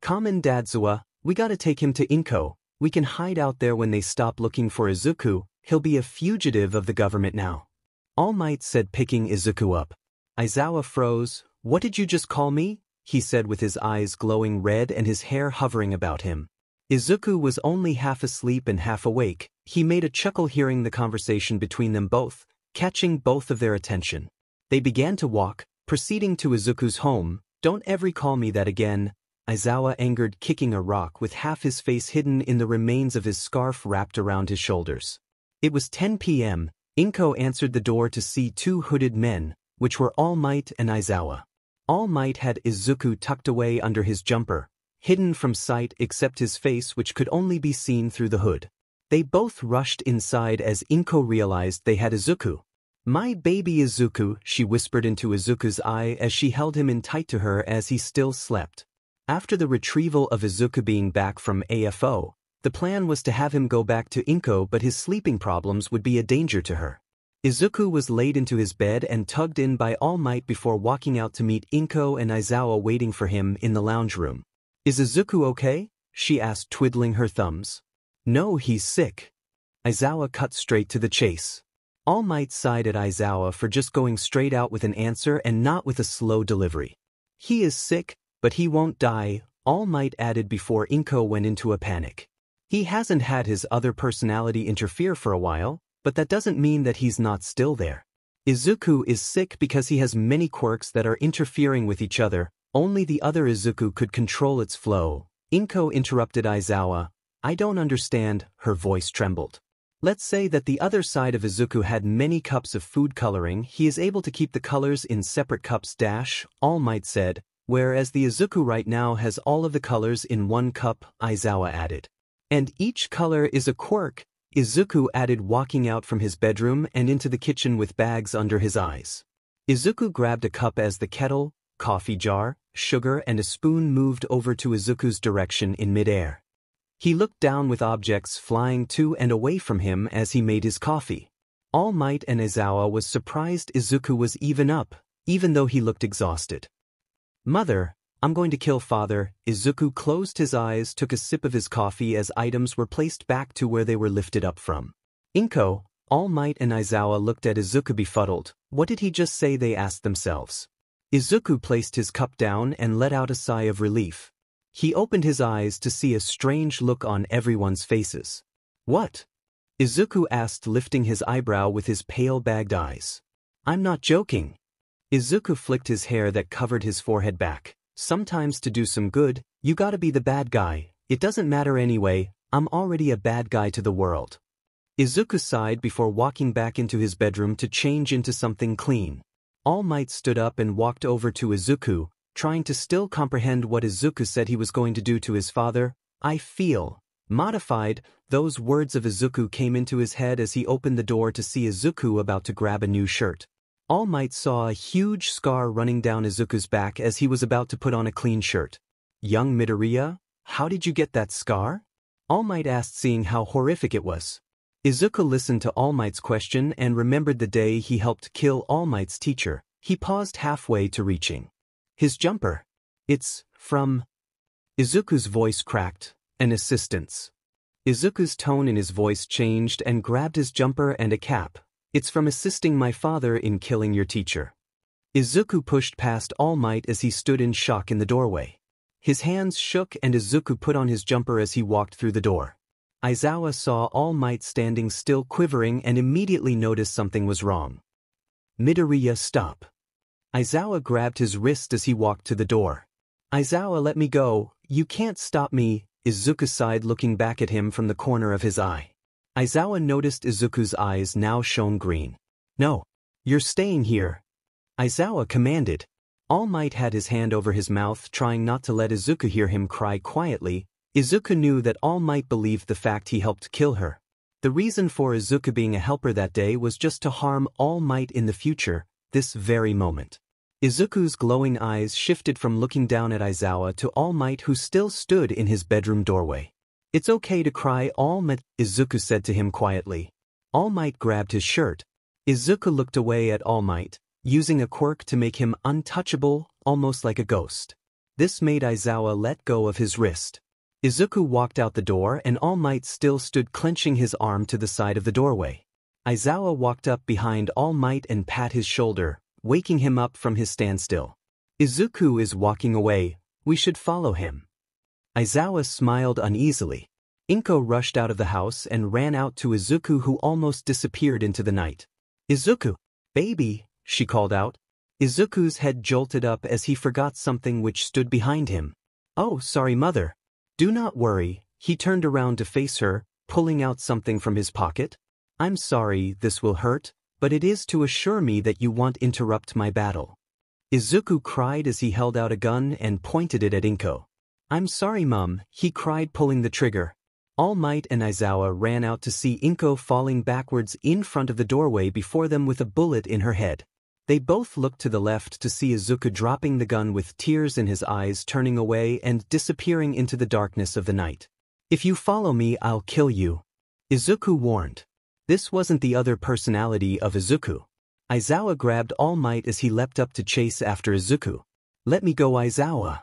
Kamen Dadzawa, we gotta take him to Inko. We can hide out there when they stop looking for Izuku, he'll be a fugitive of the government now. All Might said, picking Izuku up. Aizawa froze. What did you just call me? He said with his eyes glowing red and his hair hovering about him. Izuku was only half asleep and half awake. He made a chuckle hearing the conversation between them both, catching both of their attention. They began to walk, proceeding to Izuku's home. Don't ever call me that again. Aizawa angered, kicking a rock with half his face hidden in the remains of his scarf wrapped around his shoulders. It was 10 p.m. Inko answered the door to see two hooded men, which were All Might and Aizawa. All Might had Izuku tucked away under his jumper, hidden from sight except his face, which could only be seen through the hood. They both rushed inside as Inko realized they had Izuku. My baby Izuku, she whispered into Izuku's eye as she held him in tight to her as he still slept. After the retrieval of Izuku being back from AFO, the plan was to have him go back to Inko, but his sleeping problems would be a danger to her. Izuku was laid into his bed and tugged in by All Might before walking out to meet Inko and Aizawa waiting for him in the lounge room. Is Izuku okay? She asked, twiddling her thumbs. No, he's sick. Aizawa cut straight to the chase. All Might sighed at Aizawa for just going straight out with an answer and not with a slow delivery. He is sick, but he won't die, All Might added before Inko went into a panic. He hasn't had his other personality interfere for a while, but that doesn't mean that he's not still there. Izuku is sick because he has many quirks that are interfering with each other. Only the other Izuku could control its flow. Inko interrupted Aizawa. I don't understand, her voice trembled. Let's say that the other side of Izuku had many cups of food coloring. He is able to keep the colors in separate cups, All Might said, whereas the Izuku right now has all of the colors in one cup, Aizawa added. And each color is a quirk, Izuku added, walking out from his bedroom and into the kitchen with bags under his eyes. Izuku grabbed a cup as the kettle, coffee jar, sugar and a spoon moved over to Izuku's direction in midair. He looked down with objects flying to and away from him as he made his coffee. All Might and Aizawa was surprised Izuku was even up, even though he looked exhausted. Mother, I'm going to kill father. Izuku closed his eyes, took a sip of his coffee as items were placed back to where they were lifted up from. Inko, All Might and Aizawa looked at Izuku befuddled. What did he just say? They asked themselves. Izuku placed his cup down and let out a sigh of relief. He opened his eyes to see a strange look on everyone's faces. What? Izuku asked, lifting his eyebrow with his pale bagged eyes. I'm not joking. Izuku flicked his hair that covered his forehead back. Sometimes to do some good, you gotta be the bad guy. It doesn't matter anyway, I'm already a bad guy to the world. Izuku sighed before walking back into his bedroom to change into something clean. All Might stood up and walked over to Izuku, trying to still comprehend what Izuku said he was going to do to his father. I feel modified. Those words of Izuku came into his head as he opened the door to see Izuku about to grab a new shirt. All Might saw a huge scar running down Izuku's back as he was about to put on a clean shirt. Young Midoriya, how did you get that scar? All Might asked, seeing how horrific it was. Izuku listened to All Might's question and remembered the day he helped kill All Might's teacher. He paused halfway to reaching his jumper. It's from... Izuku's voice cracked. An assistance. Izuku's tone in his voice changed and grabbed his jumper and a cap. It's from assisting my father in killing your teacher. Izuku pushed past All Might as he stood in shock in the doorway. His hands shook and Izuku put on his jumper as he walked through the door. Aizawa saw All Might standing still, quivering, and immediately noticed something was wrong. Midoriya, stop. Aizawa grabbed his wrist as he walked to the door. Aizawa, let me go. You can't stop me, Izuku sighed, looking back at him from the corner of his eye. Aizawa noticed Izuku's eyes now shone green. No, you're staying here, Aizawa commanded. All Might had his hand over his mouth, trying not to let Izuku hear him cry quietly. Izuku knew that All Might believed the fact he helped kill her. The reason for Izuku being a helper that day was just to harm All Might in the future, this very moment. Izuku's glowing eyes shifted from looking down at Aizawa to All Might, who still stood in his bedroom doorway. "It's okay to cry, All Might," Izuku said to him quietly. All Might grabbed his shirt. Izuku looked away at All Might, using a quirk to make him untouchable, almost like a ghost. This made Aizawa let go of his wrist. Izuku walked out the door and All Might still stood clenching his arm to the side of the doorway. Aizawa walked up behind All Might and pat his shoulder, waking him up from his standstill. "Izuku is walking away, we should follow him." Aizawa smiled uneasily. Inko rushed out of the house and ran out to Izuku, who almost disappeared into the night. "Izuku, baby," she called out. Izuku's head jolted up as he forgot something which stood behind him. "Oh, sorry, mother." "Do not worry," he turned around to face her, pulling out something from his pocket. "I'm sorry this will hurt, but it is to assure me that you won't interrupt my battle." Izuku cried as he held out a gun and pointed it at Inko. "I'm sorry, Mum," he cried, pulling the trigger. All Might and Aizawa ran out to see Inko falling backwards in front of the doorway before them with a bullet in her head. They both looked to the left to see Izuku dropping the gun with tears in his eyes, turning away and disappearing into the darkness of the night. "If you follow me, I'll kill you," Izuku warned. This wasn't the other personality of Izuku. Aizawa grabbed All Might as he leapt up to chase after Izuku. "Let me go, Aizawa."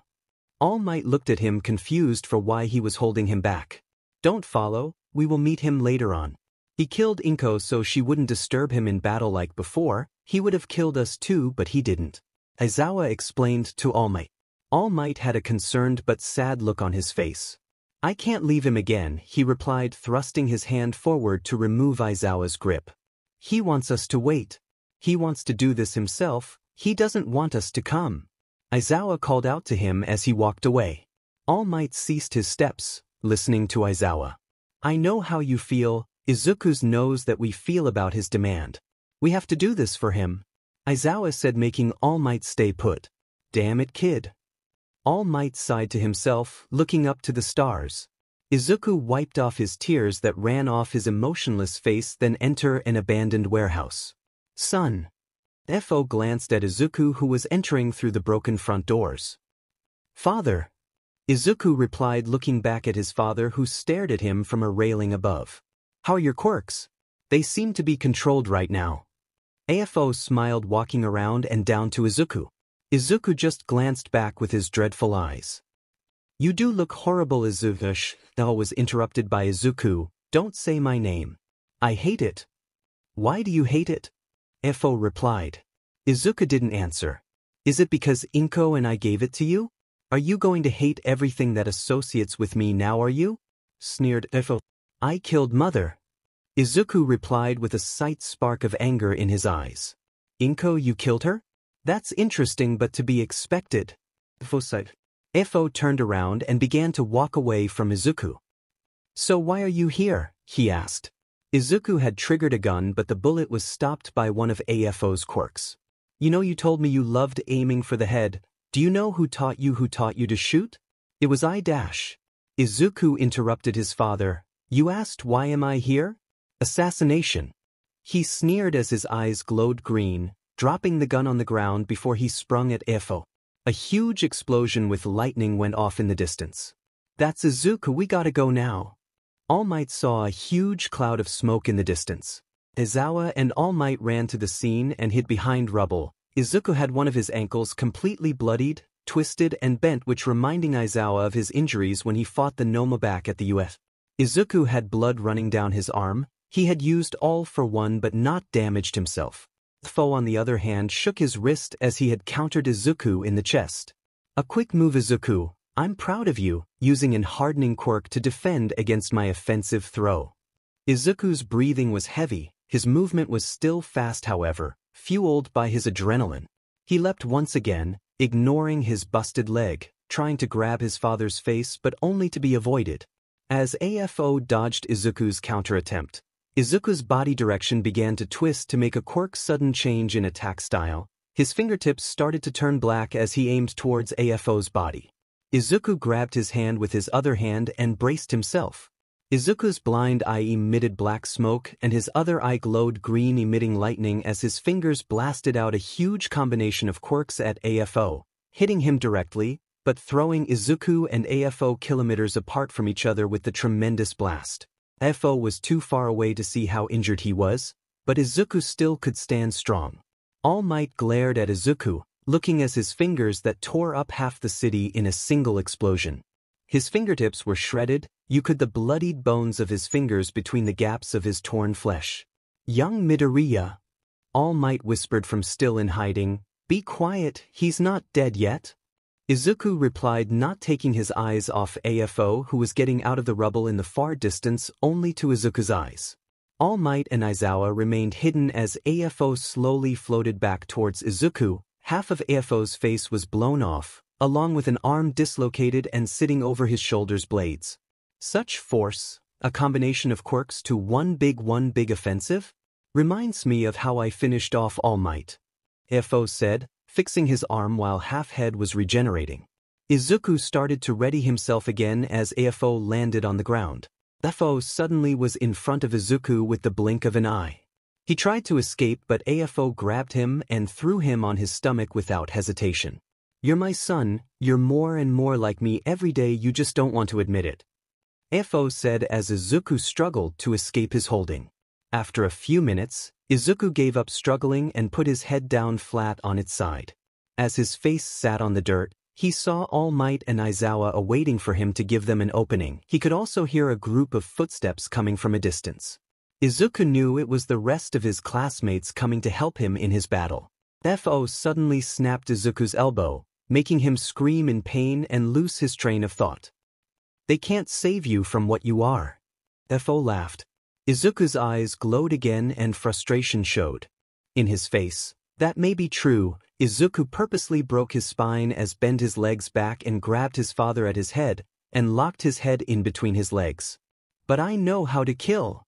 All Might looked at him, confused for why he was holding him back. "Don't follow, we will meet him later on. He killed Inko so she wouldn't disturb him in battle like before. He would have killed us too, but he didn't," Aizawa explained to All Might. All Might had a concerned but sad look on his face. "I can't leave him again," he replied, thrusting his hand forward to remove Aizawa's grip. "He wants us to wait. He wants to do this himself, he doesn't want us to come," Aizawa called out to him as he walked away. All Might ceased his steps, listening to Aizawa. "I know how you feel, Izuku knows that we feel about his demand. We have to do this for him," Aizawa said, making All Might stay put. "Damn it, kid." All Might sighed to himself, looking up to the stars. Izuku wiped off his tears that ran off his emotionless face, then enter an abandoned warehouse. "Son." Fo glanced at Izuku, who was entering through the broken front doors. "Father." Izuku replied, looking back at his father, who stared at him from a railing above. "How are your quirks? They seem to be controlled right now." Afo smiled, walking around and down to Izuku. Izuku just glanced back with his dreadful eyes. "You do look horrible, Izuku." Thal was interrupted by Izuku. "Don't say my name. I hate it." "Why do you hate it?" Fo replied. Izuku didn't answer. "Is it because Inko and I gave it to you? Are you going to hate everything that associates with me now, are you?" sneered Fo. "I killed Mother." Izuku replied with a slight spark of anger in his eyes. "Inko, you killed her? That's interesting, but to be expected." Fo said. Fo turned around and began to walk away from Izuku. "So why are you here?" he asked. Izuku had triggered a gun, but the bullet was stopped by one of Afo's quirks. "You know, you told me you loved aiming for the head. Do you know who taught you to shoot?" "It was I dash." Izuku interrupted his father. "You asked why am I here? Assassination." He sneered as his eyes glowed green, dropping the gun on the ground before he sprung at Afo. A huge explosion with lightning went off in the distance. "That's Izuku, we gotta go now." All Might saw a huge cloud of smoke in the distance. Aizawa and All Might ran to the scene and hid behind rubble. Izuku had one of his ankles completely bloodied, twisted and bent, which reminding Aizawa of his injuries when he fought the Noma back at the US. Izuku had blood running down his arm. He had used all for one but not damaged himself. Fo, on the other hand, shook his wrist as he had countered Izuku in the chest. "A quick move, Izuku. I'm proud of you, using an hardening quirk to defend against my offensive throw." Izuku's breathing was heavy. His movement was still fast, however, fueled by his adrenaline. He leapt once again, ignoring his busted leg, trying to grab his father's face but only to be avoided. As Afo dodged Izuku's counter attempt, Izuku's body direction began to twist to make a quirk sudden change in attack style. His fingertips started to turn black as he aimed towards Afo's body. Izuku grabbed his hand with his other hand and braced himself. Izuku's blind eye emitted black smoke and his other eye glowed green, emitting lightning as his fingers blasted out a huge combination of quirks at AFO, hitting him directly, but throwing Izuku and AFO kilometers apart from each other with the tremendous blast. AFO was too far away to see how injured he was, but Izuku still could stand strong. All Might glared at Izuku, looking as his fingers that tore up half the city in a single explosion. His fingertips were shredded, you could the bloodied bones of his fingers between the gaps of his torn flesh. Young Midoriya, All Might whispered from still in hiding, "Be quiet, he's not dead yet." Izuku replied, not taking his eyes off AFO, who was getting out of the rubble in the far distance, only to Izuku's eyes. All Might and Aizawa remained hidden as AFO slowly floated back towards Izuku. Half of AFO's face was blown off, along with an arm dislocated and sitting over his shoulder's blades. Such force, a combination of quirks to one big offensive? Reminds me of how I finished off All Might, AFO said, fixing his arm while half-head was regenerating. Izuku started to ready himself again as AFO landed on the ground. AFO suddenly was in front of Izuku with the blink of an eye. He tried to escape, but AFO grabbed him and threw him on his stomach without hesitation. "You're my son, you're more and more like me every day, you just don't want to admit it," AFO said as Izuku struggled to escape his holding. After a few minutes, Izuku gave up struggling and put his head down flat on its side. As his face sat on the dirt, he saw All Might and Aizawa awaiting for him to give them an opening. He could also hear a group of footsteps coming from a distance. Izuku knew it was the rest of his classmates coming to help him in his battle. AFO suddenly snapped Izuku's elbow, making him scream in pain and lose his train of thought. "They can't save you from what you are," AFO laughed. Izuku's eyes glowed again and frustration showed in his face. That may be true. Izuku purposely broke his spine as bent his legs back and grabbed his father at his head and locked his head in between his legs. "But I know how to kill."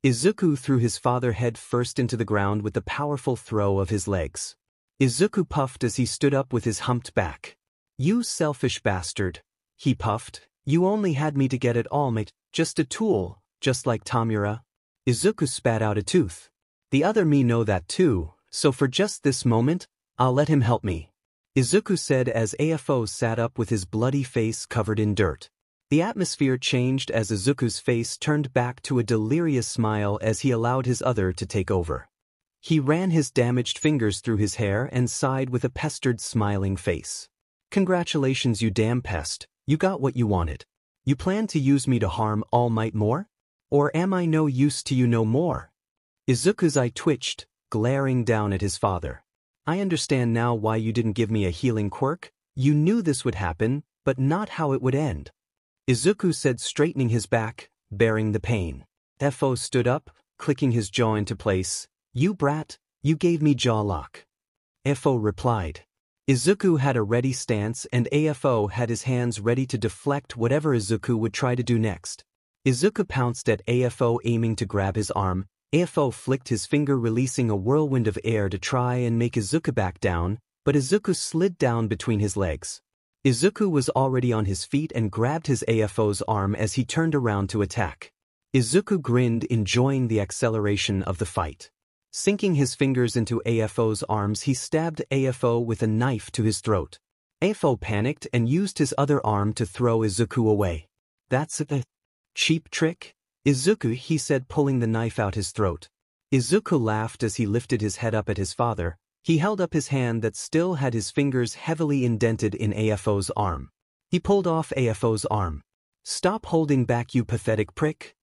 Izuku threw his father head first into the ground with the powerful throw of his legs. Izuku puffed as he stood up with his humped back. "You selfish bastard," he puffed. "You only had me to get at All Might, just a tool, just like Tamura." Izuku spat out a tooth. "The other me know that too, so for just this moment, I'll let him help me," Izuku said as AFO sat up with his bloody face covered in dirt. The atmosphere changed as Izuku's face turned back to a delirious smile as he allowed his other to take over. He ran his damaged fingers through his hair and sighed with a pestered, smiling face. "Congratulations, you damn pest, you got what you wanted. You plan to use me to harm All Might more? Or am I no use to you no more?" Izuku's eye twitched, glaring down at his father. "I understand now why you didn't give me a healing quirk. You knew this would happen, but not how it would end," Izuku said, straightening his back, bearing the pain. AFO stood up, clicking his jaw into place. "You brat, you gave me jaw lock," AFO replied. Izuku had a ready stance and AFO had his hands ready to deflect whatever Izuku would try to do next. Izuku pounced at AFO, aiming to grab his arm. AFO flicked his finger, releasing a whirlwind of air to try and make Izuku back down, but Izuku slid down between his legs. Izuku was already on his feet and grabbed his AFO's arm as he turned around to attack. Izuku grinned, enjoying the acceleration of the fight. Sinking his fingers into AFO's arms, he stabbed AFO with a knife to his throat. AFO panicked and used his other arm to throw Izuku away. "That's a cheap trick, Izuku," he said, pulling the knife out his throat. Izuku laughed as he lifted his head up at his father. He held up his hand that still had his fingers heavily indented in AFO's arm. He pulled off AFO's arm. "Stop holding back, you pathetic prick."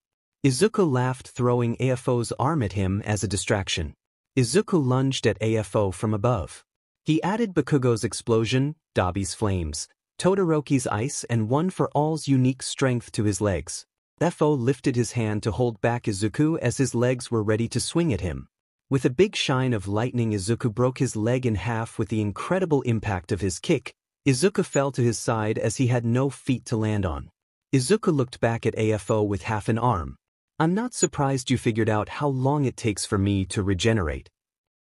Izuku laughed, throwing AFO's arm at him as a distraction. Izuku lunged at AFO from above. He added Bakugo's explosion, Dabi's flames, Todoroki's ice, and One for All's unique strength to his legs. AFO lifted his hand to hold back Izuku as his legs were ready to swing at him. With a big shine of lightning, Izuku broke his leg in half with the incredible impact of his kick. Izuku fell to his side as he had no feet to land on. Izuku looked back at AFO with half an arm. "I'm not surprised you figured out how long it takes for me to regenerate,"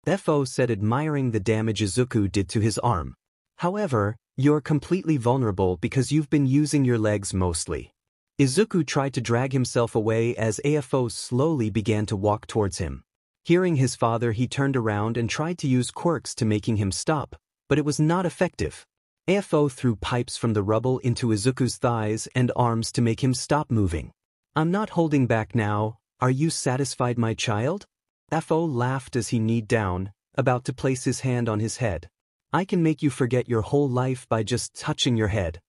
AFO said, admiring the damage Izuku did to his arm. "However, you're completely vulnerable because you've been using your legs mostly." Izuku tried to drag himself away as AFO slowly began to walk towards him. Hearing his father, he turned around and tried to use quirks to making him stop, but it was not effective. AFO threw pipes from the rubble into Izuku's thighs and arms to make him stop moving. "I'm not holding back now. Are you satisfied, my child?" AFO laughed as he kneed down, about to place his hand on his head. "I can make you forget your whole life by just touching your head."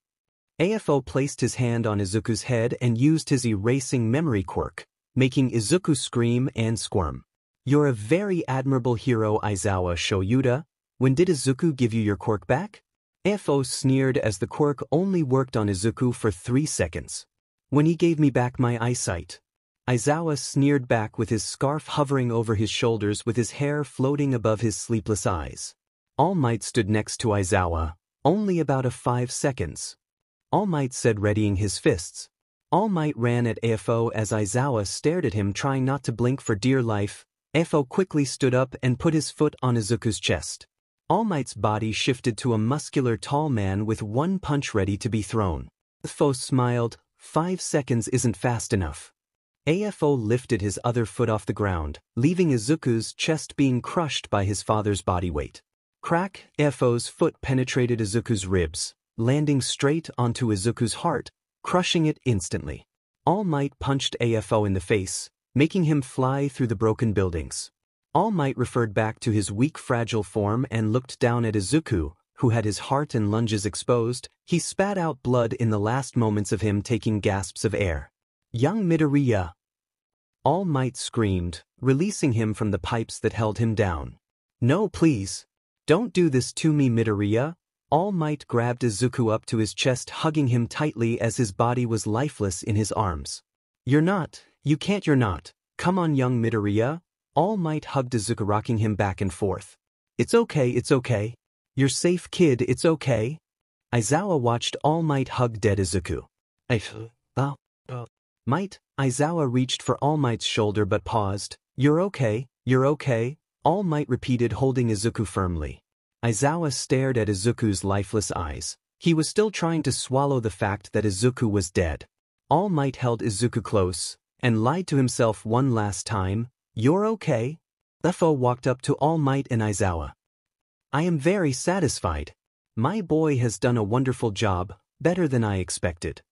AFO placed his hand on Izuku's head and used his erasing memory quirk, making Izuku scream and squirm. "You're a very admirable hero, Aizawa Shoyuda. When did Izuku give you your quirk back?" AFO sneered as the quirk only worked on Izuku for 3 seconds. "When he gave me back my eyesight." Aizawa sneered back with his scarf hovering over his shoulders with his hair floating above his sleepless eyes. All Might stood next to Aizawa, only about 5 seconds. All Might said, readying his fists. All Might ran at AFO as Aizawa stared at him, trying not to blink for dear life. AFO quickly stood up and put his foot on Izuku's chest. All Might's body shifted to a muscular tall man with one punch ready to be thrown. AFO smiled. 5 seconds isn't fast enough. AFO lifted his other foot off the ground, leaving Izuku's chest being crushed by his father's body weight. Crack! AFO's foot penetrated Izuku's ribs, landing straight onto Izuku's heart, crushing it instantly. All Might punched AFO in the face, making him fly through the broken buildings. All Might referred back to his weak, fragile form and looked down at Izuku, who had his heart and lunges exposed. He spat out blood in the last moments of him taking gasps of air. "Young Midoriya!" All Might screamed, releasing him from the pipes that held him down. "No, please. Don't do this to me, Midoriya." All Might grabbed Izuku up to his chest, hugging him tightly as his body was lifeless in his arms. "You're not. You can't, you're not. Come on, young Midoriya." All Might hugged Izuku, rocking him back and forth. It's okay. You're safe, kid, it's okay." Aizawa watched All Might hug dead Izuku. Might. Aizawa reached for All Might's shoulder but paused. You're okay. All Might repeated, holding Izuku firmly. Aizawa stared at Izuku's lifeless eyes. He was still trying to swallow the fact that Izuku was dead. All Might held Izuku close and lied to himself one last time. "You're okay?" Lefo walked up to All Might and Aizawa. "I am very satisfied. My boy has done a wonderful job, better than I expected."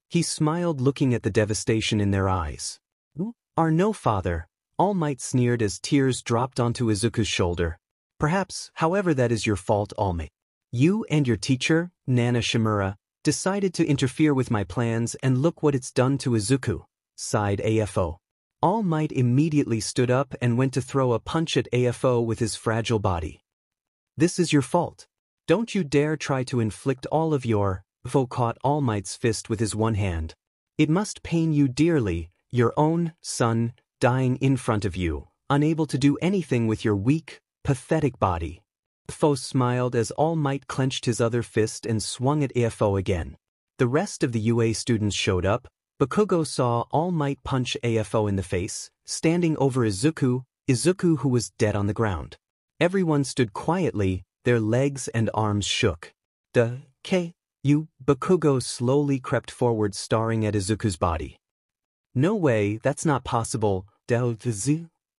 He smiled, looking at the devastation in their eyes. "You are no father," All Might sneered as tears dropped onto Izuku's shoulder. "Perhaps, however, that is your fault, All Might. You and your teacher, Nana Shimura, decided to interfere with my plans, and look what it's done to Izuku," sighed AFO. All Might immediately stood up and went to throw a punch at AFO with his fragile body. "This is your fault. Don't you dare try to inflict all of your..." AFO caught All Might's fist with his one hand. "It must pain you dearly, your own son dying in front of you, unable to do anything with your weak, pathetic body." AFO smiled as All Might clenched his other fist and swung at AFO again. The rest of the UA students showed up. Bakugo saw All Might punch AFO in the face, standing over Izuku who was dead on the ground. Everyone stood quietly, their legs and arms shook. "You..." Bakugo slowly crept forward, staring at Izuku's body. "No way, that's not possible.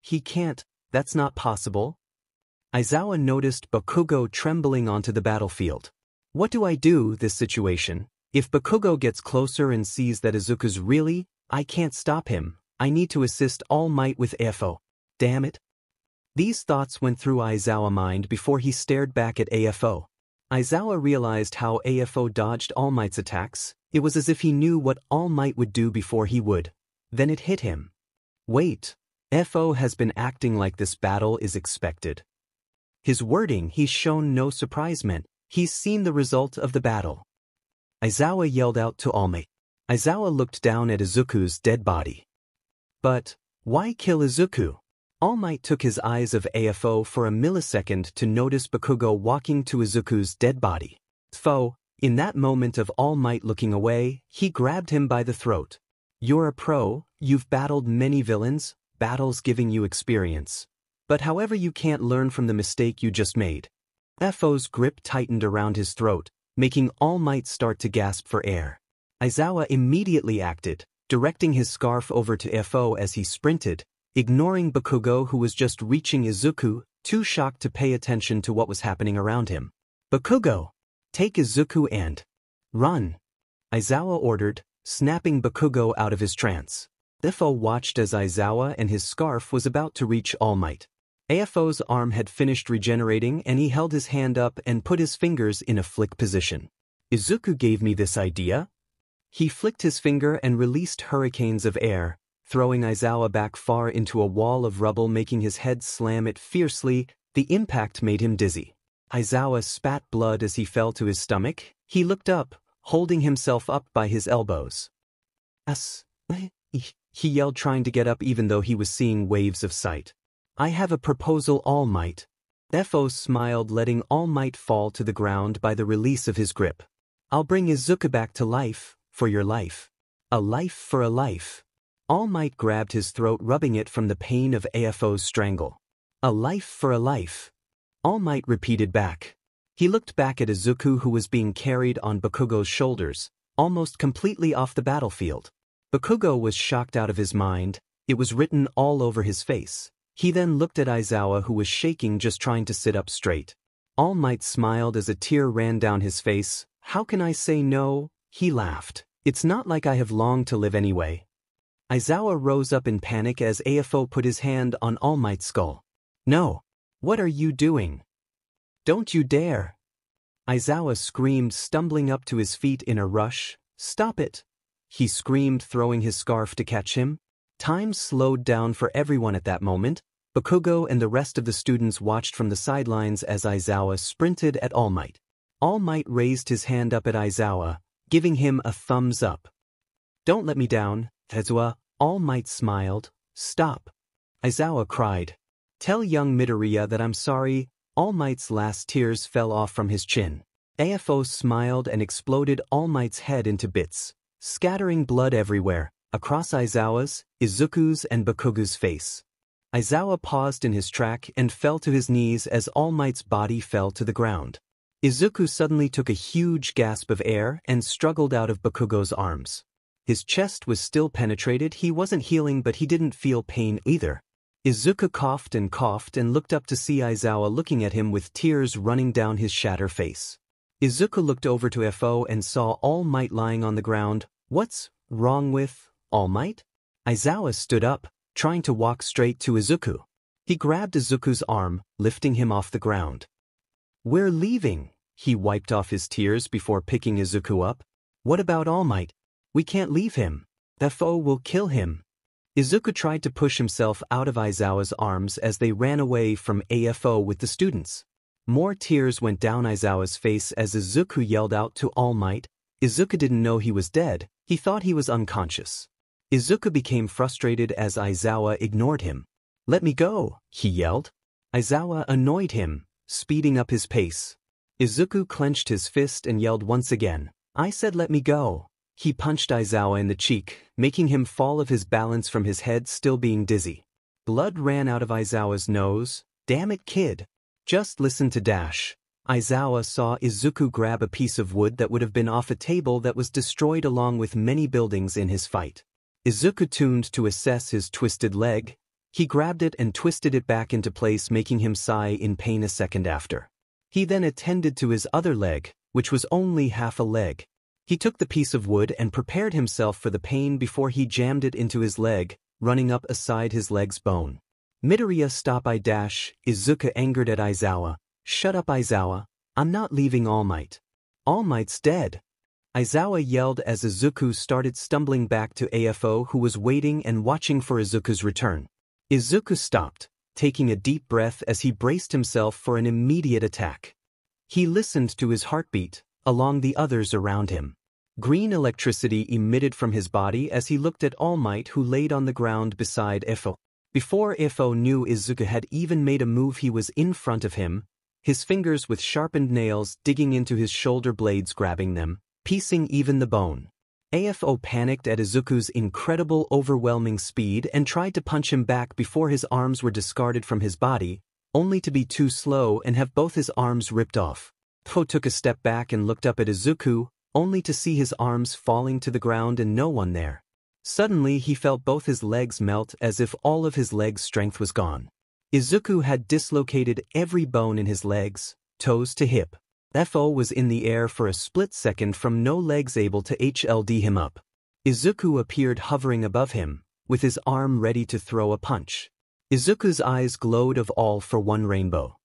He can't, that's not possible." Aizawa noticed Bakugo trembling onto the battlefield. "What do I do this situation? If Bakugo gets closer and sees that Izuku's really, I can't stop him. I need to assist All Might with AFO. Damn it." These thoughts went through Aizawa's mind before he stared back at AFO. Aizawa realized how AFO dodged All Might's attacks. It was as if he knew what All Might would do before he would. Then it hit him. Wait, AFO has been acting like this battle is expected. His wording, he's shown no surprise, meant he's seen the result of the battle. Aizawa yelled out to All Might. Aizawa looked down at Izuku's dead body. But why kill Izuku? All Might took his eyes of AFO for a millisecond to notice Bakugo walking to Izuku's dead body. In that moment of All Might looking away, he grabbed him by the throat. "You're a pro, you've battled many villains, battles giving you experience. But however, you can't learn from the mistake you just made." AFO's grip tightened around his throat, making All Might start to gasp for air. Aizawa immediately acted, directing his scarf over to Afo as he sprinted, ignoring Bakugo who was just reaching Izuku, too shocked to pay attention to what was happening around him. Bakugo! Take Izuku and run! Aizawa ordered, snapping Bakugo out of his trance. Afo watched as Aizawa and his scarf was about to reach Allmight. Afo's arm had finished regenerating and he held his hand up and put his fingers in a flick position. Izuku gave me this idea? He flicked his finger and released hurricanes of air, throwing Aizawa back far into a wall of rubble, making his head slam it fiercely. The impact made him dizzy. Aizawa spat blood as he fell to his stomach. He looked up, holding himself up by his elbows. He yelled, trying to get up even though he was seeing waves of sight. I have a proposal, Allmight. Afo smiled, letting Allmight fall to the ground by the release of his grip. I'll bring Izuku back to life, for your life. A life for a life. Allmight grabbed his throat, rubbing it from the pain of Afo's strangle. A life for a life. Allmight repeated back. He looked back at Izuku who was being carried on Bakugo's shoulders, almost completely off the battlefield. Bakugo was shocked out of his mind. It was written all over his face. He then looked at Aizawa who was shaking, just trying to sit up straight. Allmight smiled as a tear ran down his face. How can I say no? He laughed. It's not like I have long to live anyway. Aizawa rose up in panic as Afo put his hand on Allmight's skull. No. What are you doing? Don't you dare. Aizawa screamed, stumbling up to his feet in a rush. Stop it. He screamed, throwing his scarf to catch him. Time slowed down for everyone at that moment. Bakugo and the rest of the students watched from the sidelines as Aizawa sprinted at Allmight. Allmight raised his hand up at Aizawa, giving him a thumbs up. Don't let me down, Tezuka. Allmight smiled. Stop. Aizawa cried. Tell young Midoriya that I'm sorry. Allmight's last tears fell off from his chin. Afo smiled and exploded Allmight's head into bits, scattering blood everywhere, across Aizawa's, Izuku's and Bakugo's face. Aizawa paused in his track and fell to his knees as Allmight's body fell to the ground. Izuku suddenly took a huge gasp of air and struggled out of Bakugo's arms. His chest was still penetrated. He wasn't healing, but he didn't feel pain either. Izuku coughed and looked up to see Aizawa looking at him with tears running down his shattered face. Izuku looked over to Fo and saw Allmight lying on the ground. What's wrong with Allmight? Aizawa stood up, trying to walk straight to Izuku. He grabbed Izuku's arm, lifting him off the ground. We're leaving. He wiped off his tears before picking Izuku up. What about Allmight? We can't leave him. Fo will kill him. Izuku tried to push himself out of Aizawa's arms as they ran away from Afo with the students. More tears went down Aizawa's face as Izuku yelled out to Allmight. Izuku didn't know he was dead. He thought he was unconscious. Izuku became frustrated as Aizawa ignored him. Let me go, he yelled. Aizawa annoyed him, speeding up his pace. Izuku clenched his fist and yelled once again. I said let me go. He punched Aizawa in the cheek, making him fall off his balance from his head, still being dizzy. Blood ran out of Aizawa's nose. Damn it, kid. Just listen to Dash. Aizawa saw Izuku grab a piece of wood that would have been off a table that was destroyed along with many buildings in his fight. Izuku tuned to assess his twisted leg. He grabbed it and twisted it back into place, making him sigh in pain a second after. He then attended to his other leg, which was only half a leg. He took the piece of wood and prepared himself for the pain before he jammed it into his leg, running up aside his leg's bone. Midoriya, stop! I dash. Izuku angered at Aizawa. Shut up, Aizawa. I'm not leaving Allmight. Allmight's dead. Aizawa yelled as Izuku started stumbling back to Afo, who was waiting and watching for Izuku's return. Izuku stopped, taking a deep breath as he braced himself for an immediate attack. He listened to his heartbeat, along the others around him. Green electricity emitted from his body as he looked at Allmight, who laid on the ground beside Afo. Before Afo knew Izuku had even made a move, he was in front of him, his fingers with sharpened nails digging into his shoulder blades, grabbing them, piecing even the bone. Afo panicked at Izuku's incredible, overwhelming speed and tried to punch him back before his arms were discarded from his body, only to be too slow and have both his arms ripped off. Afo took a step back and looked up at Izuku, only to see his arms falling to the ground and no one there. Suddenly he felt both his legs melt as if all of his legs' strength was gone. Izuku had dislocated every bone in his legs, toes to hip. FO was in the air for a split second from no legs able to HLD him up. Izuku appeared hovering above him, with his arm ready to throw a punch. Izuku's eyes glowed of all for one rainbow.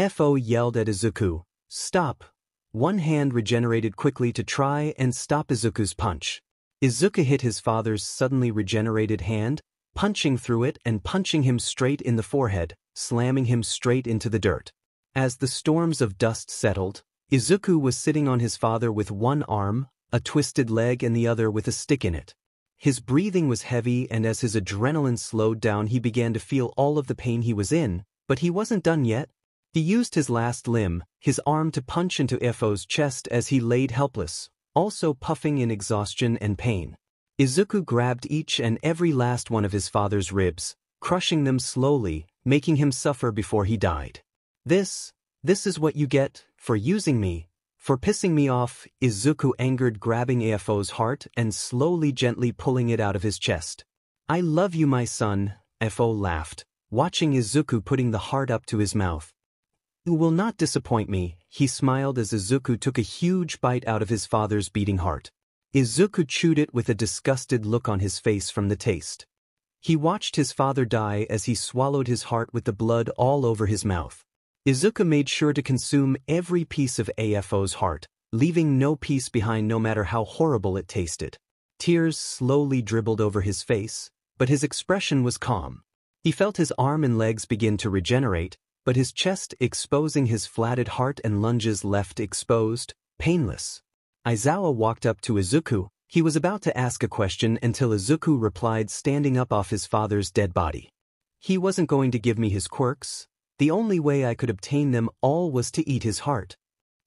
FO yelled at Izuku, "Stop!" One hand regenerated quickly to try and stop Izuku's punch. Izuku hit his father's suddenly regenerated hand, punching through it and punching him straight in the forehead, slamming him straight into the dirt. As the storms of dust settled, Izuku was sitting on his father with one arm, a twisted leg and the other with a stick in it. His breathing was heavy and as his adrenaline slowed down he began to feel all of the pain he was in, but he wasn't done yet. He used his last limb, his arm to punch into FO's chest as he laid helpless, also puffing in exhaustion and pain. Izuku grabbed each and every last one of his father's ribs, crushing them slowly, making him suffer before he died. This is what you get for using me, for pissing me off, Izuku angered, grabbing AFO's heart and slowly gently pulling it out of his chest. "I love you, my son," FO laughed, watching Izuku putting the heart up to his mouth. "You will not disappoint me," he smiled as Izuku took a huge bite out of his father's beating heart. Izuku chewed it with a disgusted look on his face from the taste. He watched his father die as he swallowed his heart with the blood all over his mouth. Izuku made sure to consume every piece of AFO's heart, leaving no piece behind no matter how horrible it tasted. Tears slowly dribbled over his face, but his expression was calm. He felt his arm and legs begin to regenerate, but his chest, exposing his flattened heart and lunges left exposed, painless. Aizawa walked up to Izuku. He was about to ask a question until Izuku replied, standing up off his father's dead body. "He wasn't going to give me his quirks. The only way I could obtain them all was to eat his heart."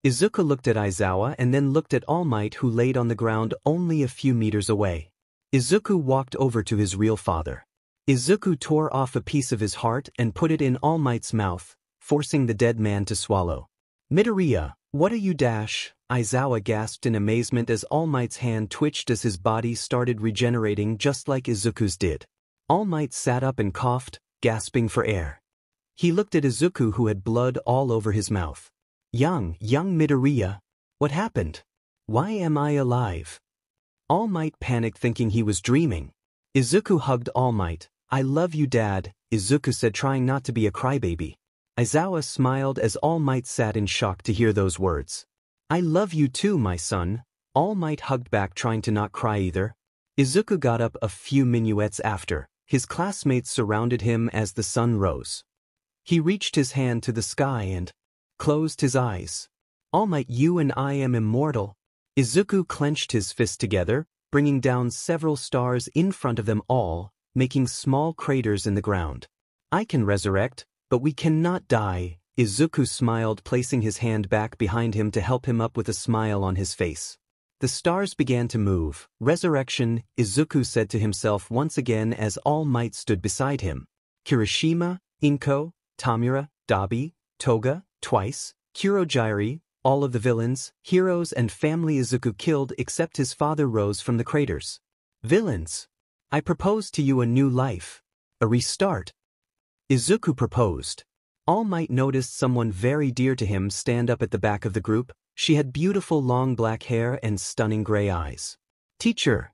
Izuku looked at Aizawa and then looked at Allmight, who laid on the ground only a few meters away. Izuku walked over to his real father. Izuku tore off a piece of his heart and put it in Allmight's mouth, forcing the dead man to swallow. "Midoriya, what are you dash?" Aizawa gasped in amazement as Allmight's hand twitched as his body started regenerating just like Izuku's did. Allmight sat up and coughed, gasping for air. He looked at Izuku, who had blood all over his mouth. Young Midoriya, what happened? Why am I alive?" Allmight panicked, thinking he was dreaming. Izuku hugged Allmight. "I love you, Dad," Izuku said, trying not to be a crybaby. Aizawa smiled as Allmight sat in shock to hear those words. "I love you too, my son," Allmight hugged back, trying to not cry either. Izuku got up a few minuets after. His classmates surrounded him as the sun rose. He reached his hand to the sky and closed his eyes. "Allmight, you and I am immortal." Izuku clenched his fists together, bringing down several stars in front of them all, making small craters in the ground. "I can resurrect, but we cannot die," Izuku smiled, placing his hand back behind him to help him up with a smile on his face. The stars began to move. "Resurrection," Izuku said to himself once again as Allmight stood beside him. "Kirishima, Inko, Tamura, Dabi, Toga, twice, Kurogyri, all of the villains, heroes and family Izuku killed except his father rose from the craters. Villains, I propose to you a new life. A restart." Izuku proposed. Allmight noticed someone very dear to him stand up at the back of the group. She had beautiful long black hair and stunning gray eyes. "Teacher."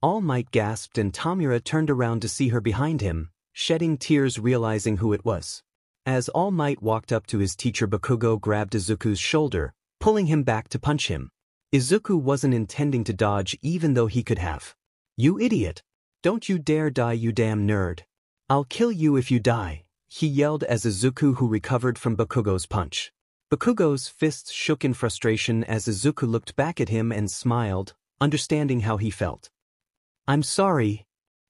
Allmight gasped and Tamura turned around to see her behind him, shedding tears realizing who it was. As Allmight walked up to his teacher, Bakugo grabbed Izuku's shoulder, pulling him back to punch him. Izuku wasn't intending to dodge even though he could have. "You idiot. Don't you dare die, you damn nerd. I'll kill you if you die," he yelled as Izuku, who recovered from Bakugo's punch. Bakugo's fists shook in frustration as Izuku looked back at him and smiled, understanding how he felt. "I'm sorry,"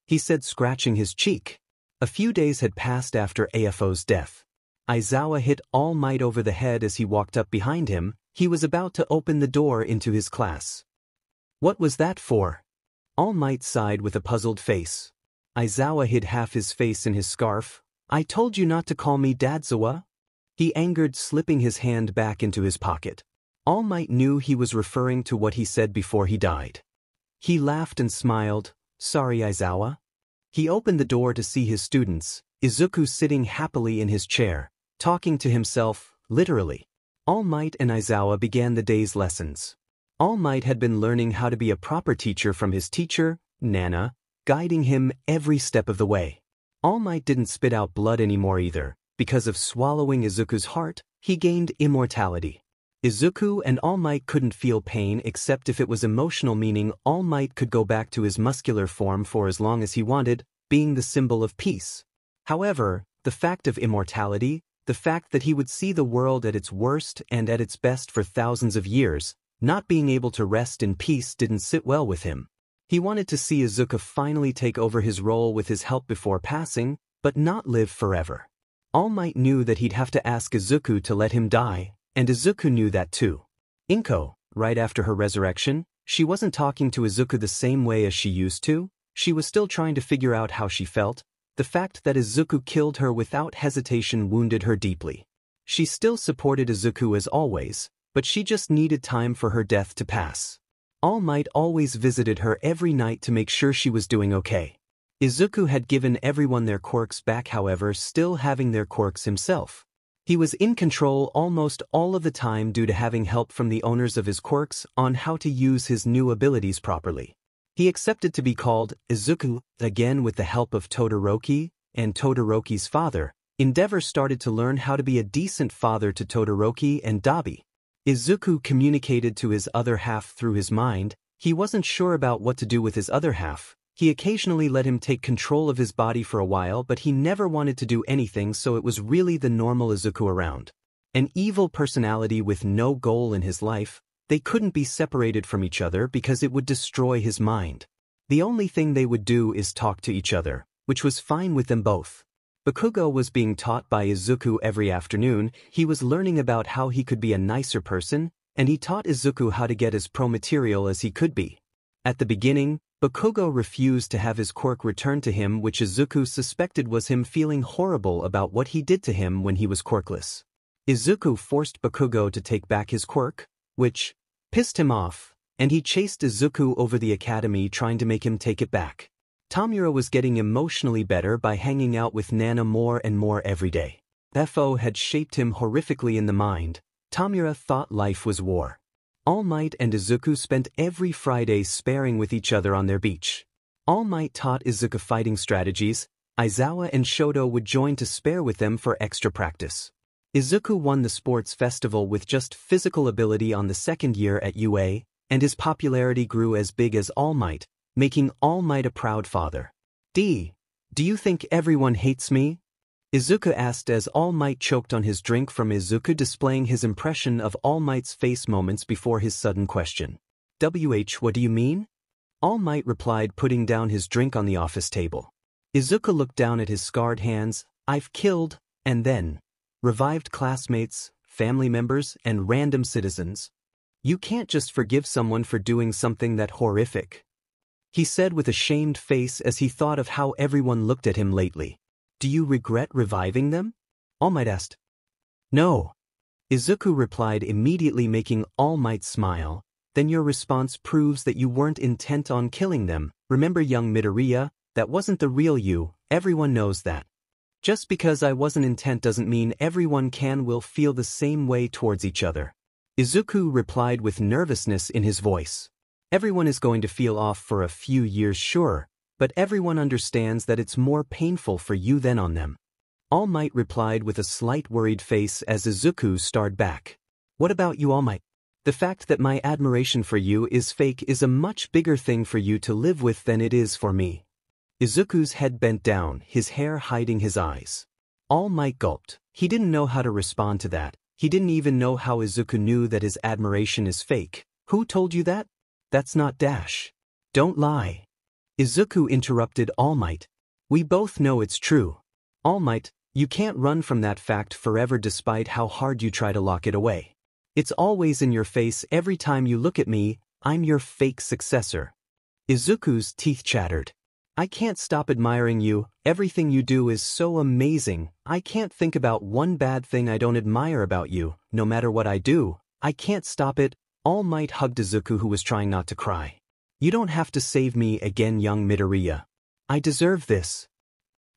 he said, scratching his cheek. A few days had passed after AFO's death. Aizawa hit Allmight over the head as he walked up behind him. He was about to open the door into his class. "What was that for?" Allmight sighed with a puzzled face. Aizawa hid half his face in his scarf. "I told you not to call me Dadzawa," he angered, slipping his hand back into his pocket. All Might knew he was referring to what he said before he died. He laughed and smiled. Sorry, Aizawa? He opened the door to see his students, Izuku sitting happily in his chair, talking to himself, literally. All Might and Aizawa began the day's lessons. All Might had been learning how to be a proper teacher from his teacher, Nana, guiding him every step of the way. All Might didn't spit out blood anymore either. Because of swallowing Izuku's heart, he gained immortality. Izuku and All Might couldn't feel pain except if it was emotional, meaning All Might could go back to his muscular form for as long as he wanted, being the symbol of peace. However, the fact of immortality, the fact that he would see the world at its worst and at its best for thousands of years, not being able to rest in peace didn't sit well with him. He wanted to see Izuku finally take over his role with his help before passing, but not live forever. All Might knew that he'd have to ask Izuku to let him die, and Izuku knew that too. Inko, right after her resurrection, she wasn't talking to Izuku the same way as she used to. She was still trying to figure out how she felt. The fact that Izuku killed her without hesitation wounded her deeply. She still supported Izuku as always, but she just needed time for her death to pass. All Might always visited her every night to make sure she was doing okay. Izuku had given everyone their quirks back, however, still having their quirks himself. He was in control almost all of the time due to having help from the owners of his quirks on how to use his new abilities properly. He accepted to be called Izuku again with the help of Todoroki and Todoroki's father. Endeavor started to learn how to be a decent father to Todoroki and Dabi. Izuku communicated to his other half through his mind. He wasn't sure about what to do with his other half. He occasionally let him take control of his body for a while, but he never wanted to do anything, so it was really the normal Izuku around. An evil personality with no goal in his life. They couldn't be separated from each other because it would destroy his mind. The only thing they would do is talk to each other, which was fine with them both. Bakugo was being taught by Izuku every afternoon. He was learning about how he could be a nicer person, and he taught Izuku how to get as pro-material as he could be. At the beginning, Bakugo refused to have his quirk returned to him, which Izuku suspected was him feeling horrible about what he did to him when he was quirkless. Izuku forced Bakugo to take back his quirk, which pissed him off, and he chased Izuku over the academy trying to make him take it back. Tamura was getting emotionally better by hanging out with Nana more and more every day. FO had shaped him horrifically in the mind. Tamura thought life was war. All Might and Izuku spent every Friday sparring with each other on their beach. All Might taught Izuku fighting strategies. Aizawa and Shoto would join to spar with them for extra practice. Izuku won the sports festival with just physical ability on the second year at UA, and his popularity grew as big as All Might, making All Might a proud father. Do you think everyone hates me? Izuku asked as All Might choked on his drink from Izuku, displaying his impression of All Might's face moments before his sudden question. What do you mean? All Might replied, putting down his drink on the office table. Izuku looked down at his scarred hands. I've killed, and then revived classmates, family members, and random citizens. You can't just forgive someone for doing something that horrific, he said with a shamed face as he thought of how everyone looked at him lately. Do you regret reviving them? All Might asked. No. Izuku replied, immediately making All Might smile. Then your response proves that you weren't intent on killing them. Remember young Midoriya? That wasn't the real you, everyone knows that. Just because I wasn't intent doesn't mean everyone will feel the same way towards each other. Izuku replied with nervousness in his voice. Everyone is going to feel off for a few years, sure, but everyone understands that it's more painful for you than on them. All Might replied with a slight worried face as Izuku starred back. What about you, All Might? The fact that my admiration for you is fake is a much bigger thing for you to live with than it is for me. Izuku's head bent down, his hair hiding his eyes. All Might gulped. He didn't know how to respond to that. He didn't even know how Izuku knew that his admiration is fake. Who told you that? That's not Dash. Don't lie. Izuku interrupted All Might. We both know it's true. All Might, you can't run from that fact forever despite how hard you try to lock it away. It's always in your face every time you look at me. I'm your fake successor. Izuku's teeth chattered. I can't stop admiring you. Everything you do is so amazing. I can't think about one bad thing I don't admire about you. No matter what I do, I can't stop it. All Might hugged Izuku, who was trying not to cry. You don't have to save me again, young Midoriya. I deserve this.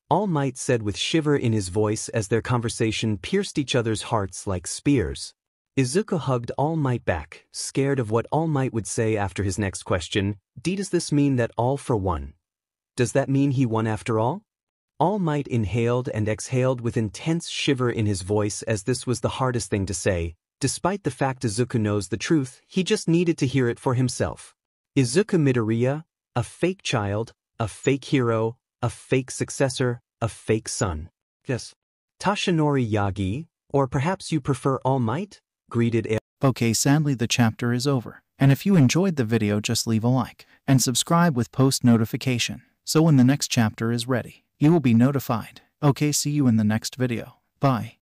All Might said with shiver in his voice as their conversation pierced each other's hearts like spears. Izuku hugged All Might back, scared of what All Might would say after his next question. Does this mean that All for one? Does that mean he won after all? All Might inhaled and exhaled with intense shiver in his voice, as this was the hardest thing to say. Despite the fact Izuku knows the truth, he just needed to hear it for himself. Izuku Midoriya, a fake child, a fake hero, a fake successor, a fake son. Yes. Tashinori Yagi, or perhaps you prefer All Might? Greeted A. Okay, sadly the chapter is over, and if you enjoyed the video, just leave a like and subscribe with post notification, so when the next chapter is ready, you will be notified. Okay, see you in the next video. Bye.